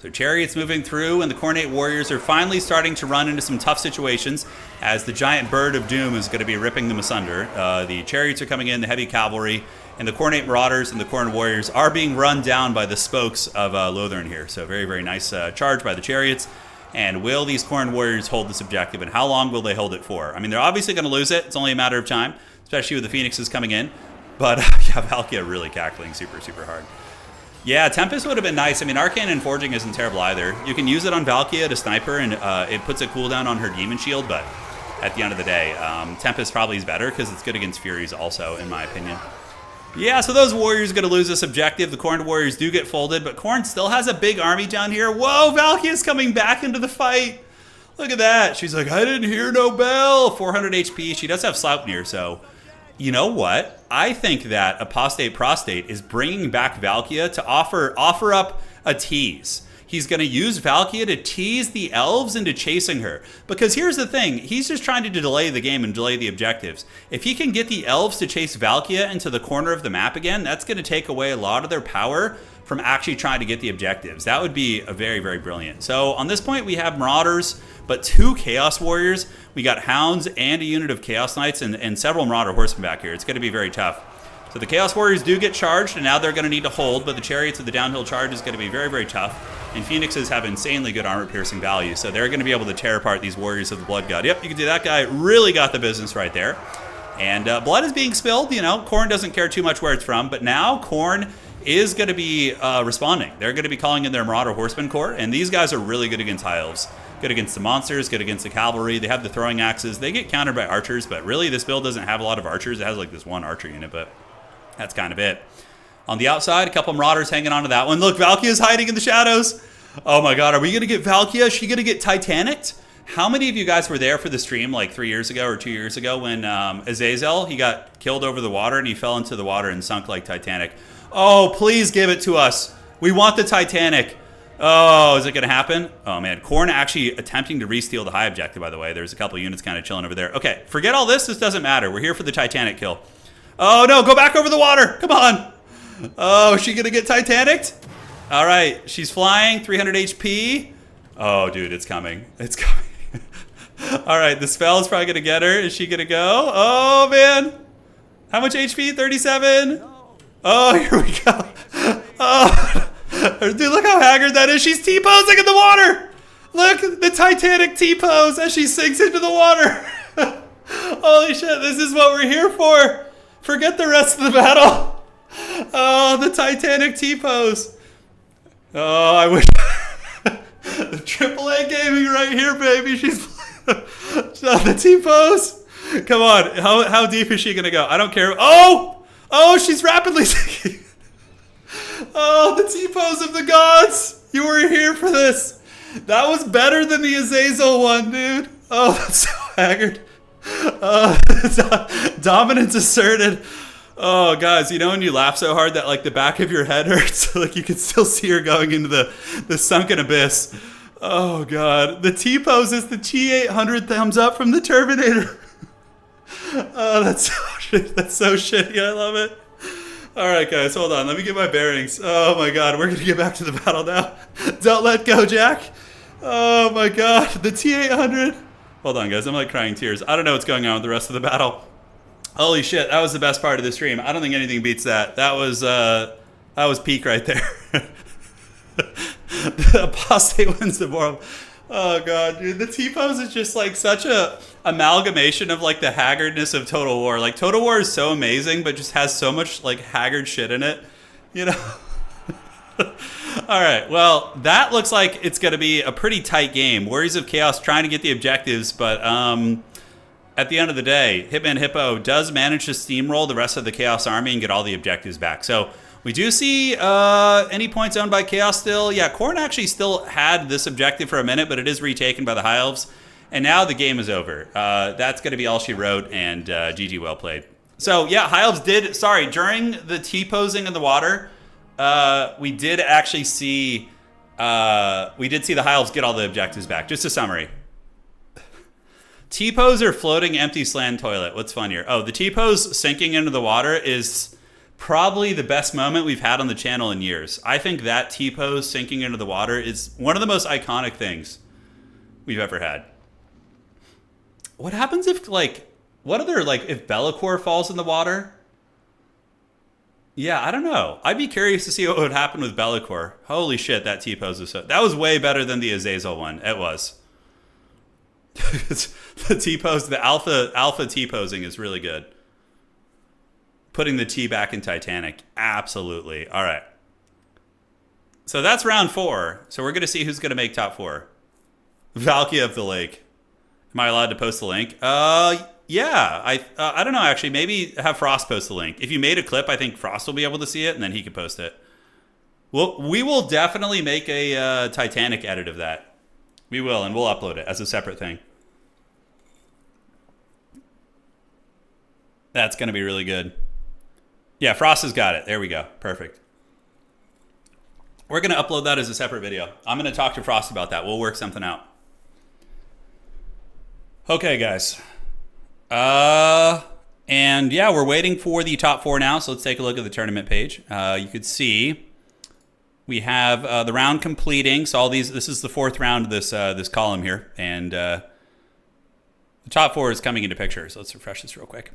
So Chariots moving through, and the Khornate Warriors are finally starting to run into some tough situations as the giant bird of doom is going to be ripping them asunder. The Chariots are coming in, the heavy cavalry, and the Khornate Marauders and the Khorne Warriors are being run down by the spokes of Lothern here. So very, very nice charge by the Chariots. And will these Khorne Warriors hold this objective, and how long will they hold it for? I mean, they're obviously going to lose it. It's only a matter of time, especially with the Phoenixes coming in. But yeah, Valkia really cackling super, super hard. Yeah, Tempest would have been nice. I mean, Arcane and Forging isn't terrible either. You can use it on Valkia to snipe her, and it puts a cooldown on her Demon Shield, but at the end of the day, Tempest probably is better because it's good against Furies also, in my opinion. Yeah, so those Warriors are going to lose this objective. The Khorne Warriors do get folded, but Khorne still has a big army down here. Whoa, Valkia's coming back into the fight. Look at that. She's like, I didn't hear no bell. 400 HP. She does have Sleipnir, so you know what? I think that Apostate Prostate is bringing back Valkia to offer up a tease. He's going to use Valkia to tease the elves into chasing her. Because here's the thing. He's just trying to delay the game and delay the objectives. If he can get the elves to chase Valkia into the corner of the map again, that's going to take away a lot of their power from actually trying to get the objectives. That would be a very, very brilliant. So on this point, we have Marauders, but 2 Chaos Warriors. We got Hounds and a unit of Chaos Knights and several Marauder Horsemen back here. It's going to be very tough. So the Chaos Warriors do get charged, and now they're going to need to hold, but the Chariots of the downhill charge is going to be very, very tough. And Phoenixes have insanely good armor-piercing value, so they're going to be able to tear apart these Warriors of the Blood God. Yep, you can see that guy really got the business right there. And blood is being spilled. You know, Khorne doesn't care too much where it's from, but now Khorne is going to be responding. They're going to be calling in their Marauder Horseman Corps, and these guys are really good against High Elves. Good against the monsters, good against the cavalry. They have the throwing axes. They get countered by archers, but really this build doesn't have a lot of archers. It has like this one archer unit, but that's kind of it. On the outside, a couple Marauders hanging on to that one. Look, Valkia's hiding in the shadows. Oh my god, are we going to get Valkia? Is she going to get Titanicked? How many of you guys were there for the stream like 3 years ago or 2 years ago when Azazel, he got killed over the water and he fell into the water and sunk like Titanic? Oh, please give it to us. We want the Titanic. Oh, is it going to happen? Oh, man. Korn actually attempting to re-steal the high objective, by the way. There's a couple units kind of chilling over there. Okay, forget all this. This doesn't matter. We're here for the Titanic kill. Oh, no. Go back over the water. Come on. Oh, is she going to get Titanicked? All right. She's flying. 300 HP. Oh, dude, it's coming. It's coming. All right. The spell is probably going to get her. Is she going to go? Oh, man. How much HP? 37? Oh, here we go. Oh. Dude, look how haggard that is. She's T-posing in the water. Look, the Titanic T-pose as she sinks into the water. Holy shit, this is what we're here for. Forget the rest of the battle. Oh, the Titanic T-pose. Oh, I wish. The AAA gaming right here, baby. She's the T-pose. Come on, how deep is she going to go? I don't care. Oh, she's rapidly sinking. Oh, the T-pose of the gods. You were here for this. That was better than the Azazel one, dude. Oh, that's so haggard. Dominance asserted. Oh, guys, you know when you laugh so hard that like the back of your head hurts? Like you can still see her going into the sunken abyss. Oh, God. The T-pose is the T-800 thumbs up from the Terminator. Oh, that's so shitty. I love it. All right, guys, hold on. Let me get my bearings. Oh, my God. We're going to get back to the battle now. Don't let go, Jack. Oh, my God. The T-800. Hold on, guys. I'm like crying tears. I don't know what's going on with the rest of the battle. Holy shit. That was the best part of the stream. I don't think anything beats that. That was peak right there. The apostate wins the world. Oh, God, dude. The T-pose is just like such a amalgamation of like the haggardness of Total War. Like Total War is so amazing, but just has so much like haggard shit in it, you know? All right, well, that looks like it's going to be a pretty tight game. Warriors of Chaos trying to get the objectives, but at the end of the day, Hitman Hippo does manage to steamroll the rest of the Chaos army and get all the objectives back. So we do see any points owned by Chaos still. Yeah, Korn actually still had this objective for a minute, but it is retaken by the High Elves. And now the game is over. That's going to be all she wrote, and GG, well played. So, yeah, High Elves did, during the T-posing in the water, we did actually see, the High Elves get all the objectives back. Just a summary. T-pose or floating empty sland toilet? What's funnier? Oh, the T-pose sinking into the water is probably the best moment we've had on the channel in years. I think that T-pose sinking into the water is one of the most iconic things we've ever had. What happens if, if Be'lakor falls in the water? Yeah, I don't know. I'd be curious to see what would happen with Be'lakor. Holy shit, that T-pose was that was way better than the Azazel one. It was. The T-pose, the alpha T-posing is really good. Putting the T back in Titanic. Absolutely. All right. So that's round 4. So we're going to see who's going to make top 4. Valkyrie of the Lake. Am I allowed to post the link? Yeah. I don't know, actually. Maybe have Frost post the link. If you made a clip, I think Frost will be able to see it, and then he can post it. Well, we will definitely make a Titanic edit of that. We will, and we'll upload it as a separate thing. That's going to be really good. Yeah, Frost has got it. There we go. Perfect. We're going to upload that as a separate video. I'm going to talk to Frost about that. We'll work something out. Okay, guys. And yeah, we're waiting for the top 4 now. So let's take a look at the tournament page. You could see we have the round completing. So all these, this is the 4th round of this column here. And the top 4 is coming into picture. So let's refresh this real quick.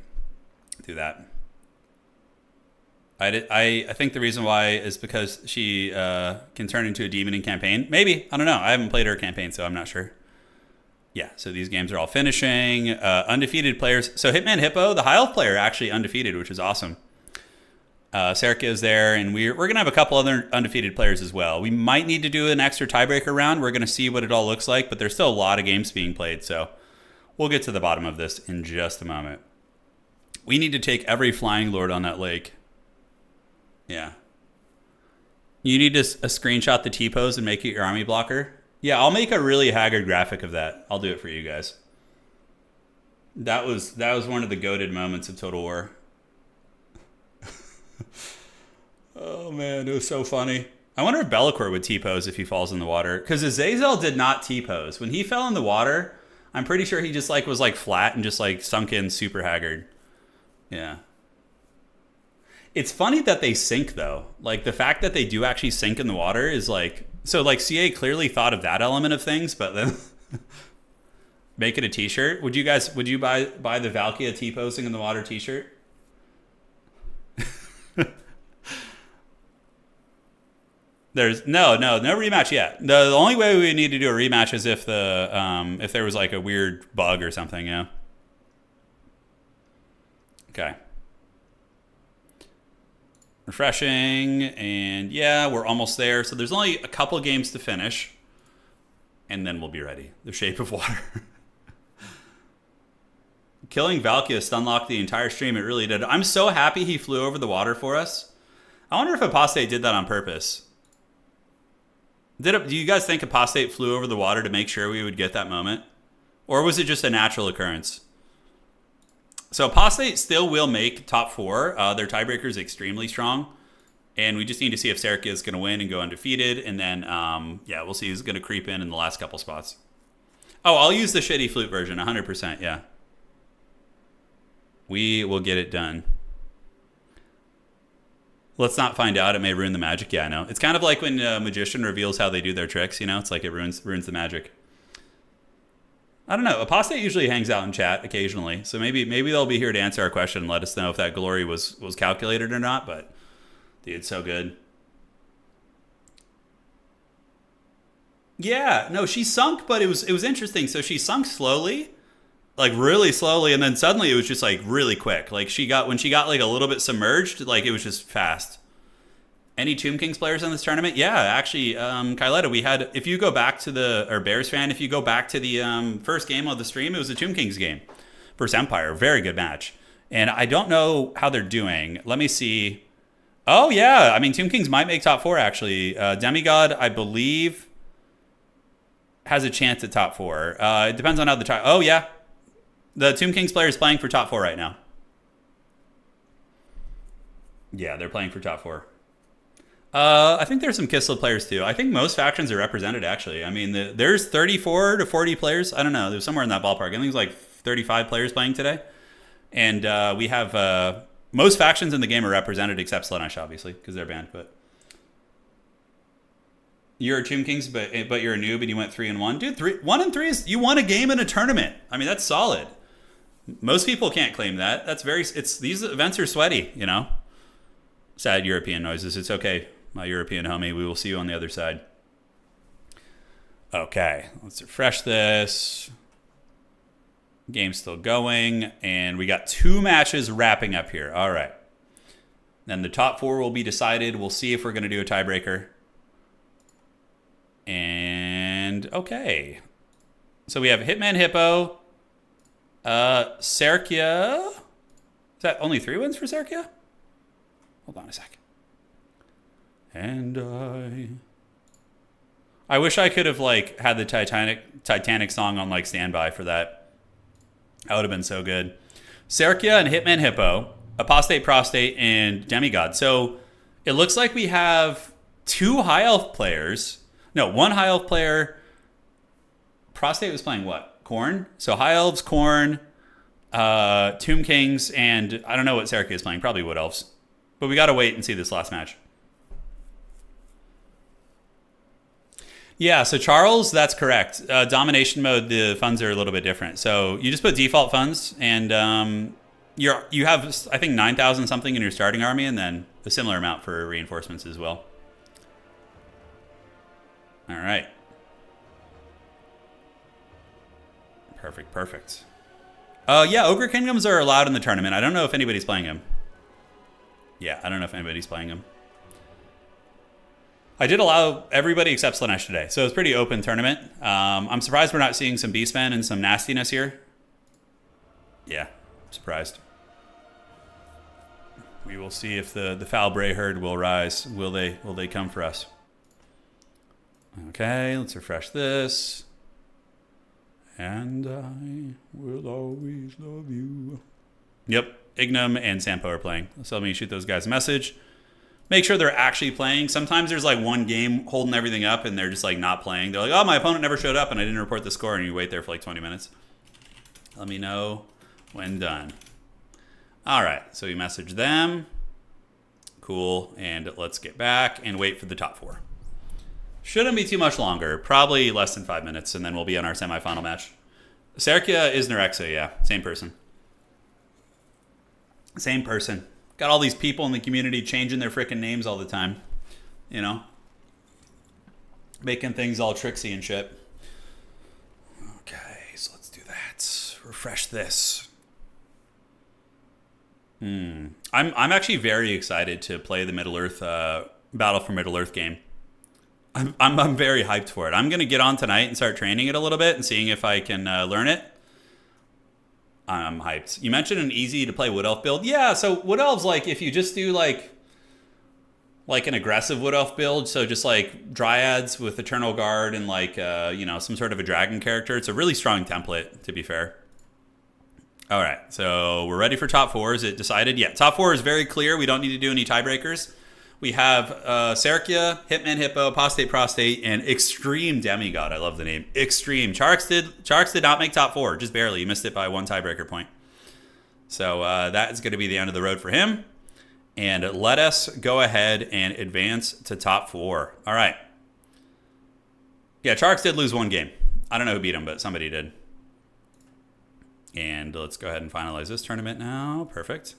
Do that. I think the reason why is because she can turn into a demon in campaign. Maybe. I don't know. I haven't played her campaign, so I'm not sure. Yeah, so these games are all finishing. Undefeated players. So Hitman Hippo, the High Elf player, actually undefeated, which is awesome. Serka is there, and we're going to have a couple other undefeated players as well. We might need to do an extra tiebreaker round. We're going to see what it all looks like, but there's still a lot of games being played, so we'll get to the bottom of this in just a moment. We need to take every Flying Lord on that lake. Yeah. You need to screenshot the T-pose and make it your army blocker. Yeah, I'll make a really haggard graphic of that. I'll do it for you guys. That was one of the goated moments of Total War. Oh man, it was so funny. I wonder if Bellicor would T-pose if he falls in the water. Because Azazel did not T-pose. When he fell in the water, I'm pretty sure he just like was like flat and just like sunk in super haggard. Yeah. It's funny that they sink though. Like the fact that they do actually sink in the water is like, so like CA clearly thought of that element of things, but then make it a t-shirt. Would you buy the Valkia T-posing in the water t-shirt? There's no rematch yet. The only way we need to do a rematch is if if there was like a weird bug or something, yeah. Okay. Refreshing, and yeah, we're almost there. So there's only a couple games to finish, and then we'll be ready. The Shape of Water. Killing Valkia stunlocked the entire stream. It really did. I'm so happy he flew over the water for us. I wonder if Apostate did that on purpose. Do you guys think Apostate flew over the water to make sure we would get that moment? Or was it just a natural occurrence? So Apostate still will make top 4. Their tiebreaker is extremely strong. And we just need to see if Serkia is going to win and go undefeated. And then, yeah, we'll see who's going to creep in the last couple spots. Oh, I'll use the shitty flute version, 100%, yeah. We will get it done. Let's not find out. It may ruin the magic. Yeah, I know. It's kind of like when a magician reveals how they do their tricks, you know? It's like it ruins the magic. I don't know. Apostate usually hangs out in chat occasionally. So maybe they'll be here to answer our question and let us know if that glory was calculated or not. But, dude, it's so good. Yeah, no, she sunk, but it was interesting. So she sunk slowly, like really slowly, and then suddenly it was just like really quick. Like when she got like a little bit submerged, like it was just fast. Any Tomb Kings players in this tournament? Yeah, actually, Kyletta, we had, if you go back to or Bears fan, if you go back to the first game of the stream, it was a Tomb Kings game versus Empire. Very good match. And I don't know how they're doing. Let me see. Oh, yeah. I mean, Tomb Kings might make top 4, actually. Demigod, I believe, has a chance at top 4. It depends on how the oh, yeah. The Tomb Kings player is playing for top 4 right now. Yeah, they're playing for top 4. I think there's some Kislev players too. I think most factions are represented actually. I mean, there's 34 to 40 players. I don't know. There's somewhere in that ballpark. I think it's like 35 players playing today. And we have most factions in the game are represented except Slaanesh, obviously, because they're banned. But you're a Tomb Kings, but you're a noob and you went 3-1. Dude, 1 and 3 is, you won a game in a tournament. I mean, that's solid. Most people can't claim that. These events are sweaty, you know. Sad European noises. It's okay, my European homie. We will see you on the other side. Okay, let's refresh this. Game's still going, and we got 2 matches wrapping up here. All right. Then the top 4 will be decided. We'll see if we're going to do a tiebreaker. And, okay. So we have Hitman Hippo, Serkia. Is that only 3 wins for Serkia? Hold on a sec. And I wish I could have like had the Titanic song on like standby for that. That would have been so good. Serkia and Hitman Hippo, Apostate Prostate, and Demigod. So it looks like we have 2 High Elf players. No, 1 High Elf player. Prostate was playing what? Khorne? So High Elves, Khorne, Tomb Kings, and I don't know what Serkia is playing. Probably Wood Elves. But we got to wait and see this last match. Yeah, so Charles, that's correct. Domination mode, the funds are a little bit different. So you just put default funds, and you have, I think, 9,000 something in your starting army, and then a similar amount for reinforcements as well. All right. Perfect. Yeah, Ogre Kingdoms are allowed in the tournament. I don't know if anybody's playing them. Yeah, I don't know if anybody's playing them. I did allow everybody except Slaanesh today, so it was a pretty open tournament. I'm surprised we're not seeing some Beastmen and some nastiness here. Yeah, I'm surprised. We will see if the foul Bray herd will rise. Will they come for us? Okay, let's refresh this. And I will always love you. Yep, Ignum and Sampo are playing. So let me shoot those guys a message. Make sure they're actually playing. Sometimes there's like one game holding everything up and they're just like not playing. They're like, oh, my opponent never showed up and I didn't report the score, and you wait there for like 20 minutes. Let me know when done. All right, so we message them. Cool, and let's get back and wait for the top 4. Shouldn't be too much longer. Probably less than 5 minutes, and then we'll be on our semifinal match. Serkia is Nerexa, yeah. Same person. Same person. Got all these people in the community changing their freaking names all the time. You know? Making things all tricksy and shit. Okay, so let's do that. Refresh this. I'm actually very excited to play the Middle-earth Battle for Middle-earth game. I'm very hyped for it. I'm going to get on tonight and start training it a little bit and seeing if I can learn it. I'm hyped. You mentioned an easy to play Wood Elf build. Yeah, so Wood Elves, like if you just do like an aggressive Wood Elf build, so just like Dryads with Eternal Guard and like some sort of a dragon character, it's a really strong template, to be fair. All right, so we're ready for top 4. Is it decided? Yeah, top 4 is very clear. We don't need to do any tiebreakers. We have Serkia, Hitman Hippo, Apostate Prostate, and Extreme Demigod. I love the name. Extreme. Charks did not make top 4, just barely. He missed it by 1 tiebreaker point. So that is going to be the end of the road for him. And let us go ahead and advance to top 4. All right. Yeah, Charks did lose 1 game. I don't know who beat him, but somebody did. And let's go ahead and finalize this tournament now. Perfect.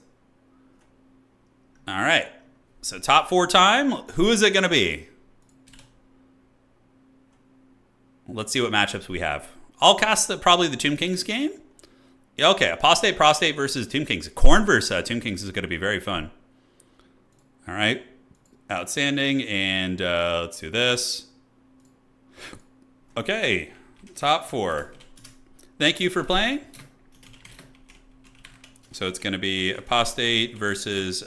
All right. So top 4 time. Who is it going to be? Let's see what matchups we have. I'll cast probably the Tomb Kings game. Yeah, okay, Apostate Prostate versus Tomb Kings. Khorne versus Tomb Kings is going to be very fun. All right. Outstanding. And let's do this. Okay. Top 4. Thank you for playing. So it's going to be Apostate versus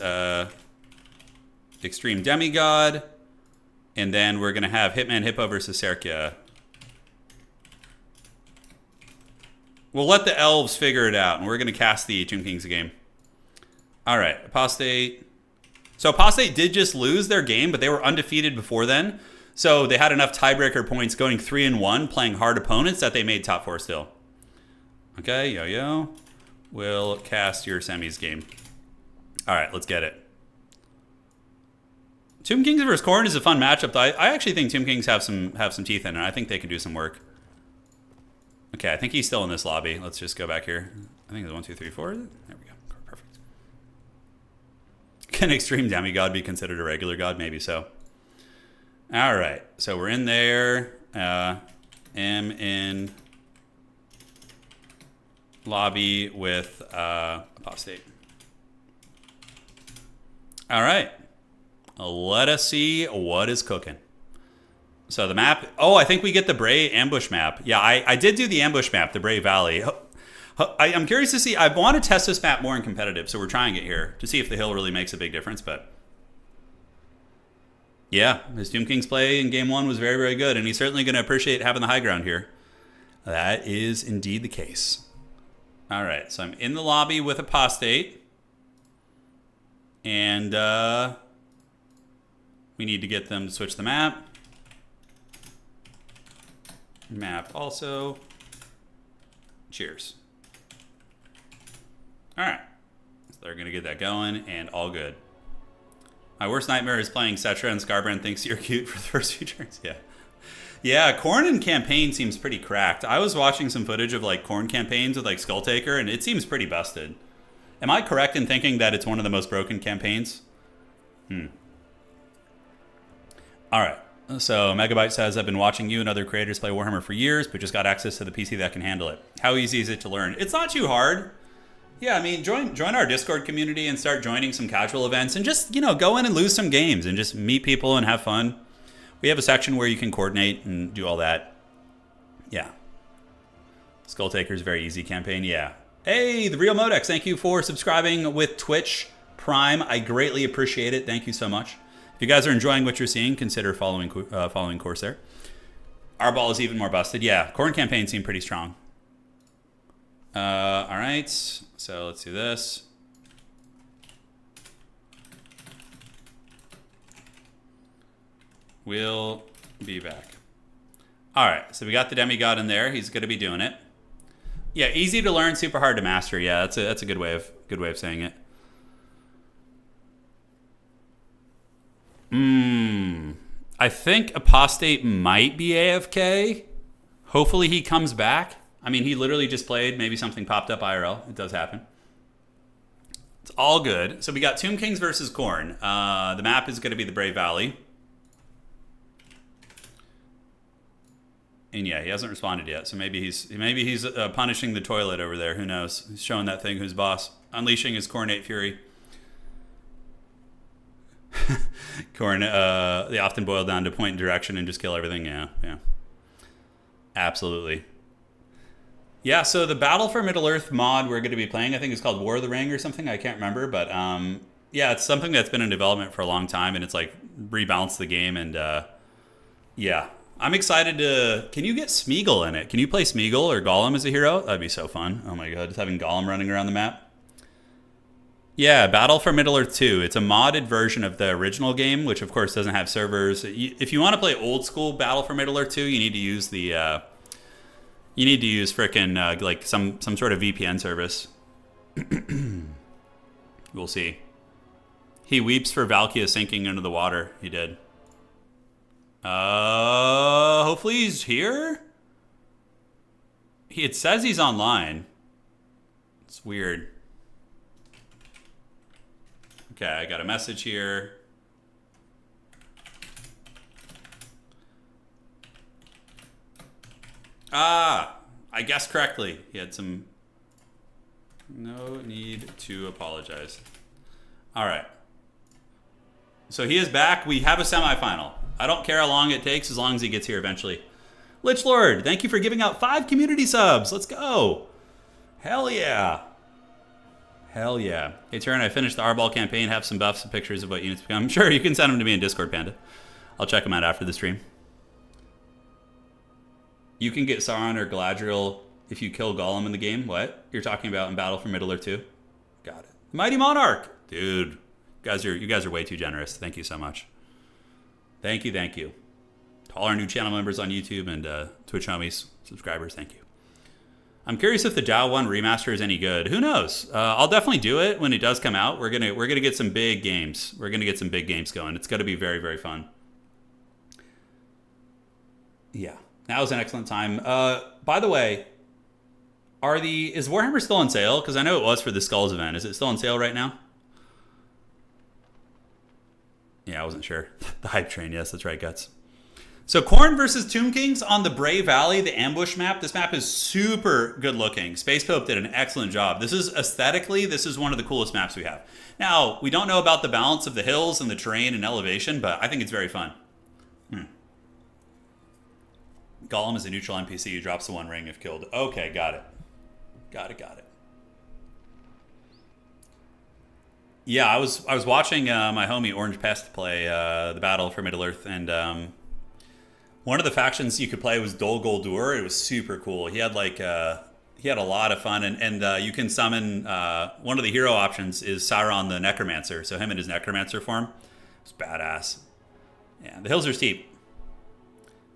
Extreme Demigod. And then we're going to have Hitman Hippo versus Serkia. We'll let the elves figure it out, and we're going to cast the Tomb Kings game. All right, Apostate. So Apostate did just lose their game, but they were undefeated before then. So they had enough tiebreaker points going 3-1, playing hard opponents, that they made top 4 still. Okay, yo-yo. We'll cast your semis game. All right, let's get it. Tomb Kings versus Khorne is a fun matchup. I actually think Tomb Kings have some teeth in it. I think they can do some work. Okay, I think he's still in this lobby. Let's just go back here. I think it's 1, 2, 3, 4. There we go. Perfect. Can Extreme Demigod be considered a regular god? Maybe so. All right, so we're in there. M in lobby with Apostate. All right. Let us see what is cooking. So the map... Oh, I think we get the Bray ambush map. Yeah, I did do the ambush map, the Bray Valley. I'm curious to see... I want to test this map more in competitive, so we're trying it here to see if the hill really makes a big difference, but... Yeah, his Tomb Kings play in Game 1 was very, very good, and he's certainly going to appreciate having the high ground here. That is indeed the case. All right, so I'm in the lobby with Apostate. And we need to get them to switch the map. Map also. Cheers. All right, so they're going to get that going, and all good. My worst nightmare is playing Cetra, and Scarbrand thinks you're cute for the first few turns. Yeah. Yeah, Khorne in campaign seems pretty cracked. I was watching some footage of like Khorne campaigns with like Skulltaker, and it seems pretty busted. Am I correct in thinking that it's one of the most broken campaigns? All right. So Megabyte says, I've been watching you and other creators play Warhammer for years, but just got access to the PC that can handle it. How easy is it to learn? It's not too hard. Yeah, I mean, join our Discord community and start joining some casual events and just, go in and lose some games and just meet people and have fun. We have a section where you can coordinate and do all that. Yeah. Skulltaker's very easy campaign. Yeah. Hey, the Real Modex, thank you for subscribing with Twitch Prime. I greatly appreciate it. Thank you so much. If you guys are enjoying what you're seeing, consider following Corsair. Our ball is even more busted. Yeah, Khorne campaign seemed pretty strong. All right, so let's do this. We'll be back. All right, so we got the demigod in there. He's going to be doing it. Yeah, easy to learn, super hard to master. Yeah, that's a good way of saying it. I think Apostate might be AFK. Hopefully he comes back. I mean, he literally just played. Maybe something popped up IRL. It does happen. It's all good. So we got Tomb Kings versus Khorne. The map is going to be the Brave Valley. And yeah, he hasn't responded yet. So maybe he's punishing the toilet over there. Who knows? He's showing that thing who's boss. Unleashing his Khornate Fury. Khorne, they often boil down to point and direction and just kill everything. Yeah. Absolutely. Yeah, so the Battle for Middle-earth mod we're going to be playing, I think it's called War of the Ring or something. I can't remember, but yeah, it's something that's been in development for a long time, and it's like rebalanced the game, and yeah. I'm excited to... Can you get Smeagol in it? Can you play Smeagol or Gollum as a hero? That'd be so fun. Oh my god, just having Gollum running around the map. Yeah, Battle for Middle-earth 2. It's a modded version of the original game, which of course doesn't have servers. If you want to play old school Battle for Middle-earth 2, you need to use the... you need to use frickin' like some sort of VPN service. We'll see. He weeps for Valkia sinking into the water. He did. Hopefully he's here? It says he's online. It's weird. Okay, I got a message here. I guessed correctly. He had some... No need to apologize. All right. So he is back. We have a semifinal. I don't care how long it takes as long as he gets here eventually. Lich Lord, thank you for giving out 5 community subs. Let's go. Hell yeah. Hell yeah. Hey, Turin, I finished the R-Ball campaign. Have some buffs and pictures of what units become. Sure, you can send them to me in Discord, Panda. I'll check them out after the stream. You can get Sauron or Galadriel if you kill Gollum in the game. What? You're talking about in Battle for Middle-earth 2? Got it. Mighty Monarch. Dude, you guys are way too generous. Thank you so much. Thank you. To all our new channel members on YouTube and Twitch homies, subscribers, thank you. I'm curious if the Dow 1 remaster is any good. Who knows? I'll definitely do it when it does come out. We're gonna get some big games. We're gonna get some big games going. It's gonna be very, very fun. Yeah, that was an excellent time. By the way, is Warhammer still on sale? Because I know it was for the Skulls event. Is it still on sale right now? Yeah, I wasn't sure. The hype train, yes, that's right, Guts. So Khorne versus Tomb Kings on the Brave Valley, the ambush map. This map is super good looking. Space Pope did an excellent job. This is aesthetically, this is one of the coolest maps we have. Now, we don't know about the balance of the hills and the terrain and elevation, but I think it's very fun. Gollum is a neutral NPC who drops the 1 ring if killed. Okay, got it. Got it. Yeah, I was watching my homie Orange Pest play the Battle for Middle-earth, and one of the factions you could play was Dol Guldur. It was super cool. He had a lot of fun, and you can summon one of the hero options is Sauron the Necromancer. So him in his Necromancer form, it's badass. Yeah, the hills are steep.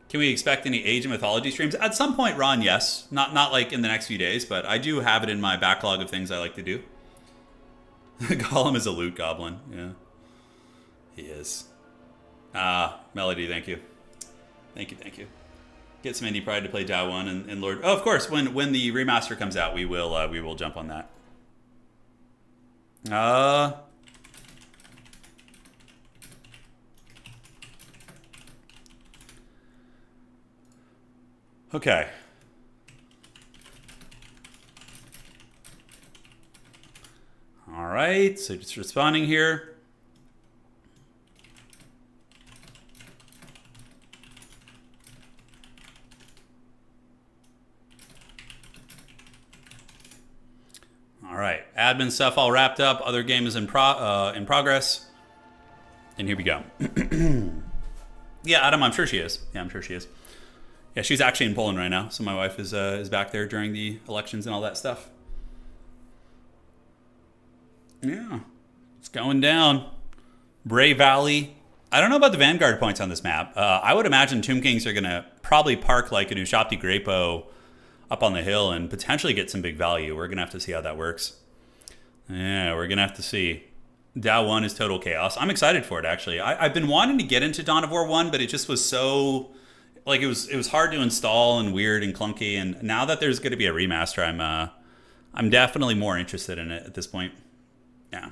Can we expect any Age of Mythology streams at some point, Ron? Yes, not like in the next few days, but I do have it in my backlog of things I like to do. Gollum is a loot goblin. Yeah, he is. Melody, thank you. Thank you. Get some indie pride to play Dow 1 and Lord. Oh, of course, when the remaster comes out, we will jump on that. Okay. All right, so just responding here. All right, admin stuff all wrapped up. Other game is in progress. And here we go. Yeah, Adam, I'm sure she is. Yeah, she's actually in Poland right now, so my wife is back there during the elections and all that stuff. Yeah, it's going down. Bray Valley. I don't know about the Vanguard points on this map. I would imagine Tomb Kings are going to probably park like a Ushapti Grapo up on the hill and potentially get some big value. We're going to have to see how that works. Yeah, we're going to have to see. Dow 1 is total chaos. I'm excited for it, actually. I've been wanting to get into Dawn of War 1, but it just was so... Like, it was hard to install and weird and clunky. And now that there's going to be a remaster, I'm definitely more interested in it at this point. Yeah.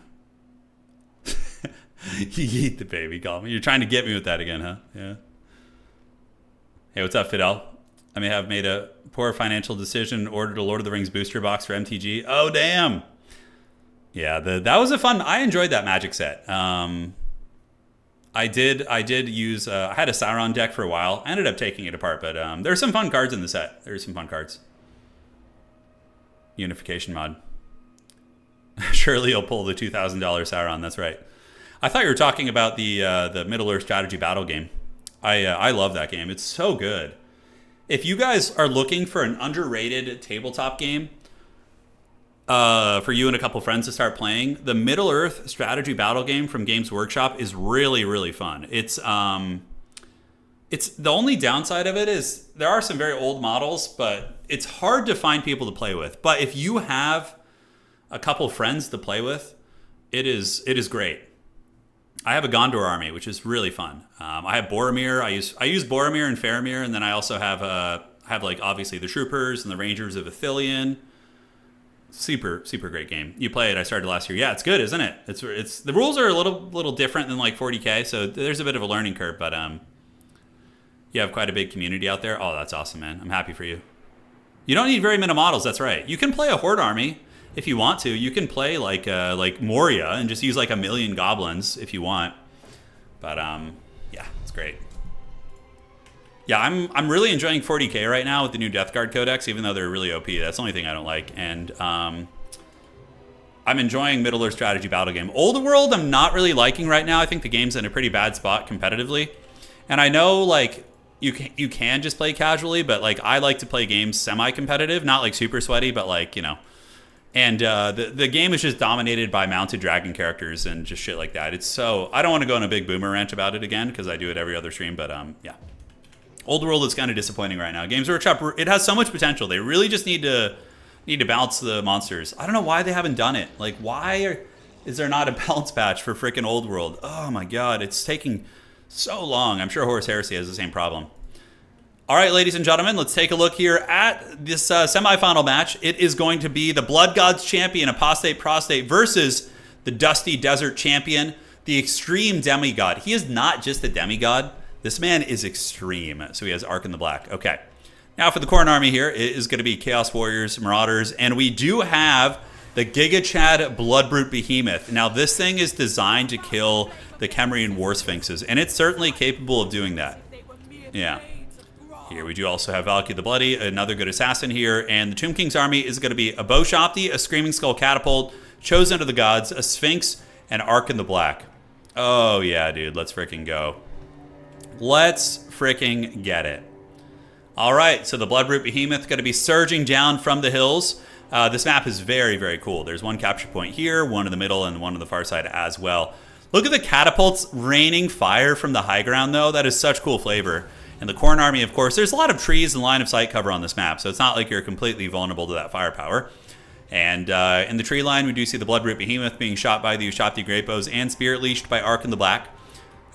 You eat the baby, call me. You're trying to get me with that again, huh? Yeah. Hey, what's up, Fidel? I may have made a poor financial decision, ordered a Lord of the Rings booster box for MTG. Oh, damn. Yeah, that was a fun... I enjoyed that Magic set. I did use... I had a Sauron deck for a while. I ended up taking it apart, but there's some fun cards in the set. There's some fun cards. Unification mod. Surely you'll pull the $2,000 Sauron. That's right. I thought you were talking about the Middle-earth strategy battle game. I love that game. It's so good. If you guys are looking for an underrated tabletop game for you and a couple friends to start playing, the Middle-earth strategy battle game from Games Workshop is really, really fun. It's the only downside of it is there are some very old models, but it's hard to find people to play with. But if you have a couple friends to play with, it is great. I have a Gondor army, which is really fun. I have Boromir. I use Boromir and Faramir, and then I also have like obviously the Troopers and the Rangers of Ithilien. Super great game. You play it. I started last year. Yeah, it's good, isn't it? It's the rules are a little different than like 40K, so there's a bit of a learning curve. But you have quite a big community out there. Oh, that's awesome, man. I'm happy for you. You don't need very many models. That's right. You can play a Horde army. If you want to, you can play like Moria and just use like 1 million goblins if you want. But yeah, it's great. Yeah, I'm really enjoying 40K right now with the new Death Guard Codex, even though they're really OP. That's the only thing I don't like. And I'm enjoying Middle-earth strategy battle game. Old World, I'm not really liking right now. I think the game's in a pretty bad spot competitively. And I know like you can just play casually, but like I like to play games semi-competitive, not like super sweaty, but like, you know. And the game is just dominated by mounted dragon characters and just shit like that. It's so... I don't want to go on a big boomer rant about it again because I do it every other stream, but yeah. Old World is kind of disappointing right now. Games Workshop, it has so much potential. They really just need to balance the monsters. I don't know why they haven't done it. Like, is there not a balance patch for freaking Old World? Oh my god, it's taking so long. I'm sure Horus Heresy has the same problem. All right, ladies and gentlemen, let's take a look here at this semifinal match. It is going to be the Blood Gods champion, Apostate Prostate, versus the Dusty Desert champion, the Extreme Demigod. He is not just a demigod. This man is extreme. So he has Arc in the Black. Okay. Now for the Khorne army here, it is going to be Chaos Warriors, Marauders, and we do have the Giga Chad Bloodbrute Behemoth. Now this thing is designed to kill the Kemrian War Sphinxes, and it's certainly capable of doing that. Yeah. Here we do also have Valky the Bloody, another good assassin here, and the Tomb King's army is going to be a Bow Shopti, a Screaming Skull Catapult, Chosen of the Gods, a Sphinx, and Arc in the Black. Oh yeah, dude, let's freaking go. Let's freaking get it. All right, so the Bloodbrute Behemoth going to be surging down from the hills. This map is very, very cool. There's one capture point here, one in the middle, and one on the far side as well. Look at the catapults raining fire from the high ground, though. That is such cool flavor. And the Khorne army, of course, there's a lot of trees and line of sight cover on this map, so it's not like you're completely vulnerable to that firepower. And in the tree line, we do see the Bloodbrute Behemoth being shot by the Ushapti Grapos and Spirit Leashed by Arc in the Black.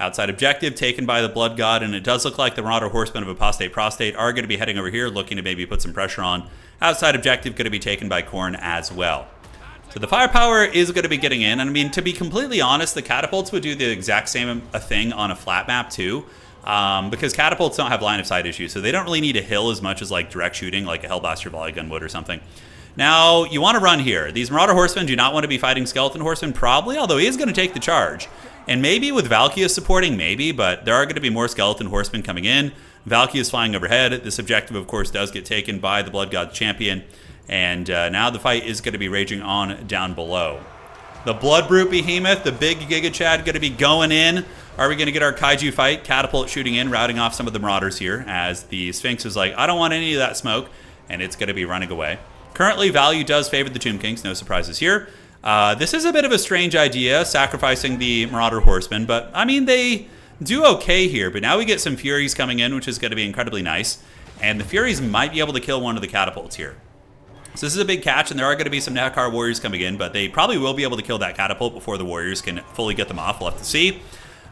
Outside objective taken by the Blood God, and it does look like the Marauder Horsemen of Apostate Prostate are going to be heading over here, looking to maybe put some pressure on. Outside objective going to be taken by Khorne as well. So the firepower is going to be getting in, and I mean, to be completely honest, the catapults would do the exact same thing on a flat map too. Because catapults don't have line of sight issues, so they don't really need a hill as much as like direct shooting, like a Hellblaster volley gun would or something. Now, you want to run here. These Marauder Horsemen do not want to be fighting Skeleton Horsemen, probably, although he is going to take the charge. And maybe with Valkia supporting, maybe, but there are going to be more Skeleton Horsemen coming in. Valkia is flying overhead. This objective, of course, does get taken by the Blood God champion. And now the fight is going to be raging on down below. The Bloodbrute Behemoth, the big Giga Chad, going to be going in Are we going to get our kaiju fight? Catapult shooting in, routing off some of the Marauders here, as the Sphinx is like, I don't want any of that smoke, and it's going to be running away. Currently, value does favor the Tomb Kings, no surprises here. This is a bit of a strange idea, sacrificing the Marauder Horsemen, but, I mean, they do okay here. But now we get some Furies coming in, which is going to be incredibly nice, and the Furies might be able to kill one of the catapults here. So this is a big catch, and there are going to be some Nehekar Warriors coming in, but they probably will be able to kill that catapult before the Warriors can fully get them off. We'll have to see.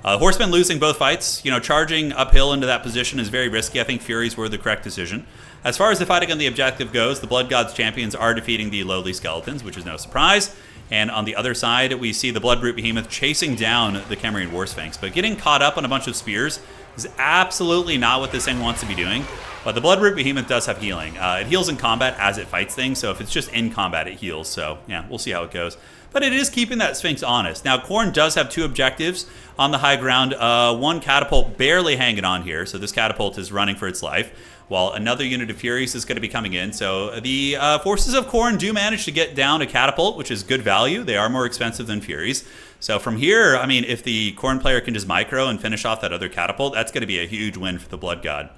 Horsemen losing both fights. You know, charging uphill into that position is very risky. I think Furies were the correct decision. As far as the fighting on the objective goes, the Blood Gods champions are defeating the lowly skeletons, which is no surprise. And on the other side, we see the Blood Brute Behemoth chasing down the Khemerian War Sphinx. But getting caught up on a bunch of spears is absolutely not what this thing wants to be doing. But the Blood Brute Behemoth does have healing. It heals in combat as it fights things, so if it's just in combat, it heals. So, yeah, we'll see how it goes. But it is keeping that Sphinx honest. Now, Khorne does have 2 objectives on the high ground. One catapult barely hanging on here, so this catapult is running for its life, while another unit of Furies is going to be coming in. So the forces of Khorne do manage to get down a catapult, which is good value. They are more expensive than Furies. So from here, I mean, if the Khorne player can just micro and finish off that other catapult, that's going to be a huge win for the Blood God.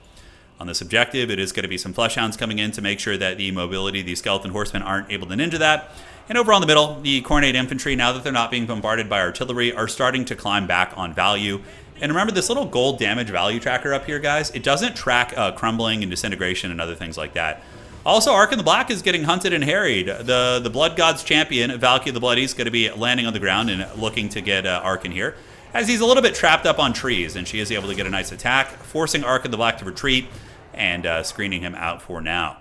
On this objective, it is going to be some Fleshhounds coming in to make sure that the mobility, the Skeleton Horsemen aren't able to ninja that. And over on the middle, the Khornate Infantry, now that they're not being bombarded by artillery, are starting to climb back on value. And remember this little gold damage value tracker up here, guys? It doesn't track crumbling and disintegration and other things like that. Also, Ark the Black is getting hunted and harried. The Blood Gods champion, Valky the Bloody, is going to be landing on the ground and looking to get Ark in here, as he's a little bit trapped up on trees, and she is able to get a nice attack, forcing Ark the Black to retreat and screening him out for now.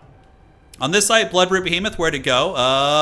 On this site, Blood Brute Behemoth, where'd it go?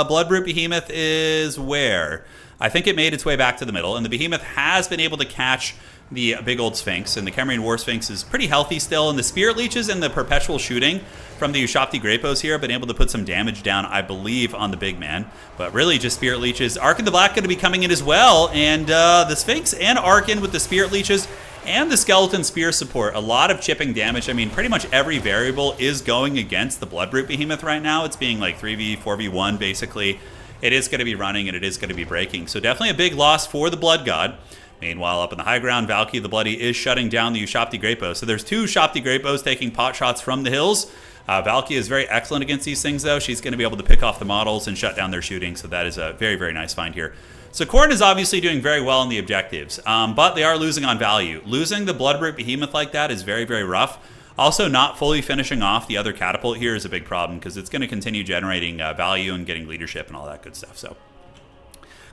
Blood Brute Behemoth is where? I think it made its way back to the middle, and the Behemoth has been able to catch the big old Sphinx, and the Khemerian War Sphinx is pretty healthy still, and the Spirit Leeches and the perpetual shooting from the Ushabti Grapos here have been able to put some damage down, I believe, on the big man, but really just Spirit Leeches. Ark the Black going to be coming in as well, and the Sphinx and Arkin with the Spirit Leeches and the Skeleton Spear support. A lot of chipping damage. I mean, pretty much every variable is going against the Blood Brute Behemoth right now. It's being like 3v, 4v1, basically. It is going to be running, and it is going to be breaking. So definitely a big loss for the Blood God. Meanwhile, up in the high ground, Valky the Bloody is shutting down the Ushabti Grapos. So there's 2 Ushabti Grapos taking pot shots from the hills. Valky is very excellent against these things, though. She's going to be able to pick off the models and shut down their shooting. So that is a very, very nice find here. So Khorne is obviously doing very well on the objectives, but they are losing on value. Losing the Blood Brute Behemoth like that is very, very rough. Also, not fully finishing off the other catapult here is a big problem, because it's going to continue generating value and getting leadership and all that good stuff. So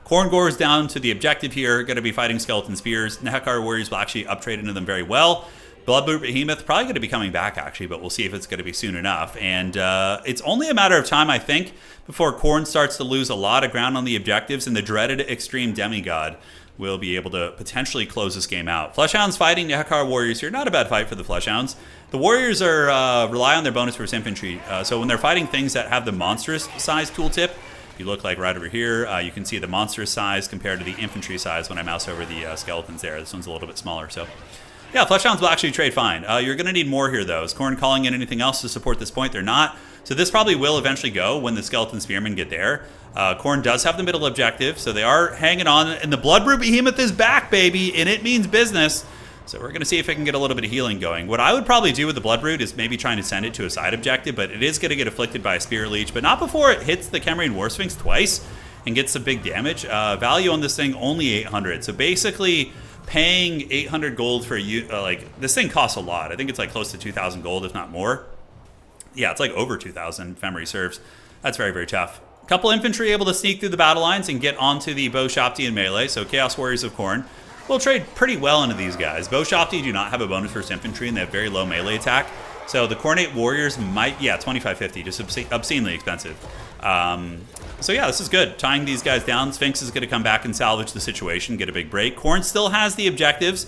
Khorne Gore down to the objective here, going to be fighting Skeleton Spears. Nehekar Warriors will actually uptrade into them very well. Blood Brute Behemoth probably going to be coming back, actually, but we'll see if it's going to be soon enough. And it's only a matter of time, I think, before Khorne starts to lose a lot of ground on the objectives, and the dreaded Extreme Demigod will be able to potentially close this game out. Fleshhounds fighting Nehekar Warriors here. Not a bad fight for the Fleshhounds. The Warriors are rely on their bonus versus infantry. So when they're fighting things that have the monstrous size tooltip, if you look like right over here, you can see the monstrous size compared to the infantry size when I mouse over the skeletons there. This one's a little bit smaller, so yeah, Fleshhounds will actually trade fine. You're going to need more here, though. Is Khorne calling in anything else to support this point? They're not. So this probably will eventually go when the Skeleton Spearmen get there. Khorne does have the middle objective, so they are hanging on. And the Blood Brute Behemoth is back, baby, and it means business. So we're going to see if it can get a little bit of healing going. What I would probably do with the Blood Brute is maybe trying to send it to a side objective, but it is going to get afflicted by a Spirit Leech, but not before it hits the Khemerian War Sphinx twice and gets some big damage. Value on this thing, only 800. So basically paying 800 gold for you, like, this thing costs a lot. I think it's like close to 2,000 gold, if not more. Yeah, it's like over 2,000 if memory serves. That's very, very tough. A couple infantry able to sneak through the battle lines and get onto the Bow Shopti and melee. So Chaos Warriors of Khorne will trade pretty well into these guys. Bow Shopti do not have a bonus versus infantry, and they have very low melee attack. So the Khornate Warriors might, yeah, 2550, just obscenely expensive. So yeah, this is good. Tying these guys down. Sphinx is going to come back and salvage the situation, get a big break. Khorne still has the objectives.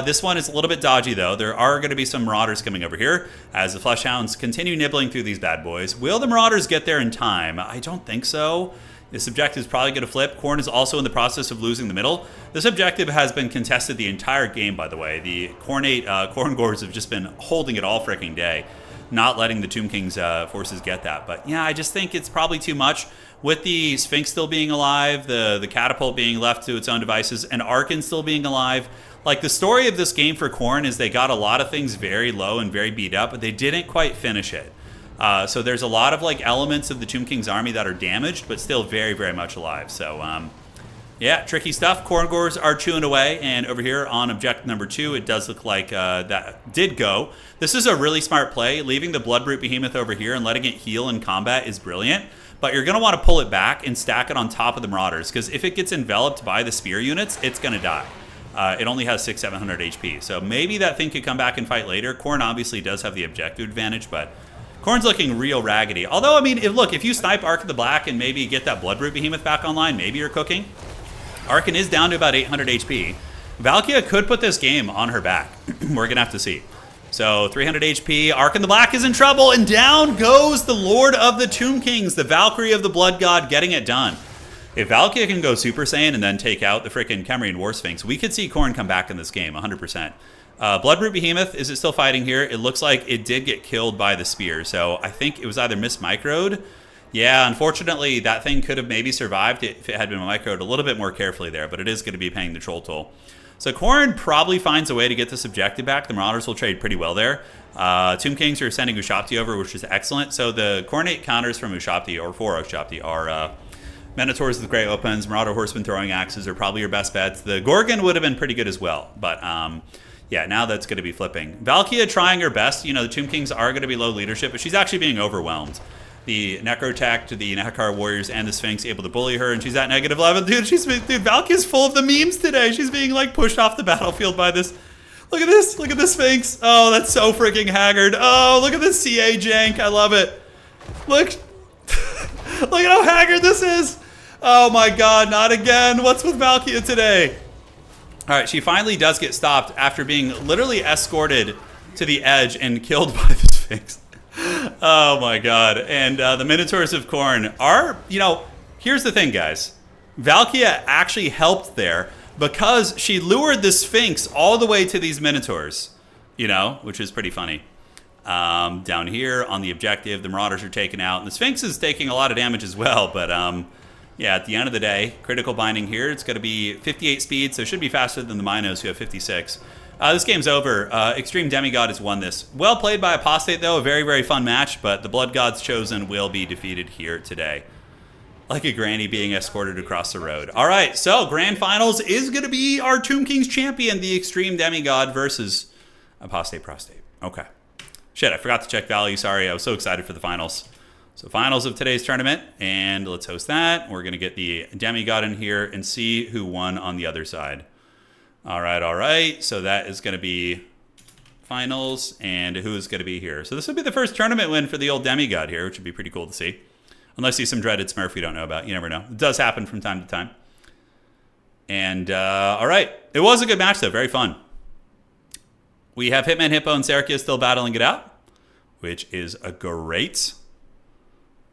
This one is a little bit dodgy, though. There are going to be some Marauders coming over here as the Fleshhounds continue nibbling through these bad boys. Will the Marauders get there in time? I don't think so. This objective is probably going to flip. Khorne is also in the process of losing the middle. This objective has been contested the entire game, by the way. The Khorne Gores have just been holding it all freaking day, not letting the Tomb King's forces get that. But yeah, I just think it's probably too much. With the Sphinx still being alive, the catapult being left to its own devices, and Arkin still being alive, Like, the story of this game for Khorne is they got a lot of things very low and very beat up, but they didn't quite finish it. So there's a lot of like elements of the Tomb King's army that are damaged, but still very, very much alive. So yeah, tricky stuff. Khorngors are chewing away, and over here on objective number 2, it does look like that did go. This is a really smart play. Leaving the Bloodbrute Behemoth over here and letting it heal in combat is brilliant, but you're going to want to pull it back and stack it on top of the Marauders, because if it gets enveloped by the spear units, it's going to die. It only has 600-700 HP, so maybe that thing could come back and fight later. Khorne obviously does have the objective advantage, but Khorne's looking real raggedy. Although, I mean, if you snipe Ark of the Black and maybe get that Bloodbrute Behemoth back online, maybe you're cooking. Arkan is down to about 800 HP. Valkia could put this game on her back. We're going to have to see. So 300 HP, Arkan the Black is in trouble, and down goes the Lord of the Tomb Kings, the Valkyrie of the Blood God, getting it done. If Valkia can go Super Saiyan and then take out the freaking Kemrian War Sphinx, we could see Khorne come back in this game, 100%. Bloodbrute Behemoth, is it still fighting here? It looks like it did get killed by the spear, so I think it was either mismicroed. Yeah, unfortunately, that thing could have maybe survived if it had been microed a little bit more carefully there, but it is going to be paying the troll toll. So Khorne probably finds a way to get this objective back. The Marauders will trade pretty well there. Tomb Kings are sending Ushabti over, which is excellent. So the Khornate counters from Ushabti, or for Ushabti, are Minotaurs with Grey Opens, Marauder Horsemen throwing axes are probably your best bets. The Gorgon would have been pretty good as well, but yeah, now that's going to be flipping. Valkia trying her best. You know, the Tomb Kings are going to be low leadership, but she's actually being overwhelmed. The Necrotech to the Nehekar Warriors and the Sphinx able to bully her, and she's at -11. Dude, Valkia's full of the memes today. She's being like pushed off the battlefield by this. Look at this. Look at the Sphinx. Oh, that's so freaking haggard. Oh, look at this CA jank. I love it. Look. Look at how haggard this is. Oh my god, not again. What's with Valkia today? All right, she finally does get stopped after being literally escorted to the edge and killed by the Sphinx. Oh my god. And the Minotaurs of Khorne are, you know, here's the thing, guys. Valkia actually helped there because she lured the Sphinx all the way to these Minotaurs, you know, which is pretty funny. Down here on the objective, the Marauders are taken out, and the Sphinx is taking a lot of damage as well, but yeah, at the end of the day, critical binding here. It's going to be 58 speed, so it should be faster than the Minos, who have 56. This game's over. Extreme Demigod has won this. Well played by Apostate, though. A very, very fun match, but the Blood Gods Chosen will be defeated here today. Like a granny being escorted across the road. All right, so Grand Finals is going to be our Tomb Kings champion, the Extreme Demigod versus Apostate Prostate. Okay. Shit, I forgot to check value. Sorry, I was so excited for the finals. So finals of today's tournament, and let's host that. We're going to get the Demigod in here and see who won on the other side. All right. So that is going to be finals, and who's going to be here. So this would be the first tournament win for the old Demigod here, which would be pretty cool to see. Unless he's some dreaded Smurf we don't know about. You never know. It does happen from time to time. And all right. It was a good match, though. Very fun. We have Hitman Hippo and Serkia still battling it out, which is a great.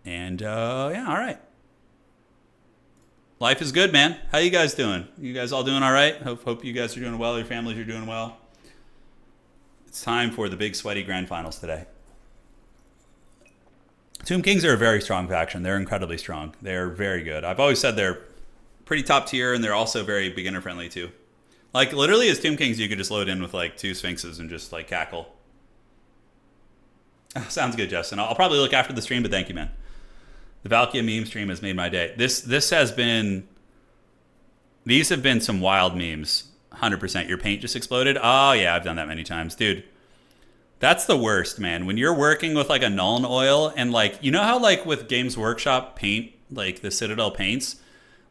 And yeah, all right. Life is good, man. How you guys doing? You guys all doing all right? Hope you guys are doing well. Your families are doing well. It's time for the big sweaty grand finals today. Tomb Kings are a very strong faction. They're incredibly strong. They're very good. I've always said they're pretty top tier, and they're also very beginner friendly too. Like literally as Tomb Kings, you could just load in with like 2 Sphinxes and just like cackle. Oh, sounds good, Justin. I'll probably look after the stream, but thank you, man. The Valkia meme stream has made my day. These have been some wild memes. 100%. Your paint just exploded. Oh yeah, I've done that many times, dude. That's the worst, man. When you're working with like a Nuln oil and like, you know how like with Games Workshop paint, like the Citadel paints,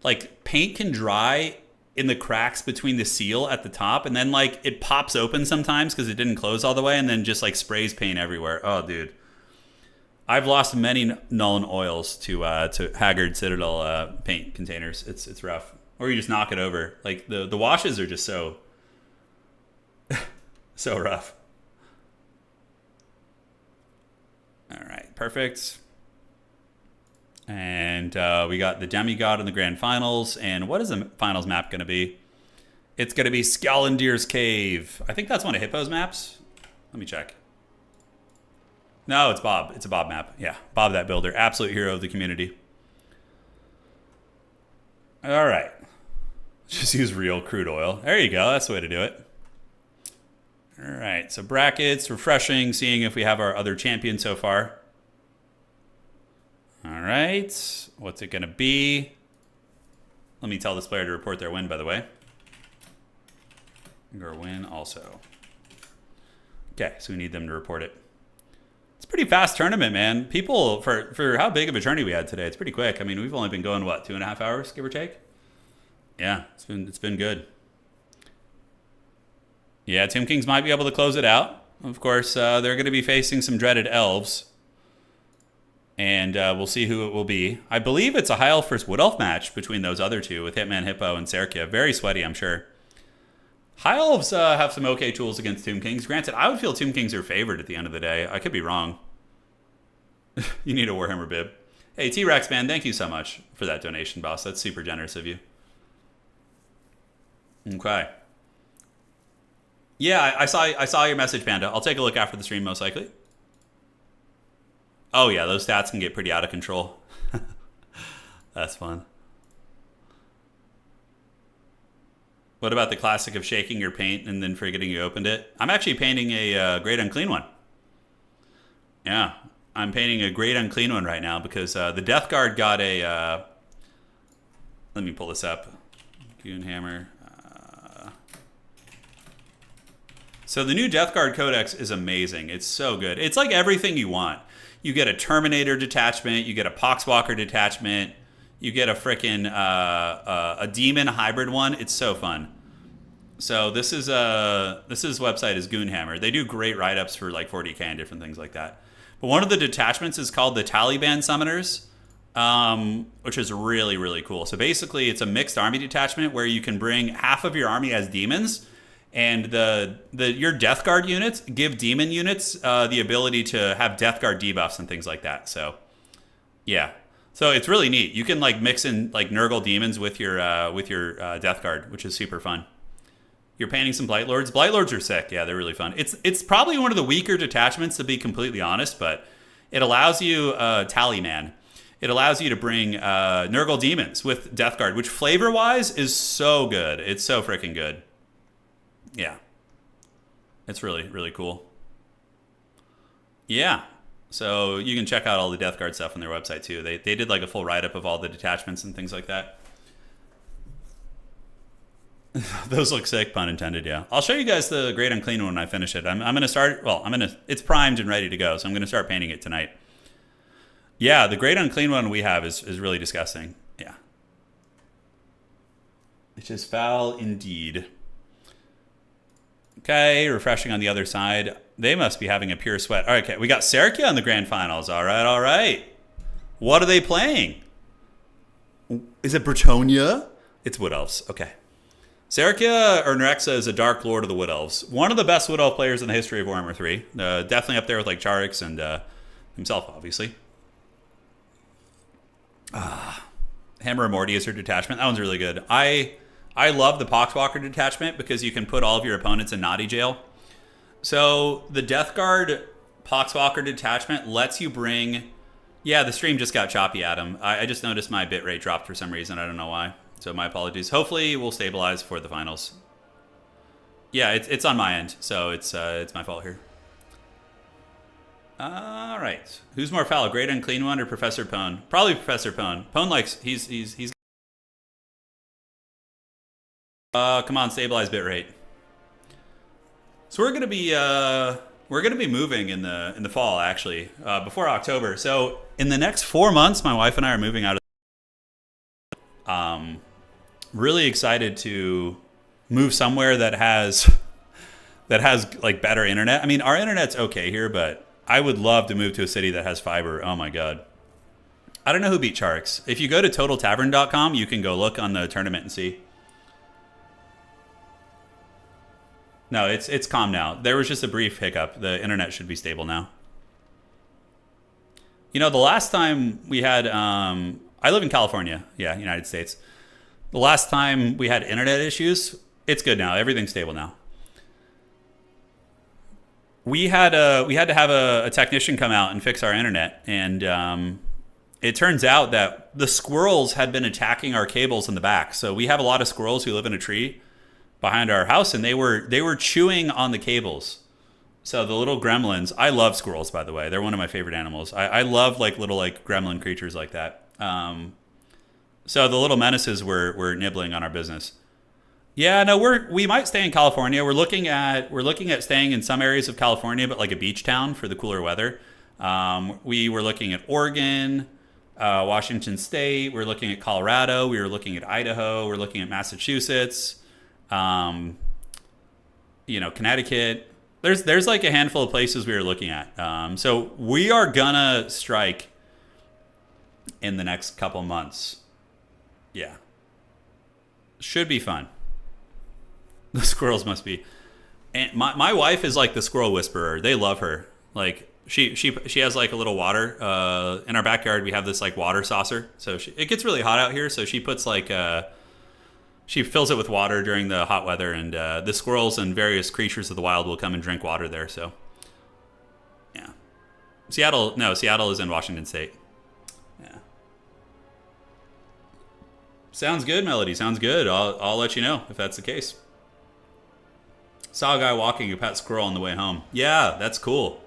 like paint can dry in the cracks between the seal at the top, and then like it pops open sometimes because it didn't close all the way, and then just like sprays paint everywhere. Oh, dude. I've lost many Nuln oils to Haggard Citadel paint containers. It's rough. Or you just knock it over. Like the washes are just so so rough. All right, perfect. And we got the Demigod in the Grand Finals. And what is the finals map going to be? It's going to be Skjalndir's Cave. I think that's one of Hippo's maps. Let me check. No, it's Bob. It's a Bob map. Yeah, Bob that builder. Absolute hero of the community. All right. Just use real crude oil. There you go. That's the way to do it. All right, so brackets, refreshing, seeing if we have our other champion so far. All right, what's it going to be? Let me tell this player to report their win, by the way. Your win also. Okay, so we need them to report it. It's a pretty fast tournament, man. People, for how big of a tourney we had today, it's pretty quick. I mean, we've only been going, what, 2.5 hours, give or take? Yeah, it's been good. Yeah, Tomb Kings might be able to close it out. Of course, they're going to be facing some dreaded elves. And we'll see who it will be. I believe it's a High Elf versus Wood Elf match between those other two with Hitman Hippo and Serkia. Very sweaty, I'm sure. High Elves have some okay tools against Tomb Kings. Granted, I would feel Tomb Kings are favored at the end of the day. I could be wrong. You need a Warhammer bib. Hey, T-Rex, man, thank you so much for that donation, boss. That's super generous of you. Okay. Yeah, I saw your message, Panda. I'll take a look after the stream, most likely. Oh, yeah, those stats can get pretty out of control. That's fun. What about the classic of shaking your paint and then forgetting you opened it? I'm actually painting a Great Unclean one. Yeah, I'm painting a Great Unclean one right now because the Death Guard got a... let me pull this up. Goonhammer. So the new Death Guard Codex is amazing. It's so good. It's like everything you want. You get a Terminator detachment. You get a Poxwalker detachment. You get a frickin' a demon hybrid one. It's so fun. So this website is Goonhammer. They do great write-ups for like 40k and different things like that. But one of the detachments is called the Taliban Summoners, which is really, really cool. So basically, it's a mixed army detachment where you can bring half of your army as demons, and your Death Guard units give demon units the ability to have Death Guard debuffs and things like that. So, yeah. So it's really neat. You can like mix in like Nurgle demons with your Death Guard, which is super fun. You're painting some Blight Lords. Blight Lords are sick. Yeah, they're really fun. It's probably one of the weaker detachments, to be completely honest, but it allows you Tallyman. It allows you to bring Nurgle demons with Death Guard, which flavor-wise is so good. It's so freaking good. Yeah. It's really, really cool. Yeah. So you can check out all the Death Guard stuff on their website too. They did like a full write-up of all the detachments and things like that. Those look sick, pun intended, yeah. I'll show you guys the Great Unclean when I finish it. I'm going to start, it's primed and ready to go, so I'm going to start painting it tonight. Yeah, the Great Unclean one we have is really disgusting. Yeah. It's just foul indeed. Okay, refreshing on the other side. They must be having a pure sweat. All right, okay, we got Serkia in the grand finals. All right, all right. What are they playing? Is it Bretonia? It's Wood Elves. Okay. Serkia or Nerexa is a Dark Lord of the Wood Elves. One of the best Wood Elf players in the history of Warhammer 3. Definitely up there with like Charix and himself, obviously. Hammer of Morty is her detachment. That one's really good. I love the Poxwalker detachment because you can put all of your opponents in naughty jail. So the Death Guard Poxwalker detachment lets you bring... Yeah, the stream just got choppy, Adam. I just noticed my bitrate dropped for some reason. I don't know why. So my apologies. Hopefully we'll stabilize for the finals. Yeah, it's on my end, so it's my fault here. All right. Who's more foul, Great Unclean one or Professor Pone? Probably Professor Pone. Pone likes... He's come on, stabilize bitrate. So we're gonna be moving in the fall, actually, before October. So in the next 4 months, my wife and I are moving out of. Really excited to move somewhere that has like better internet. I mean, our internet's okay here, but I would love to move to a city that has fiber. Oh my god. I don't know who beat Charix. If you go to TotalTavern.com, you can go look on the tournament and see. No, it's calm now. There was just a brief hiccup. The internet should be stable now. You know, the last time we had... I live in California. Yeah, United States. The last time we had internet issues, it's good now. Everything's stable now. We had to have a technician come out and fix our internet. And it turns out that the squirrels had been attacking our cables in the back. So we have a lot of squirrels who live in a tree. behind our house, and they were chewing on the cables. So the little gremlins, I love squirrels, by the way. They're one of my favorite animals. I love like little like gremlin creatures like that. So the little menaces were nibbling on our business. Yeah, no, we might stay in California. We're looking at staying in some areas of California, but like a beach town for the cooler weather. We were looking at Oregon, Washington State. We're looking at Colorado. We were looking at Idaho. We're looking at Massachusetts. Connecticut. There's like a handful of places we were looking at. So we are gonna strike in the next couple months. Yeah. Should be fun. The squirrels must be. And my wife is like the squirrel whisperer. They love her. Like she has like a little water. In our backyard we have this like water saucer. So it gets really hot out here, so she puts like she fills it with water during the hot weather, and the squirrels and various creatures of the wild will come and drink water there. So, yeah. Seattle is in Washington State. Yeah. Sounds good, Melody. Sounds good. I'll let you know if that's the case. Saw a guy walking a pet squirrel on the way home. Yeah, that's cool.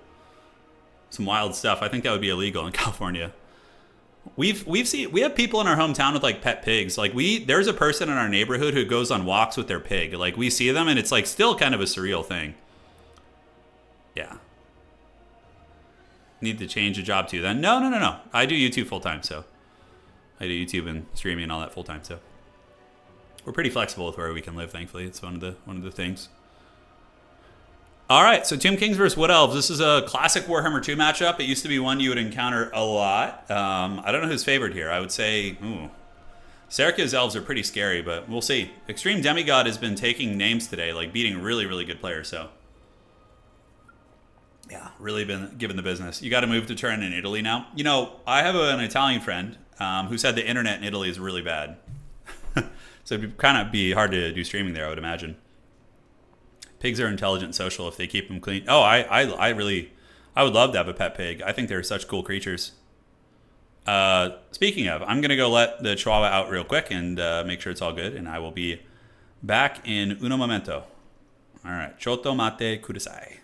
Some wild stuff. I think that would be illegal in California. We have people in our hometown with like pet pigs. Like there's a person in our neighborhood who goes on walks with their pig. Like we see them and it's like still kind of a surreal thing. Yeah. Need to change a job too then? No. I do YouTube full time, so I do YouTube and streaming and all that full time, so we're pretty flexible with where we can live, thankfully. It's one of the things. All right, so Tomb Kings versus Wood Elves. This is a classic Warhammer 2 matchup. It used to be one you would encounter a lot. I don't know who's favored here. I would say, Serka's Elves are pretty scary, but we'll see. Extreme Demigod has been taking names today, like beating really, really good players, so. Yeah, really been given the business. You got to move to Turin in Italy now. You know, I have an Italian friend who said the internet in Italy is really bad. So it'd kind of be hard to do streaming there, I would imagine. Pigs are intelligent and social if they keep them clean. Oh, I would love to have a pet pig. I think they're such cool creatures. Speaking of, I'm going to go let the Chihuahua out real quick and make sure it's all good. And I will be back in uno momento. All right. Choto mate kudasai.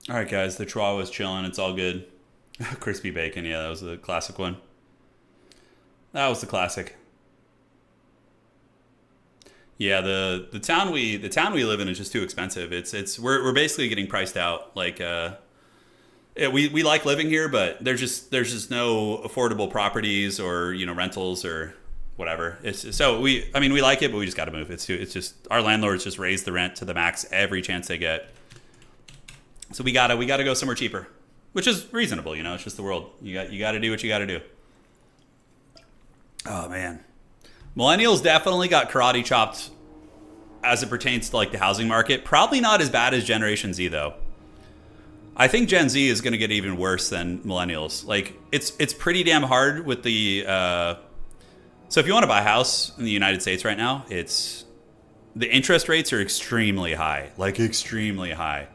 All right, guys, the Chihuahua's chilling. It's all good. Crispy bacon, yeah, that was the classic one. That was the classic. Yeah, the town we live in is just too expensive. We're basically getting priced out. Like we like living here, but there's just no affordable properties or rentals or whatever. We like it, but we just got to move. It's just our landlords just raise the rent to the max every chance they get. So we gotta go somewhere cheaper, which is reasonable. It's just the world. You got to do what you got to do. Oh man, millennials definitely got karate chopped as it pertains to like the housing market. Probably not as bad as Generation Z though. I think Gen Z is going to get even worse than millennials. Like it's pretty damn hard with the. So if you want to buy a house in the United States right now, the interest rates are extremely high, like extremely high.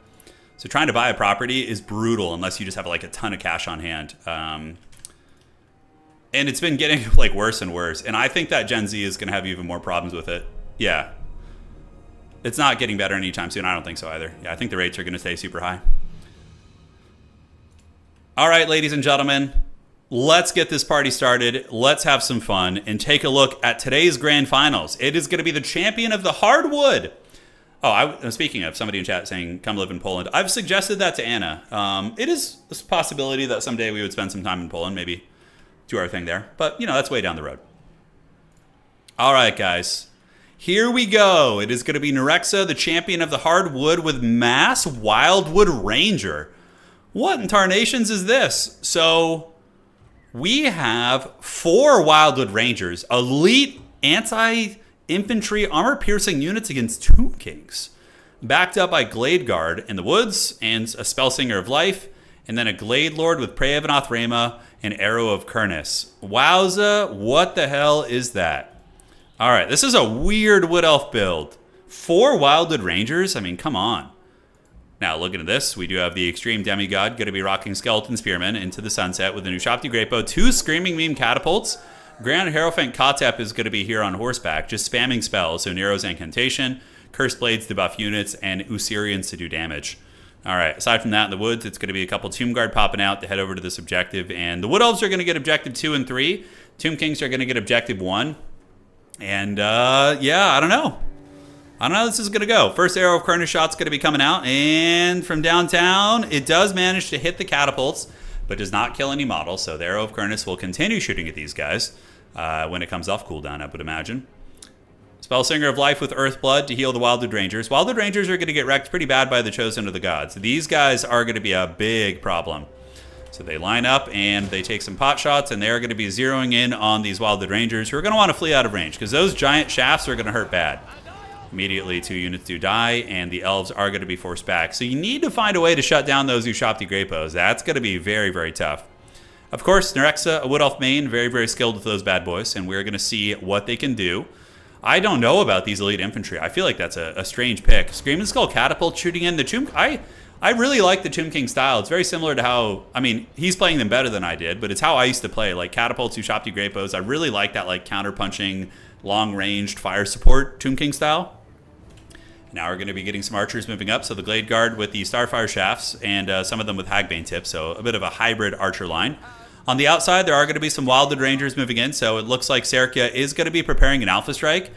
So trying to buy a property is brutal unless you just have like a ton of cash on hand. And it's been getting like worse and worse. And I think that Gen Z is going to have even more problems with it. Yeah. It's not getting better anytime soon. I don't think so either. Yeah, I think the rates are going to stay super high. All right, ladies and gentlemen, let's get this party started. Let's have some fun and take a look at today's grand finals. It is going to be the champion of the hardwood. Oh, speaking of, somebody in chat saying, come live in Poland. I've suggested that to Anna. It is a possibility that someday we would spend some time in Poland, maybe do our thing there. But, that's way down the road. All right, guys. Here we go. It is going to be Nerexa, the champion of the hardwood with Mass Wildwood Ranger. What in tarnations is this? So, we have 4 Wildwood Rangers, elite anti-infantry armor-piercing units against Tomb Kings. backed up by Glade Guard in the woods and a Spellsinger of Life, and then a Glade Lord with Prey of Anothrema and Arrow of Kurnus. Wowza, what the hell is that? All right, this is a weird Wood Elf build. 4 Wildwood Rangers? I mean, come on. Now, looking at this, we do have the Extreme Demigod going to be rocking Skeleton Spearmen into the sunset with the new Shopti Greatbow, 2 Screaming Meme Catapults. Grand Hierophant Kotep is going to be here on horseback, just spamming spells, so Nero's Incantation, Cursed Blades to buff units, and Usirians to do damage. All right, aside from that, in the woods, it's going to be a couple Tomb Guard popping out to head over to this objective. And the Wood Elves are going to get objective 2 and 3. Tomb Kings are going to get objective 1. And, yeah, I don't know. I don't know how this is going to go. First Arrow of Kurnus shot's going to be coming out. And from downtown, it does manage to hit the catapults, but does not kill any models. So the Arrow of Kurnus will continue shooting at these guys when it comes off cooldown, I would imagine. Spellsinger of Life with Earthblood to heal the Wildwood Rangers. Wildwood Rangers are going to get wrecked pretty bad by the Chosen of the Gods. These guys are going to be a big problem. So they line up and they take some pot shots, and they're going to be zeroing in on these Wildwood Rangers who are going to want to flee out of range because those giant shafts are going to hurt bad. Immediately, 2 units do die, and the Elves are going to be forced back. So you need to find a way to shut down those Ushopti Greatbows. That's going to be very, very tough. Of course, Nerexa, a Wood Elf main, very, very skilled with those bad boys, and we're going to see what they can do. I don't know about these elite infantry. I feel like that's a strange pick. Screaming Skull Catapult shooting in the Tomb. I really like the Tomb King style. It's very similar to how, I mean, he's playing them better than I did, but it's how I used to play. Like Catapults, Ushopti Greatbows. I really like that like counter-punching, long-ranged fire support Tomb King style. Now we're going to be getting some archers moving up. So the Glade Guard with the Starfire shafts and some of them with Hagbane tips. So a bit of a hybrid archer line. On the outside, there are going to be some Wildwood Rangers moving in, so it looks like Serkia is going to be preparing an Alpha Strike.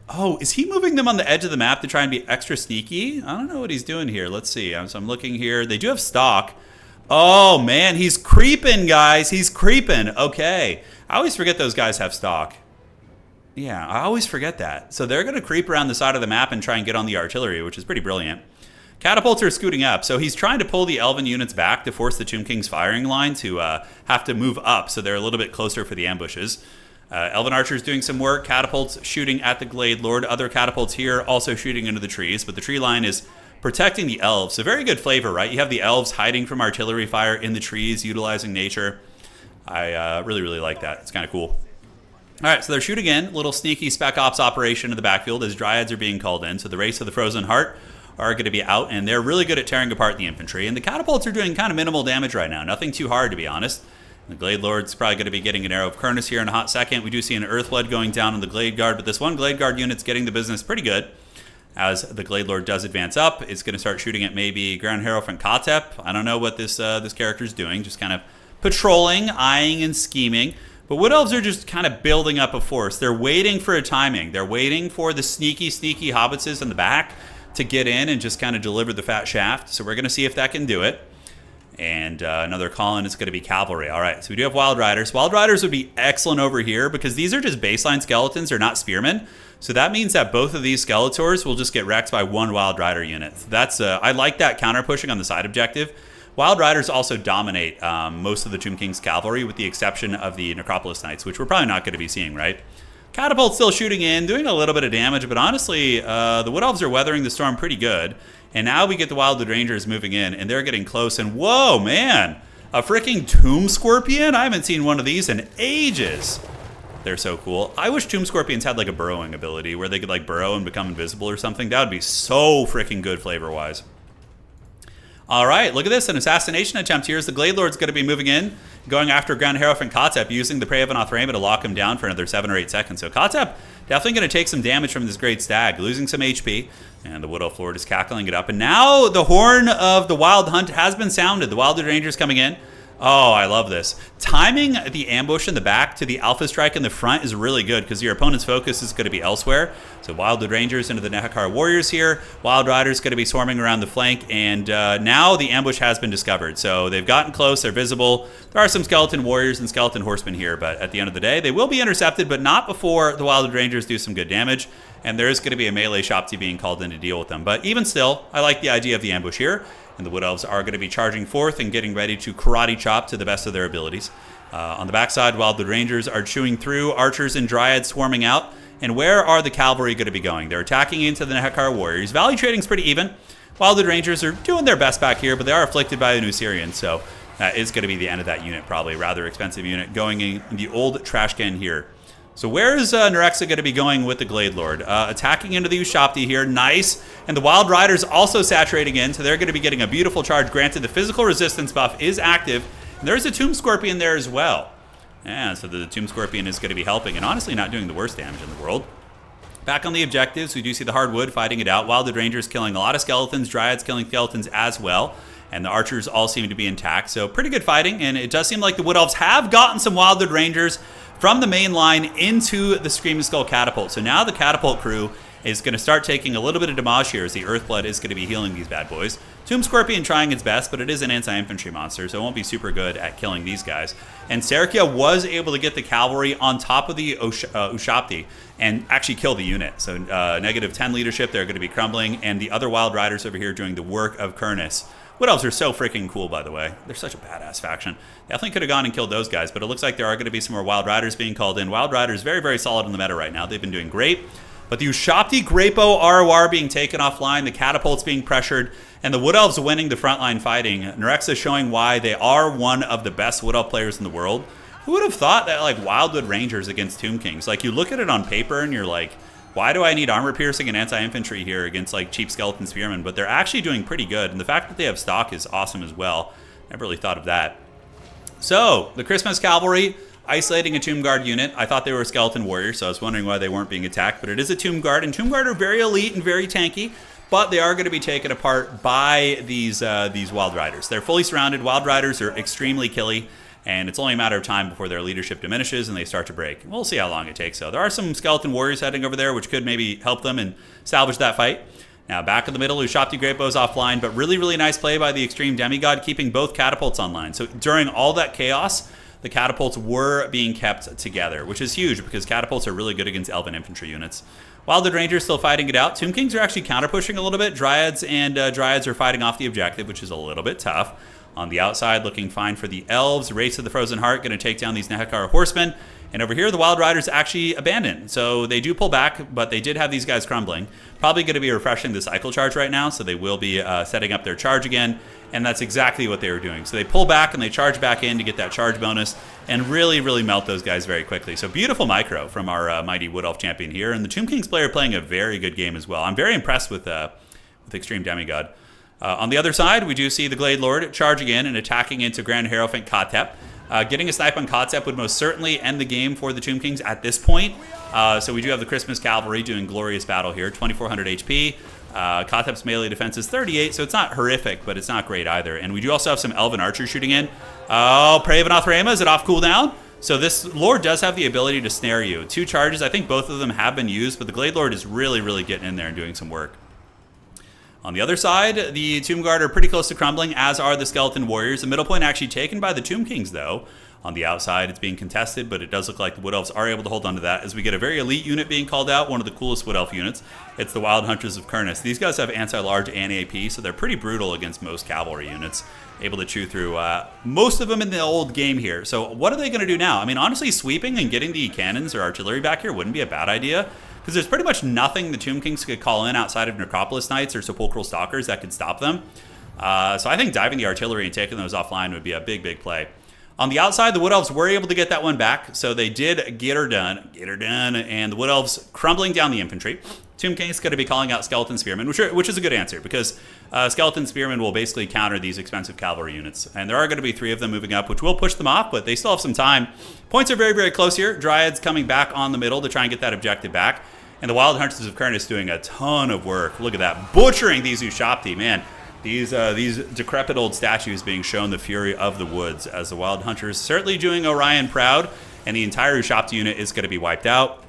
Oh, is he moving them on the edge of the map to try and be extra sneaky? I don't know what he's doing here. Let's see. So I'm looking here. They do have stock. Oh, man, he's creeping, guys. He's creeping. Okay. I always forget those guys have stock. Yeah, I always forget that. So they're going to creep around the side of the map and try and get on the artillery, which is pretty brilliant. Catapults are scooting up, so he's trying to pull the Elven units back to force the Tomb King's firing line to have to move up, so they're a little bit closer for the ambushes. Elven archers doing some work, catapults shooting at the Glade Lord, other catapults here also shooting into the trees, but the tree line is protecting the Elves. So very good flavor, right? You have the Elves hiding from artillery fire in the trees, utilizing nature. I really, really like that. It's kind of cool. All right, so they're shooting in, little sneaky Spec Ops operation in the backfield as Dryads are being called in. So the Race of the Frozen Heart are going to be out, and they're really good at tearing apart the infantry. And the catapults are doing kind of minimal damage right now. Nothing too hard, to be honest. The Glade Lord's probably going to be getting an Arrow of Kurnus here in a hot second. We do see an Earthblood going down on the Glade Guard, but this one Glade Guard unit's getting the business pretty good. As the Glade Lord does advance up, it's going to start shooting at maybe Grand Hierophant Kotep. I don't know what this character's doing, just kind of patrolling, eyeing, and scheming. But Wood Elves are just kind of building up a force. They're waiting for a timing. They're waiting for the sneaky hobbitses in the back to get in and just kind of deliver the fat shaft. So we're going to see if that can do it. And another call-in is going to be cavalry. All right, so we do have Wild Riders. Wild Riders would be excellent over here because these are just baseline skeletons. They're not spearmen. So that means that both of these Skeletors will just get wrecked by one Wild Rider unit. So that's I like that counter-pushing on the side objective. Wild Riders also dominate most of the Tomb King's cavalry with the exception of the Necropolis Knights, which we're probably not going to be seeing, right? Catapult still shooting in, doing a little bit of damage, but honestly, the Wood Elves are weathering the storm pretty good. And now we get the Wildwood Rangers moving in, and they're getting close. And whoa, man, a freaking Tomb Scorpion? I haven't seen one of these in ages. They're so cool. I wish Tomb Scorpions had like a burrowing ability where they could like burrow and become invisible or something. That would be so freaking good flavor-wise. All right, look at this, an assassination attempt here as the Glade Lord's going to be moving in, going after Grand Hierophant Kotep, using the Prey of Anothrema to lock him down for another 7 or 8 seconds. So Kotep definitely going to take some damage from this great stag, losing some HP, and the Wood Elf Lord is cackling it up. And now the horn of the Wild Hunt has been sounded. The Wildwood Rangers coming in. Oh, I love this. Timing the ambush in the back to the Alpha Strike in the front is really good because your opponent's focus is going to be elsewhere. So Wildwood Rangers into the Nehakar Warriors here. Wild Riders going to be swarming around the flank, and now the ambush has been discovered. So they've gotten close. They're visible. There are some Skeleton Warriors and Skeleton Horsemen here, but at the end of the day, they will be intercepted, but not before the Wildwood Rangers do some good damage. and there is going to be a melee Shopti being called in to deal with them. But even still, I like the idea of the ambush here, and the Wood Elves are going to be charging forth and getting ready to karate chop to the best of their abilities. On the backside, Wildwood Rangers are chewing through, archers and dryads swarming out. And where are the cavalry going to be going? They're attacking into the Nehekar warriors. Value trading's pretty even. Wildwood Rangers are doing their best back here, but they are afflicted by an Usirian, so that is going to be the end of that unit, probably. Rather expensive unit going in the old trash can here. So where is Nerexa going to be going with the Glade Lord? Attacking into the Ushapti here. Nice. And the Wild Riders also saturating in, so they're going to be getting a beautiful charge. Granted, the physical resistance buff is active, and there's a Tomb Scorpion there as well. Yeah, so the Tomb Scorpion is going to be helping, and honestly not doing the worst damage in the world. Back on the objectives, we do see the Hardwood fighting it out. Wildwood Rangers killing a lot of skeletons, Dryads killing skeletons as well, and the Archers all seem to be intact. So pretty good fighting, and it does seem like the Wood Elves have gotten some Wildwood Rangers from the main line into the Screaming Skull Catapult. So now the Catapult crew is going to start taking a little bit of damage here as the Earthblood is going to be healing these bad boys. Tomb Scorpion trying its best, but it is an anti-infantry monster, so it won't be super good at killing these guys. And Serkia was able to get the cavalry on top of the Ushapti and actually kill the unit. So negative 10 leadership, they're going to be crumbling, and the other Wild Riders over here doing the work of Kurnus. Wood Elves are so freaking cool, by the way. They're such a badass faction. Definitely could have gone and killed those guys, but it looks like there are going to be some more Wild Riders being called in. Wild Riders very, very solid in the meta right now. They've been doing great. But the Ushapti Grapo ROR being taken offline, the Catapults being pressured, and the Wood Elves winning the frontline fighting. Nerexa showing why they are one of the best Wood Elf players in the world. Who would have thought that, like, Wildwood Rangers against Tomb Kings? Like, you look at it on paper and you're like, why do I need armor piercing and anti-infantry here against, like, cheap skeleton spearmen? But they're actually doing pretty good, and the fact that they have stock is awesome as well. Never really thought of that. So, the Christmas Cavalry isolating a Tomb Guard unit. I thought they were a skeleton warrior, so I was wondering why they weren't being attacked, but it is a Tomb Guard, and Tomb Guard are very elite and very tanky, but they are going to be taken apart by these Wild Riders. They're fully surrounded. Wild Riders are extremely killy, and it's only a matter of time before their leadership diminishes and they start to break. We'll see how long it takes, though. There are some skeleton warriors heading over there, which could maybe help them and salvage that fight. Now, back in the middle, Ushapti Grapo's offline, but really, really nice play by the Extreme Demigod, keeping both catapults online. So during all that chaos, the catapults were being kept together, which is huge because catapults are really good against Elven infantry units. Wildwood Rangers still fighting it out. Tomb Kings are actually counter-pushing a little bit. Dryads and Dryads are fighting off the objective, which is a little bit tough. On the outside, looking fine for the Elves. Race of the Frozen Heart going to take down these Nehekar horsemen. And over here, the Wild Riders actually abandoned. So they do pull back, but they did have these guys crumbling. Probably going to be refreshing the cycle charge right now, so they will be setting up their charge again. And that's exactly what they were doing. So they pull back and they charge back in to get that charge bonus and really, really melt those guys very quickly. So beautiful micro from our mighty Wood Elf champion here. And the Tomb Kings player playing a very good game as well. I'm very impressed with Extreme Demigod. On the other side, we do see the Glade Lord charging in and attacking into Grand Hierophant Kotep. Getting a snipe on Kotep would most certainly end the game for the Tomb Kings at this point. So we do have the Christmas Cavalry doing glorious battle here, 2400 HP. Kotep's melee defense is 38, so it's not horrific, but it's not great either. And we do also have some Elven archers shooting in. Oh, Pravenoth Rama, is it off cooldown? So this Lord does have the ability to snare you. 2 charges, I think both of them have been used, but the Glade Lord is really, really getting in there and doing some work. On the other side, the Tomb Guard are pretty close to crumbling, as are the Skeleton Warriors. The middle point actually taken by the Tomb Kings, though. On the outside, it's being contested, but it does look like the Wood Elves are able to hold on to that as we get a very elite unit being called out, one of the coolest Wood Elf units. It's the Wild Hunters of Kurnus. These guys have anti-large and AP, so they're pretty brutal against most cavalry units, able to chew through most of them in the old game here. So what are they going to do now? I mean, honestly, sweeping and getting the cannons or artillery back here wouldn't be a bad idea, because there's pretty much nothing the Tomb Kings could call in outside of Necropolis Knights or Sepulchral Stalkers that could stop them. So I think diving the artillery and taking those offline would be a big, big play. On the outside, the Wood Elves were able to get that one back, so they did get her done, and the Wood Elves crumbling down the infantry. Tomb Kings going to be calling out Skeleton Spearmen, which is a good answer, because Skeleton Spearmen will basically counter these expensive cavalry units. And there are going to be 3 of them moving up, which will push them off, but they still have some time. Points are very, very close here. Dryads coming back on the middle to try and get that objective back. And the Wild Hunters of Kurnus doing a ton of work. Look at that, butchering these Ushapti, man. These decrepit old statues being shown the fury of the woods, as the Wild Hunters certainly doing Orion proud, and the entire Ushapti unit is going to be wiped out.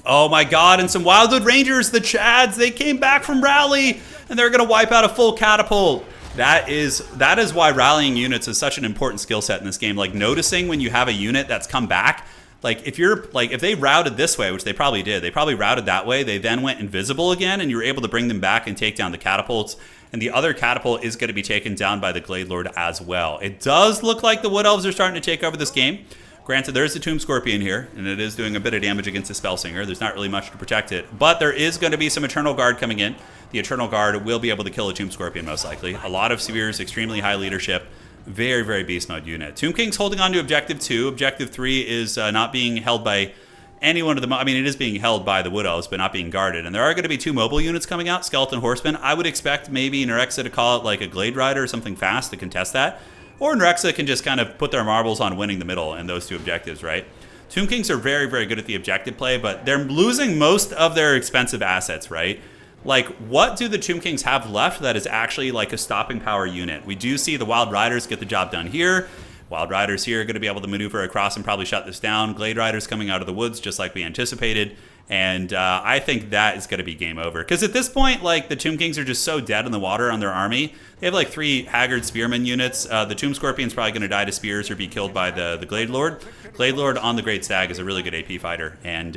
Oh my god, and some Wildwood Rangers, the Chads, they came back from rally, and they're going to wipe out a full catapult. That is why rallying units is such an important skill set in this game. Like, noticing when you have a unit that's come back Like if they routed this way, which they probably did, they probably routed that way. They then went invisible again, and you were able to bring them back and take down the catapults. And the other catapult is going to be taken down by the Glade Lord as well. It does look like the Wood Elves are starting to take over this game. Granted, there's the Tomb Scorpion here, and it is doing a bit of damage against the Spellsinger. There's not really much to protect it. But there is going to be some Eternal Guard coming in. The Eternal Guard will be able to kill a Tomb Scorpion, most likely. A lot of Spears, extremely high leadership. Very, very beast mode unit. Tomb King's holding on to Objective 2. Objective 3 is not being held by any one of the... I mean, it is being held by the Wood Elves, but not being guarded. And there are going to be 2 mobile units coming out, Skeleton Horsemen. I would expect maybe Nerexa to call it like a Glade Rider or something fast to contest that. Or Nerexa can just kind of put their marbles on winning the middle in those 2 objectives, right? Tomb Kings are very, very good at the objective play, but they're losing most of their expensive assets, right? Like, what do the Tomb Kings have left that is actually like a stopping power unit? We do see the Wild Riders get the job done here. Wild Riders here are going to be able to maneuver across and probably shut this down. Glade Riders coming out of the woods just like we anticipated. And I think that is going to be game over. Because at this point, like, the Tomb Kings are just so dead in the water on their army. They have like 3 Haggard Spearman units. The Tomb Scorpion's probably going to die to spears or be killed by the Glade Lord. Glade Lord on the Great Stag is a really good AP fighter. And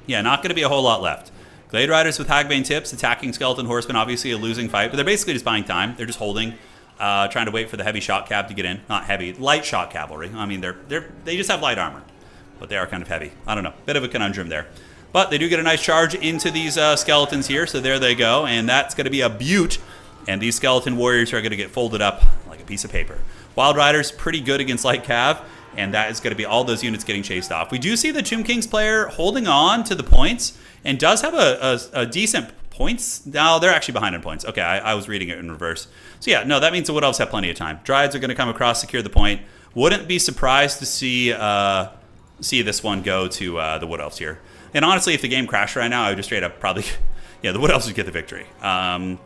yeah, not going to be a whole lot left. Glade Riders with Hagbane tips, attacking Skeleton Horsemen, obviously a losing fight. But they're basically just buying time. They're just holding. Trying to wait for the heavy shot cab to get in. Not heavy, light shot cavalry. I mean, they just have light armor, but they are kind of heavy. I don't know, bit of a conundrum there. But they do get a nice charge into these skeletons here, so there they go, and that's going to be a beaut. And these skeleton warriors are going to get folded up like a piece of paper. Wild Riders pretty good against light cav, and that is going to be all those units getting chased off. We do see the Tomb Kings player holding on to the points and does have a decent points. No, they're actually behind in points. Okay, I was reading it in reverse. So yeah, no, that means the Wood Elves have plenty of time. Dryads are going to come across, secure the point. Wouldn't be surprised to see this one go to the Wood Elves here. And honestly, if the game crashed right now, I would just straight up probably, yeah, the Wood Elves would get the victory. Wild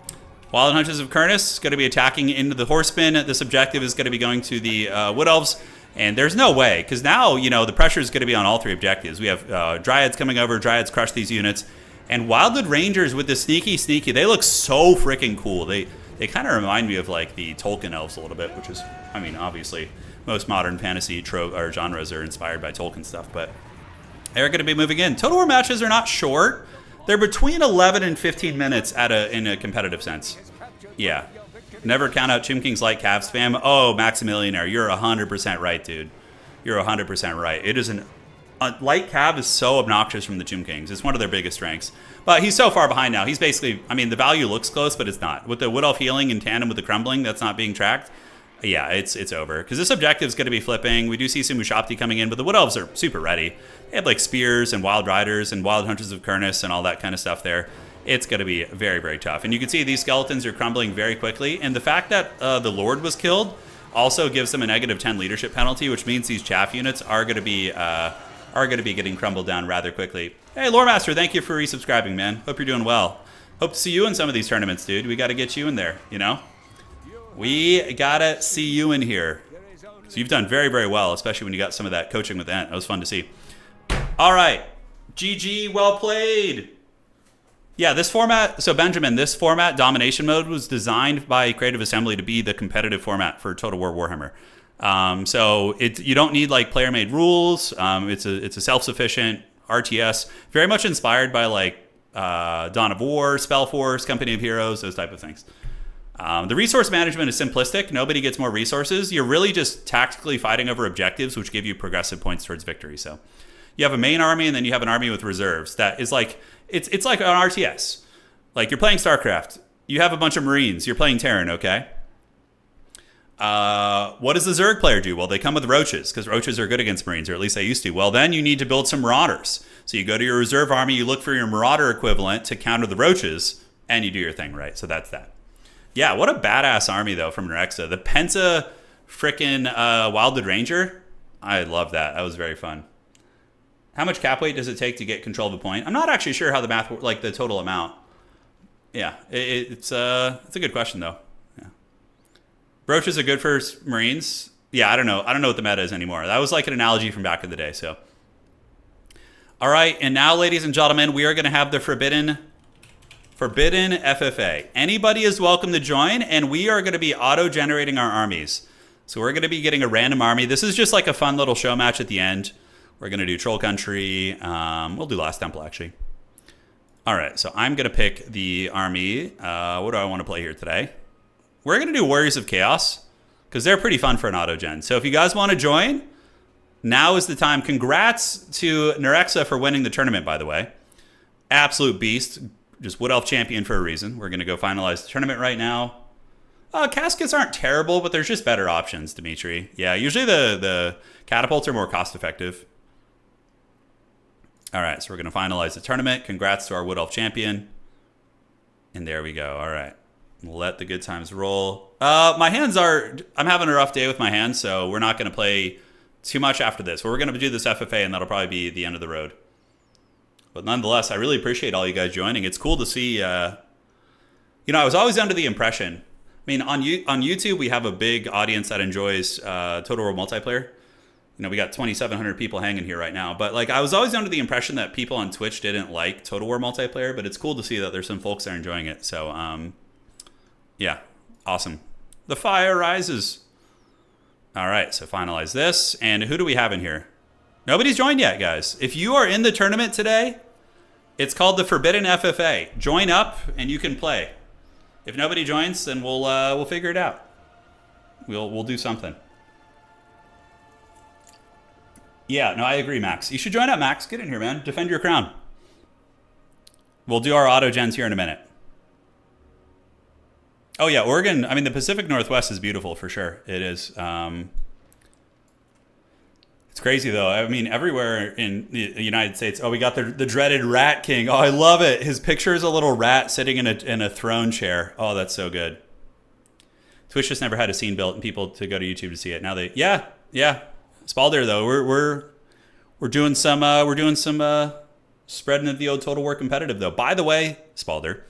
Hunters of Kurnus is going to be attacking into the Horsemen. This objective is going to be going to the Wood Elves. And there's no way, because now, you know, the pressure is going to be on all 3 objectives. We have Dryads coming over. Dryads crush these units. And Wildwood Rangers with the sneaky, they look so freaking cool. They kind of remind me of like the Tolkien elves a little bit, which is, I mean, obviously most modern fantasy or genres are inspired by Tolkien stuff, but they're going to be moving in. Total War matches are not short. They're between 11 and 15 minutes in a competitive sense. Yeah. Never count out Tomb King's light cav spam. Oh, Maximilianaire, you're 100% right, dude. You're 100% right. It is light cav is so obnoxious from the Tomb Kings. It's one of their biggest strengths. But he's so far behind now. He's basically, I mean, the value looks close, but it's not. With the Wood Elf healing in tandem with the crumbling that's not being tracked, yeah, it's over. Because this objective is going to be flipping. We do see some Mushapti coming in, but the Wood Elves are super ready. They have like Spears and Wild Riders and Wild Hunters of Kurnus and all that kind of stuff there. It's going to be very, very tough. And you can see these skeletons are crumbling very quickly. And the fact that the Lord was killed also gives them a negative 10 leadership penalty, which means these chaff units are going to be getting crumbled down rather quickly. Hey, Loremaster, thank you for resubscribing, man. Hope you're doing well. Hope to see you in some of these tournaments, dude. We got to get you in there, you know? We got to see you in here. So you've done very, very well, especially when you got some of that coaching with Ant. That was fun to see. All right. GG, well played. Yeah, this format, so Benjamin, this format, Domination Mode, was designed by Creative Assembly to be the competitive format for Total War Warhammer. So you don't need like player-made rules. It's a self-sufficient RTS, very much inspired by like Dawn of War, Spellforce, Company of Heroes, those type of things. The resource management is simplistic. Nobody gets more resources. You're really just tactically fighting over objectives, which give you progressive points towards victory. So you have a main army, and then you have an army with reserves. That is like it's like an RTS. Like you're playing StarCraft. You have a bunch of Marines. You're playing Terran, okay? What does the Zerg player do? Well, they come with roaches, because roaches are good against Marines, or at least they used to. Well, then you need to build some Marauders. So you go to your reserve army, you look for your Marauder equivalent to counter the roaches, and you do your thing, right? So that's that. Yeah, what a badass army, though, from Nerexa. The Penta frickin' Wildwood Ranger. I love that. That was very fun. How much cap weight does it take to get control of a point? I'm not actually sure how the math, like the total amount. Yeah, it's a good question, though. Yeah. Roaches are good for Marines. Yeah, I don't know. I don't know what the meta is anymore. That was like an analogy from back in the day, so. All right, and now, ladies and gentlemen, we are going to have the Forbidden FFA. Anybody is welcome to join, and we are going to be auto-generating our armies. So we're going to be getting a random army. This is just like a fun little show match at the end. We're going to do Troll Country. We'll do Last Temple, actually. All right, so I'm going to pick the army. What do I want to play here today? We're going to do Warriors of Chaos because they're pretty fun for an auto-gen. So if you guys want to join, now is the time. Congrats to Nerexa for winning the tournament, by the way. Absolute beast. Just Wood Elf champion for a reason. We're going to go finalize the tournament right now. Caskets aren't terrible, but there's just better options, Dimitri. Yeah, usually the catapults are more cost-effective. All right, so we're going to finalize the tournament. Congrats to our Wood Elf champion. And there we go. All right. Let the good times roll. My hands are... I'm having a rough day with my hands, so we're not going to play too much after this. We're going to do this FFA, and that'll probably be the end of the road. But nonetheless, I really appreciate all you guys joining. It's cool to see... you know, I was always under the impression... I mean, on YouTube, we have a big audience that enjoys Total War multiplayer. You know, we got 2,700 people hanging here right now. But, like, I was always under the impression that people on Twitch didn't like Total War multiplayer. But it's cool to see that there's some folks that are enjoying it. So, yeah, awesome. The fire rises. All right, so finalize this. And who do we have in here? Nobody's joined yet, guys. If you are in the tournament today, it's called the Forbidden FFA. Join up, and you can play. If nobody joins, then we'll figure it out. We'll do something. Yeah, no, I agree, Max. You should join up, Max. Get in here, man. Defend your crown. We'll do our auto gens here in a minute. Oh yeah, Oregon. I mean, the Pacific Northwest is beautiful for sure. It is. It's crazy though. I mean, everywhere in the United States. Oh, we got the dreaded Rat King. Oh, I love it. His picture is a little rat sitting in a throne chair. Oh, that's so good. Twitch just never had a scene built and people to go to YouTube to see it. Now they, yeah. Spalder though, we're doing some spreading of the old Total War competitive though. By the way, Spalder,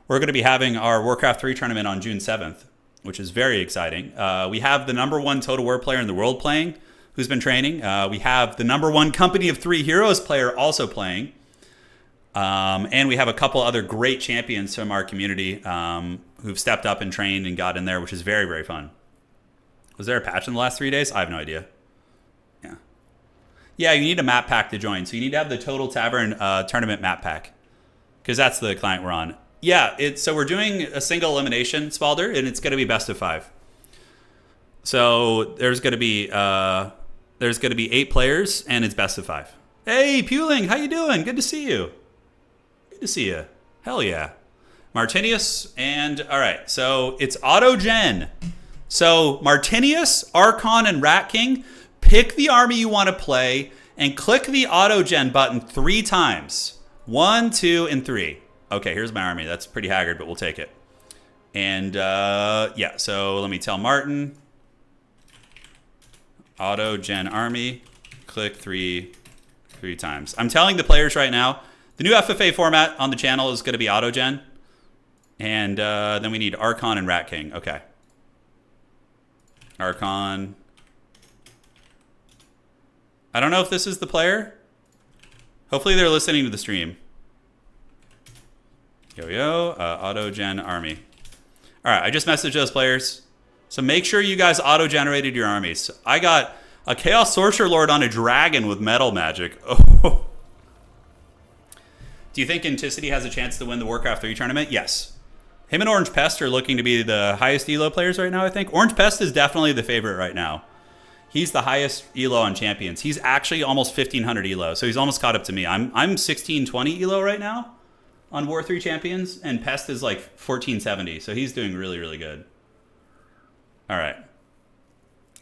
we're going to be having our Warcraft 3 tournament on June 7th, which is very exciting. We have the #1 Total War player in the world playing, who's been training. We have the #1 Company of 3 Heroes player also playing. And we have a couple other great champions from our community who've stepped up and trained and got in there, which is very, very fun. Was there a patch in the last 3 days? I have no idea. Yeah, you need a map pack to join. So you need to have the Total Tavern tournament map pack because that's the client we're on. Yeah, so we're doing a single elimination, Spalder, and it's going to be best of 5. So there's going to be 8 players, and it's best of 5. Hey, Puling, how you doing? Good to see you. Good to see you. Hell yeah. Martinius, and all right, so it's auto-gen. So Martinius, Archon, and Rat King, pick the army you want to play, and click the auto-gen button 3 times. 1, 2, and 3. Okay, here's my army. That's pretty haggard, but we'll take it. And yeah, so let me tell Martin. Auto-gen army, click 3 times. I'm telling the players right now, the new FFA format on the channel is going to be auto-gen. And then we need Archon and Rat King. Okay. Archon. I don't know if this is the player. Hopefully they're listening to the stream. Auto-gen army. All right, I just messaged those players. So make sure you guys auto-generated your armies. I got a Chaos Sorcerer Lord on a dragon with metal magic. Oh. Do you think Anticity has a chance to win the Warcraft 3 tournament? Yes. Him and Orange Pest are looking to be the highest elo players right now, I think. Orange Pest is definitely the favorite right now. He's the highest elo on Champions. He's actually almost 1,500 elo, so he's almost caught up to me. I'm 1620 elo right now on War 3 Champions, and Pest is like 1470, so he's doing really, really good. All right.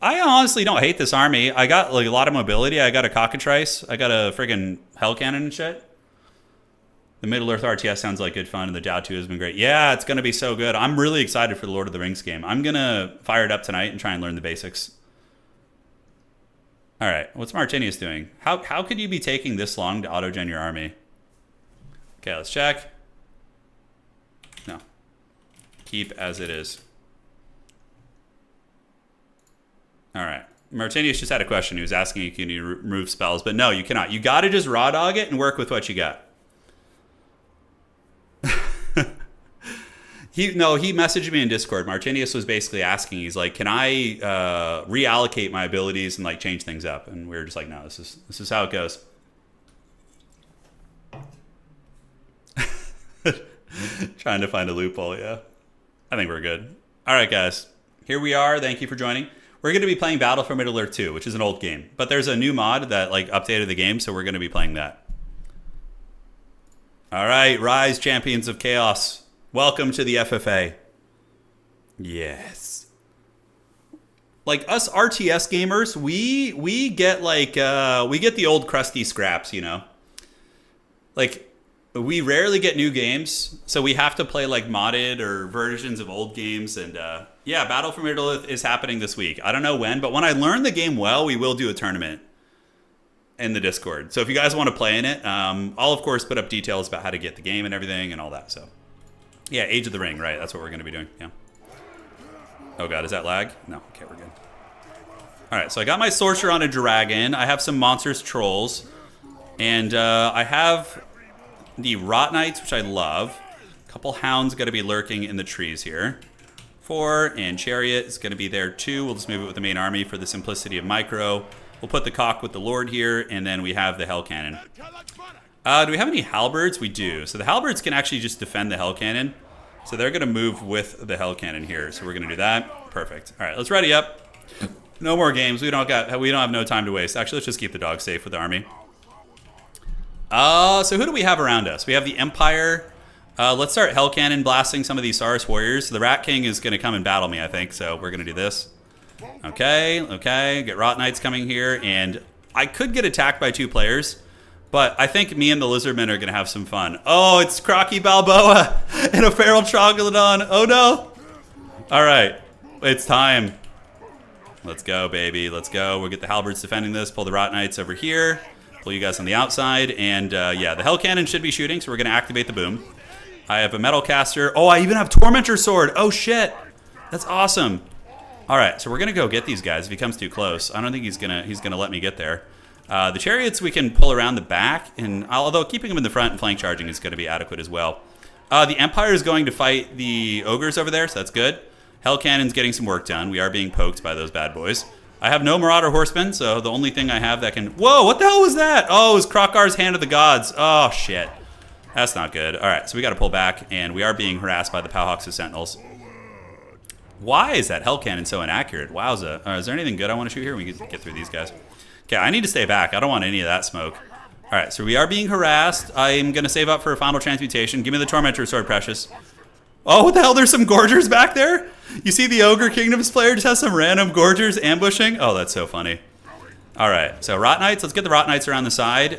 I honestly don't hate this army. I got like a lot of mobility. I got a Cockatrice. I got a friggin' Hell Cannon and shit. The Middle-earth RTS sounds like good fun, and the Dow 2 has been great. Yeah, it's going to be so good. I'm really excited for the Lord of the Rings game. I'm going to fire it up tonight and try and learn the basics. All right, what's Martinius doing? How could you be taking this long to auto-gen your army? Okay, let's check. No. Keep as it is. All right. Martinius just had a question. He was asking if you can remove spells, but no, you cannot. You got to just raw dog it and work with what you got. He messaged me in Discord. Martinius was basically asking, he's like, can I reallocate my abilities and like change things up? And we were just like, no, this is how it goes. Trying to find a loophole, yeah. I think we're good. All right, guys. Here we are. Thank you for joining. We're going to be playing Battle for Middle-earth 2, which is an old game. But there's a new mod that like updated the game, so we're going to be playing that. All right, rise, champions of chaos. Welcome to the FFA. Yes. Like us RTS gamers, we get like we get the old crusty scraps, you know. Like we rarely get new games, so we have to play like modded or versions of old games. And yeah, Battle for Middle-earth is happening this week. I don't know when, but when I learn the game well, we will do a tournament in the Discord. So if you guys want to play in it, I'll of course put up details about how to get the game and everything and all that. So yeah, Age of the Ring, right? That's what we're going to be doing. Yeah. Oh god, is that lag? No. Okay, we're good. All right, so I got my sorcerer on a dragon. I have some monsters, trolls, and I have the rot knights, which I love. A couple hounds got to be lurking in the trees here. 4 and chariot is going to be there too. We'll just move it with the main army for the simplicity of micro. We'll put the cock with the lord here, and then we have the hell cannon. Do we have any halberds? We do. So the halberds can actually just defend the hell cannon. So they're going to move with the hell cannon here. So we're going to do that. Perfect. All right, let's ready up. No more games. We don't have no time to waste. Actually, let's just keep the dog safe with the army. So who do we have around us? We have the Empire. Let's start hell cannon blasting some of these Saurus warriors. The Rat King is going to come and battle me, I think. So we're going to do this. Okay. Get Rot Knights coming here, and I could get attacked by 2 players. But I think me and the Lizardmen are going to have some fun. Oh, it's Crocky Balboa and a Feral Troglodon. Oh, no. All right. It's time. Let's go, baby. Let's go. We'll get the halberds defending this. Pull the Rot Knights over here. Pull you guys on the outside. And, yeah, the Hell Cannon should be shooting, so we're going to activate the boom. I have a Metal Caster. Oh, I even have Tormentor Sword. Oh, shit. That's awesome. All right, so we're going to go get these guys if he comes too close. I don't think he's gonna let me get there. The chariots we can pull around the back, and although keeping them in the front and flank charging is going to be adequate as well. The Empire is going to fight the ogres over there, so that's good. Hell Cannon's getting some work done. We are being poked by those bad boys. I have no Marauder Horsemen, so the only thing I have that can... Whoa, what the hell was that? Oh, it was Krokar's Hand of the Gods. Oh, shit. That's not good. All right, so we got to pull back, and we are being harassed by the Powhawks of Sentinels. Why is that Hell Cannon so inaccurate? Wowza. Is there anything good I want to shoot here? We can get through these guys. Okay, I need to stay back. I don't want any of that smoke. All right, so we are being harassed. I'm going to save up for a final transmutation. Give me the Tormentor Sword, Precious. Oh, what the hell? There's some Gorgers back there? You see the Ogre Kingdoms player just has some random Gorgers ambushing? Oh, that's so funny. All right, so Rot Knights. Let's get the Rot Knights around the side.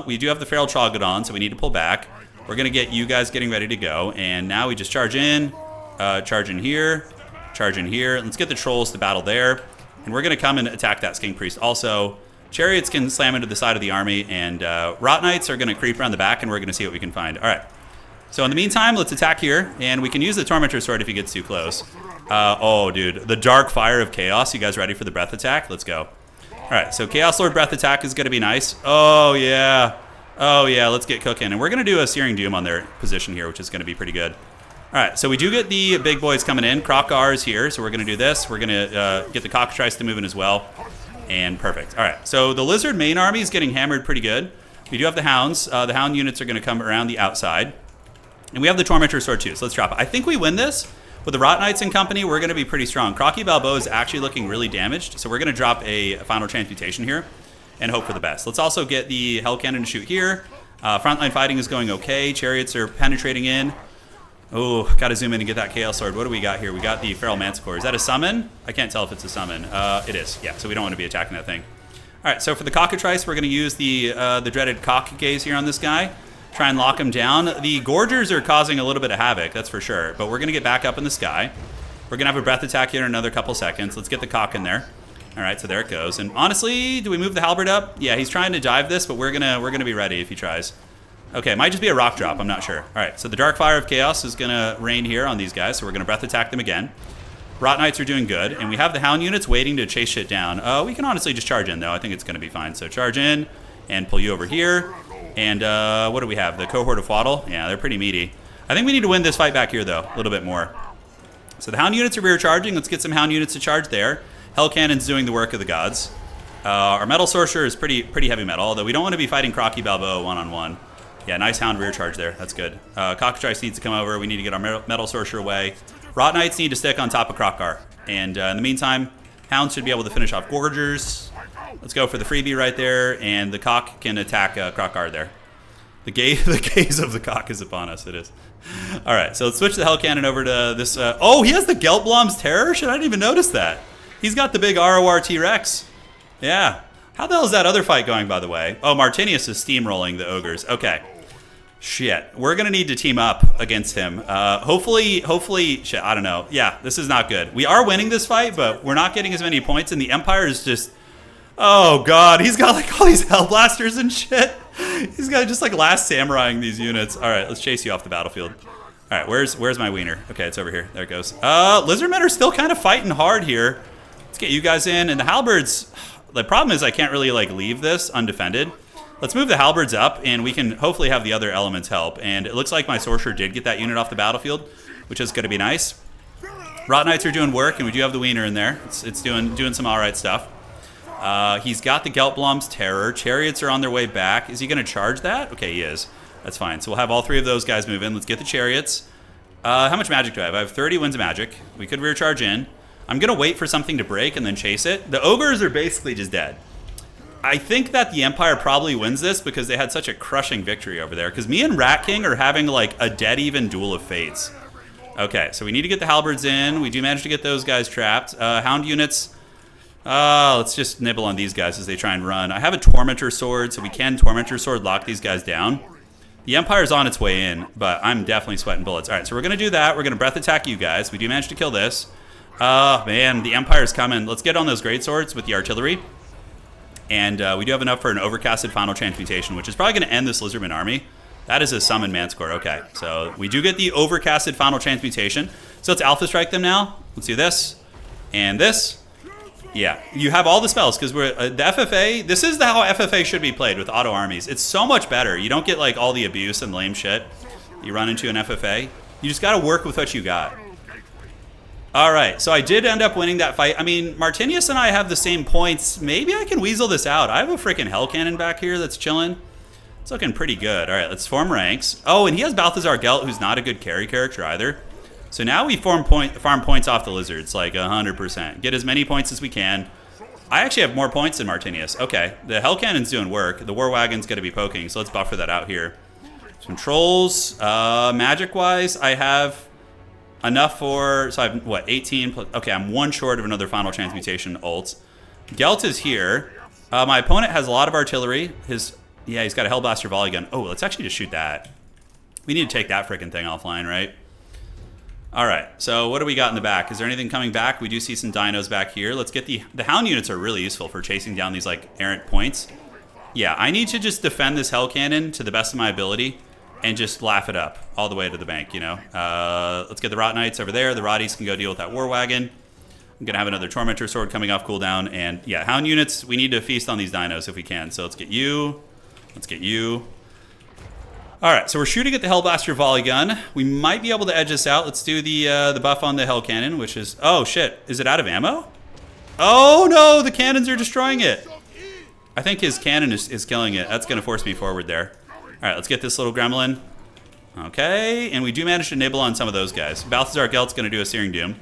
We do have the Feral Troglodon, so we need to pull back. We're going to get you guys getting ready to go. And now we just charge in here, charge in here. Let's get the Trolls to battle there. And we're going to come and attack that Skink Priest also. Chariots can slam into the side of the army, and Rot Knights are going to creep around the back, and we're going to see what we can find. All right. So in the meantime, let's attack here, and we can use the Tormentor Sword if he gets too close. Oh, dude. The Dark Fire of Chaos. You guys ready for the breath attack? Let's go. All right, so Chaos Lord breath attack is going to be nice. Oh, yeah. Oh, yeah. Let's get cooking. And we're going to do a Searing Doom on their position here, which is going to be pretty good. All right, so we do get the big boys coming in. Krokar is here, so we're going to do this. We're going to get the Cockatrice to move in as well. And perfect. All right, so the Lizard main army is getting hammered pretty good. We do have the Hounds. The Hound units are going to come around the outside. And we have the Tormentor Sword too, so let's drop it. I think we win this. With the Rot Knights and company, we're going to be pretty strong. Crocky Balboa is actually looking really damaged, so we're going to drop a final transmutation here and hope for the best. Let's also get the Hell Cannon to shoot here. Frontline fighting is going okay. Chariots are penetrating in. Oh, got to zoom in and get that Chaos Sword. What do we got here? We got the Feral Manticore. Is that a summon? I can't tell if it's a summon. It is. Yeah, so we don't want to be attacking that thing. All right, so for the Cockatrice, we're going to use the dreaded Cock Gaze here on this guy. Try and lock him down. The Gorgers are causing a little bit of havoc, that's for sure. But we're going to get back up in the sky. We're going to have a breath attack here in another couple seconds. Let's get the Cock in there. All right, so there it goes. And honestly, do we move the Halberd up? Yeah, he's trying to dive this, but we're gonna be ready if he tries. Okay, it might just be a rock drop. I'm not sure. All right, so the Dark Fire of Chaos is going to rain here on these guys, so we're going to breath attack them again. Rot Knights are doing good, and we have the Hound units waiting to chase shit down. We can honestly just charge in, though. I think it's going to be fine. So charge in and pull you over here. And what do we have? The Cohort of Waddle? Yeah, they're pretty meaty. I think we need to win this fight back here, though, a little bit more. So the Hound units are rear charging. Let's get some Hound units to charge there. Hell Cannon's doing the work of the gods. Our Metal Sorcerer is pretty heavy metal, although we don't want to be fighting Crocky Balboa one-on-one. Yeah, nice Hound rear charge there. That's good. Cockatrice needs to come over. We need to get our Metal Sorcerer away. Rot Knights need to stick on top of Crockgar. And in the meantime, Hounds should be able to finish off Gorgers. Let's go for the freebie right there, and the Cock can attack Crockgar there. The gaze of the Cock is upon us. It is. All right, so let's switch the Hell Cannon over to this. Oh, he has the Geltblom's Terror? Shit, I didn't even notice that. He's got the big ROR T-Rex. Yeah. How the hell is that other fight going, by the way? Oh, Martinius is steamrolling the Ogres. Okay. Shit. We're going to need to team up against him. Hopefully, shit, I don't know. Yeah, this is not good. We are winning this fight, but we're not getting as many points, and the Empire is just... Oh, God. He's got, like, all these Hellblasters and shit. He's got just, like, Last Samuraiing these units. All right, let's chase you off the battlefield. All right, where's my wiener? Okay, it's over here. There it goes. Lizardmen are still kind of fighting hard here. Let's get you guys in. And the Halberds... The problem is I can't really, like, leave this undefended. Let's move the Halberds up, and we can hopefully have the other elements help. And it looks like my Sorcerer did get that unit off the battlefield, which is going to be nice. Rot Knights are doing work, and we do have the wiener in there. It's doing some all right stuff. He's got the Geltblom's Terror. Chariots are on their way back. Is he going to charge that? Okay, he is. That's fine. So we'll have all three of those guys move in. Let's get the Chariots. How much magic do I have? I have 30 winds of magic. We could rear charge in. I'm going to wait for something to break and then chase it. The Ogres are basically just dead. I think that the Empire probably wins this because they had such a crushing victory over there. Because me and Rat King are having like a dead even duel of fates. Okay, so we need to get the Halberds in. We do manage to get those guys trapped. Hound units... let's just nibble on these guys as they try and run. I have a Tormentor Sword, so we can Tormentor Sword lock these guys down. The Empire's on its way in, but I'm definitely sweating bullets. All right, so we're going to do that. We're going to breath attack you guys. We do manage to kill this. Man, the Empire's coming. Let's get on those greatswords with the artillery. And we do have enough for an overcasted final transmutation, which is probably going to end this Lizardman army. That is a summon Manscore. Okay, so we do get the overcasted final transmutation. So let's Alpha Strike them now. Let's do this. And this. Yeah, you have all the spells because we're the FFA. This is how FFA should be played with auto armies. It's so much better. You don't get like all the abuse and lame shit you run into an FFA. You just got to work with what you got. All right, so I did end up winning that fight. I mean, Martinius and I have the same points. Maybe I can weasel this out. I have a freaking Hell Cannon back here that's chilling. It's looking pretty good. All right, let's form ranks. Oh, and he has Balthazar Gelt, who's not a good carry character either. So now we farm points off the Lizards, like 100%. Get as many points as we can. I actually have more points than Martinius. Okay, the Hell Cannon's doing work. The War Wagon's going to be poking, so let's buffer that out here. Some Trolls. Magic-wise, I have... enough for, so I have, what, 18 plus, okay, I'm one short of another final transmutation ult. Gelt is here. My opponent has a lot of artillery. He's got a Hellblaster volley gun. Oh, let's actually just shoot that. We need to take that freaking thing offline, right? All right, so what do we got in the back? Is there anything coming back? We do see some dinos back here. Let's get the Hound units are really useful for chasing down these, like, errant points. Yeah, I need to just defend this Hell Cannon to the best of my ability. And just laugh it up all the way to the bank, you know. Let's get the Rot Knights over there. The Rotties can go deal with that War Wagon. I'm going to have another Tormentor Sword coming off cooldown. And yeah, Hound units, we need to feast on these dinos if we can. So let's get you. Let's get you. All right, so we're shooting at the Hellblaster Volley Gun. We might be able to edge this out. Let's do the buff on the Hell Cannon, which is... Oh, shit. Is it out of ammo? Oh, no. The cannons are destroying it. I think his cannon is killing it. That's going to force me forward there. All right, let's get this little gremlin. Okay, and we do manage to nibble on some of those guys. Balthazar Gelt's going to do a Searing Doom.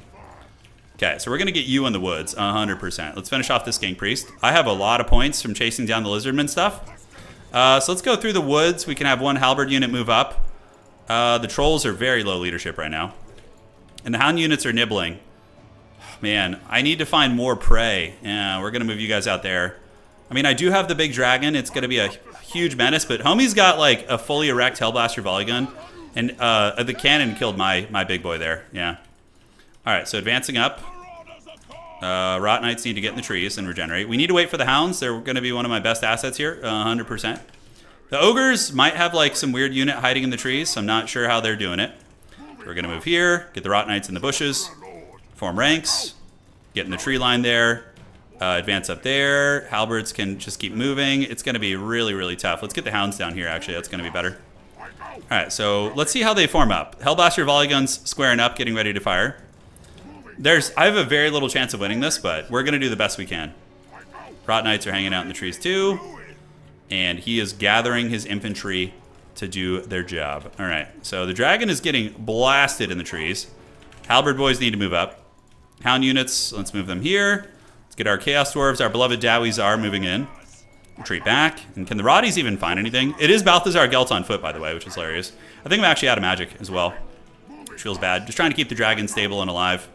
Okay, so we're going to get you in the woods, 100%. Let's finish off this King Priest. I have a lot of points from chasing down the Lizardman stuff. So let's go through the woods. We can have one Halberd unit move up. The Trolls are very low leadership right now. And the Hound units are nibbling. Man, I need to find more prey. Yeah, we're going to move you guys out there. I mean, I do have the big dragon. It's going to be a huge menace, but homie's got like a fully erect Hellblaster volley gun, and the cannon killed my big boy there. Yeah. All right, so advancing up. Rot Knights need to get in the trees and regenerate. We need to wait for the Hounds. They're going to be one of my best assets here, 100%. The Ogres might have like some weird unit hiding in the trees, so I'm not sure how they're doing it. We're going to move here, get the Rot Knights in the bushes, form ranks, get in the tree line there. Advance up there. Halberds can just keep moving. It's going to be really, really tough. Let's get the Hounds down here, actually. That's going to be better. All right, so let's see how they form up. Hellblaster volley guns squaring up, getting ready to fire. I have a very little chance of winning this, but we're going to do the best we can. Rot Knights are hanging out in the trees too. And he is gathering his infantry to do their job. All right, so the dragon is getting blasted in the trees. Halberd boys need to move up. Hound units, let's move them here. Let's get our Chaos Dwarves, our beloved Dowies are moving in. Retreat back. And can the Roddies even find anything? It is Balthazar Gelt on foot, by the way, which is hilarious. I think I'm actually out of magic as well, which feels bad. Just trying to keep the dragon stable and alive.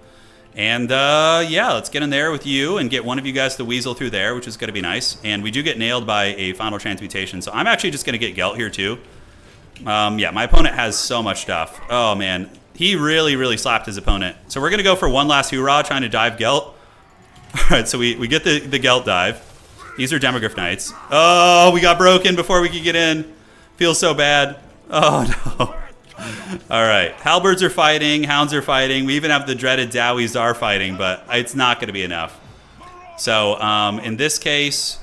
And yeah, let's get in there with you and get one of you guys to weasel through there, which is going to be nice. And we do get nailed by a final transmutation, so I'm actually just going to get Gelt here too. Yeah, my opponent has so much stuff. Oh man, he really slapped his opponent. So we're going to go for one last hoorah, trying to dive Gelt. All right, so we get the Gelt dive. These are Demogryph Knights. Oh, we got broken before we could get in. Feels so bad. Oh no. All right, Halberds are fighting, Hounds are fighting. We even have the dreaded Dowies are fighting, but it's not going to be enough. So in this case,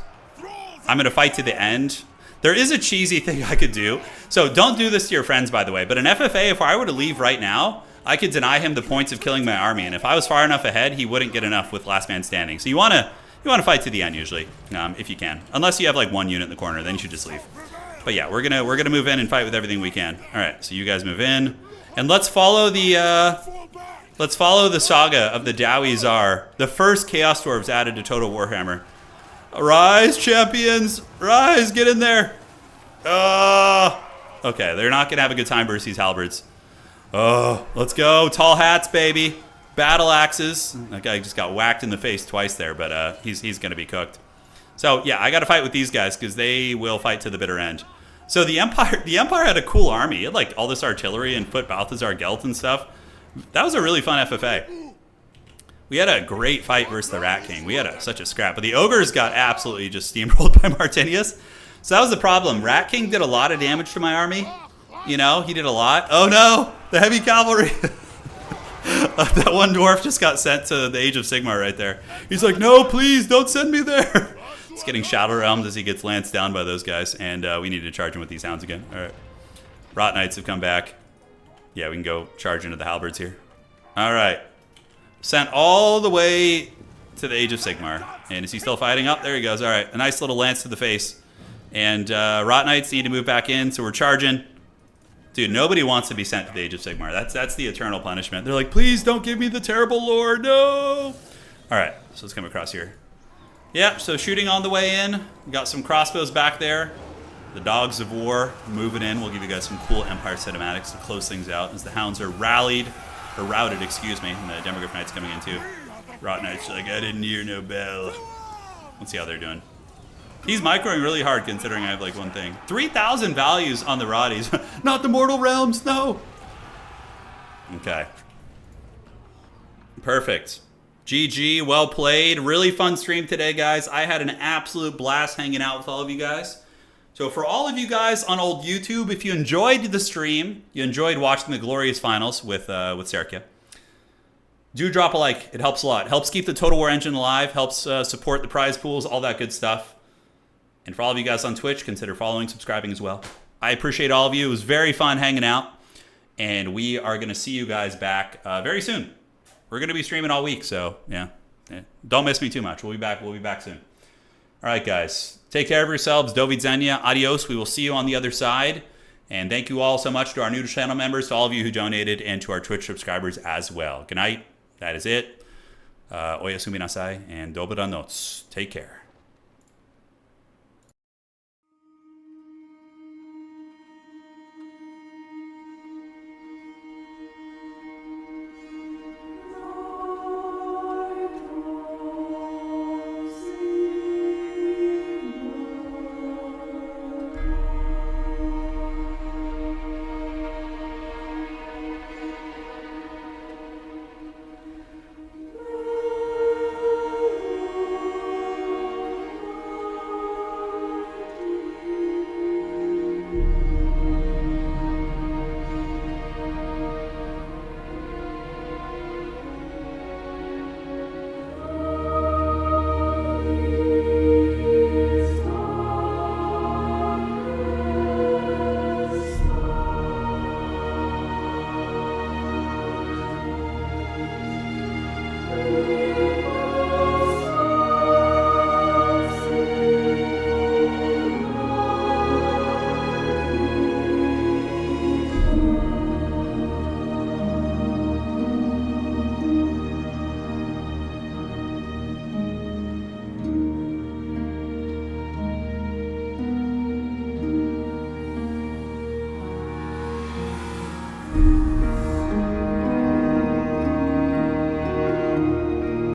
I'm going to fight to the end. There is a cheesy thing I could do. So don't do this to your friends, by the way. But in FFA, if I were to leave right now, I could deny him the points of killing my army. And if I was far enough ahead, he wouldn't get enough with last man standing. So you want to fight to the end usually, if you can. Unless you have like one unit in the corner, then you should just leave. But yeah, we're gonna move in and fight with everything we can. All right, so you guys move in, and let's follow the saga of the Dowie Tsar, the first Chaos Dwarves added to Total Warhammer. Rise, champions, rise, get in there. Okay, they're not gonna have a good time versus these halberds. Oh, let's go, tall hats, baby, battle axes. That guy just got whacked in the face twice there, but he's gonna be cooked. So yeah, I got to fight with these guys because they will fight to the bitter end. So the Empire had a cool army. It had like all this artillery and foot Balthazar Gelt and stuff. That was a really fun FFA. We had a great fight versus the Rat King. We had such a scrap, but the ogres got absolutely just steamrolled by Martinius. So that was the problem. Rat King did a lot of damage to my army. You know, he did a lot. Oh no, the heavy cavalry. That one dwarf just got sent to the Age of Sigmar right there. He's like, no, please don't send me there. He's getting Shadow Realms as he gets lanced down by those guys, and we need to charge him with these hounds again. All right. Rot Knights have come back. Yeah, we can go charge into the halberds here. All right. Sent all the way to the Age of Sigmar. And is he still fighting up? There he goes. All right. A nice little lance to the face. And Rot Knights need to move back in, so we're charging. Dude, nobody wants to be sent to the Age of Sigmar. That's the eternal punishment. They're like, please don't give me the terrible lore. No. All right. So let's come across here. Yeah, so shooting on the way in. We got some crossbows back there. The Dogs of War moving in. We'll give you guys some cool Empire cinematics to close things out as the Hounds are routed, excuse me, and the Demogryph Knights coming in too. Rot Knights like, I didn't hear no bell. Let's see how they're doing. He's microing really hard considering I have like one thing. 3,000 values on the Roddies. Not the Mortal Realms, no. Okay. Perfect. GG, well played. Really fun stream today, guys. I had an absolute blast hanging out with all of you guys. So for all of you guys on old YouTube, if you enjoyed the stream, you enjoyed watching the glorious finals with Serkia, do drop a like. It helps a lot. It helps keep the Total War engine alive, helps support the prize pools, all that good stuff. And for all of you guys on Twitch, consider following, subscribing as well. I appreciate all of you. It was very fun hanging out. And we are going to see you guys back very soon. We're going to be streaming all week, so yeah. Don't miss me too much. We'll be back soon. All right, guys. Take care of yourselves. Do widzenia. Adios. We will see you on the other side. And thank you all so much to our new channel members, to all of you who donated, and to our Twitch subscribers as well. Good night. That is it. Oyasumi nasai and dobra noc. Take care.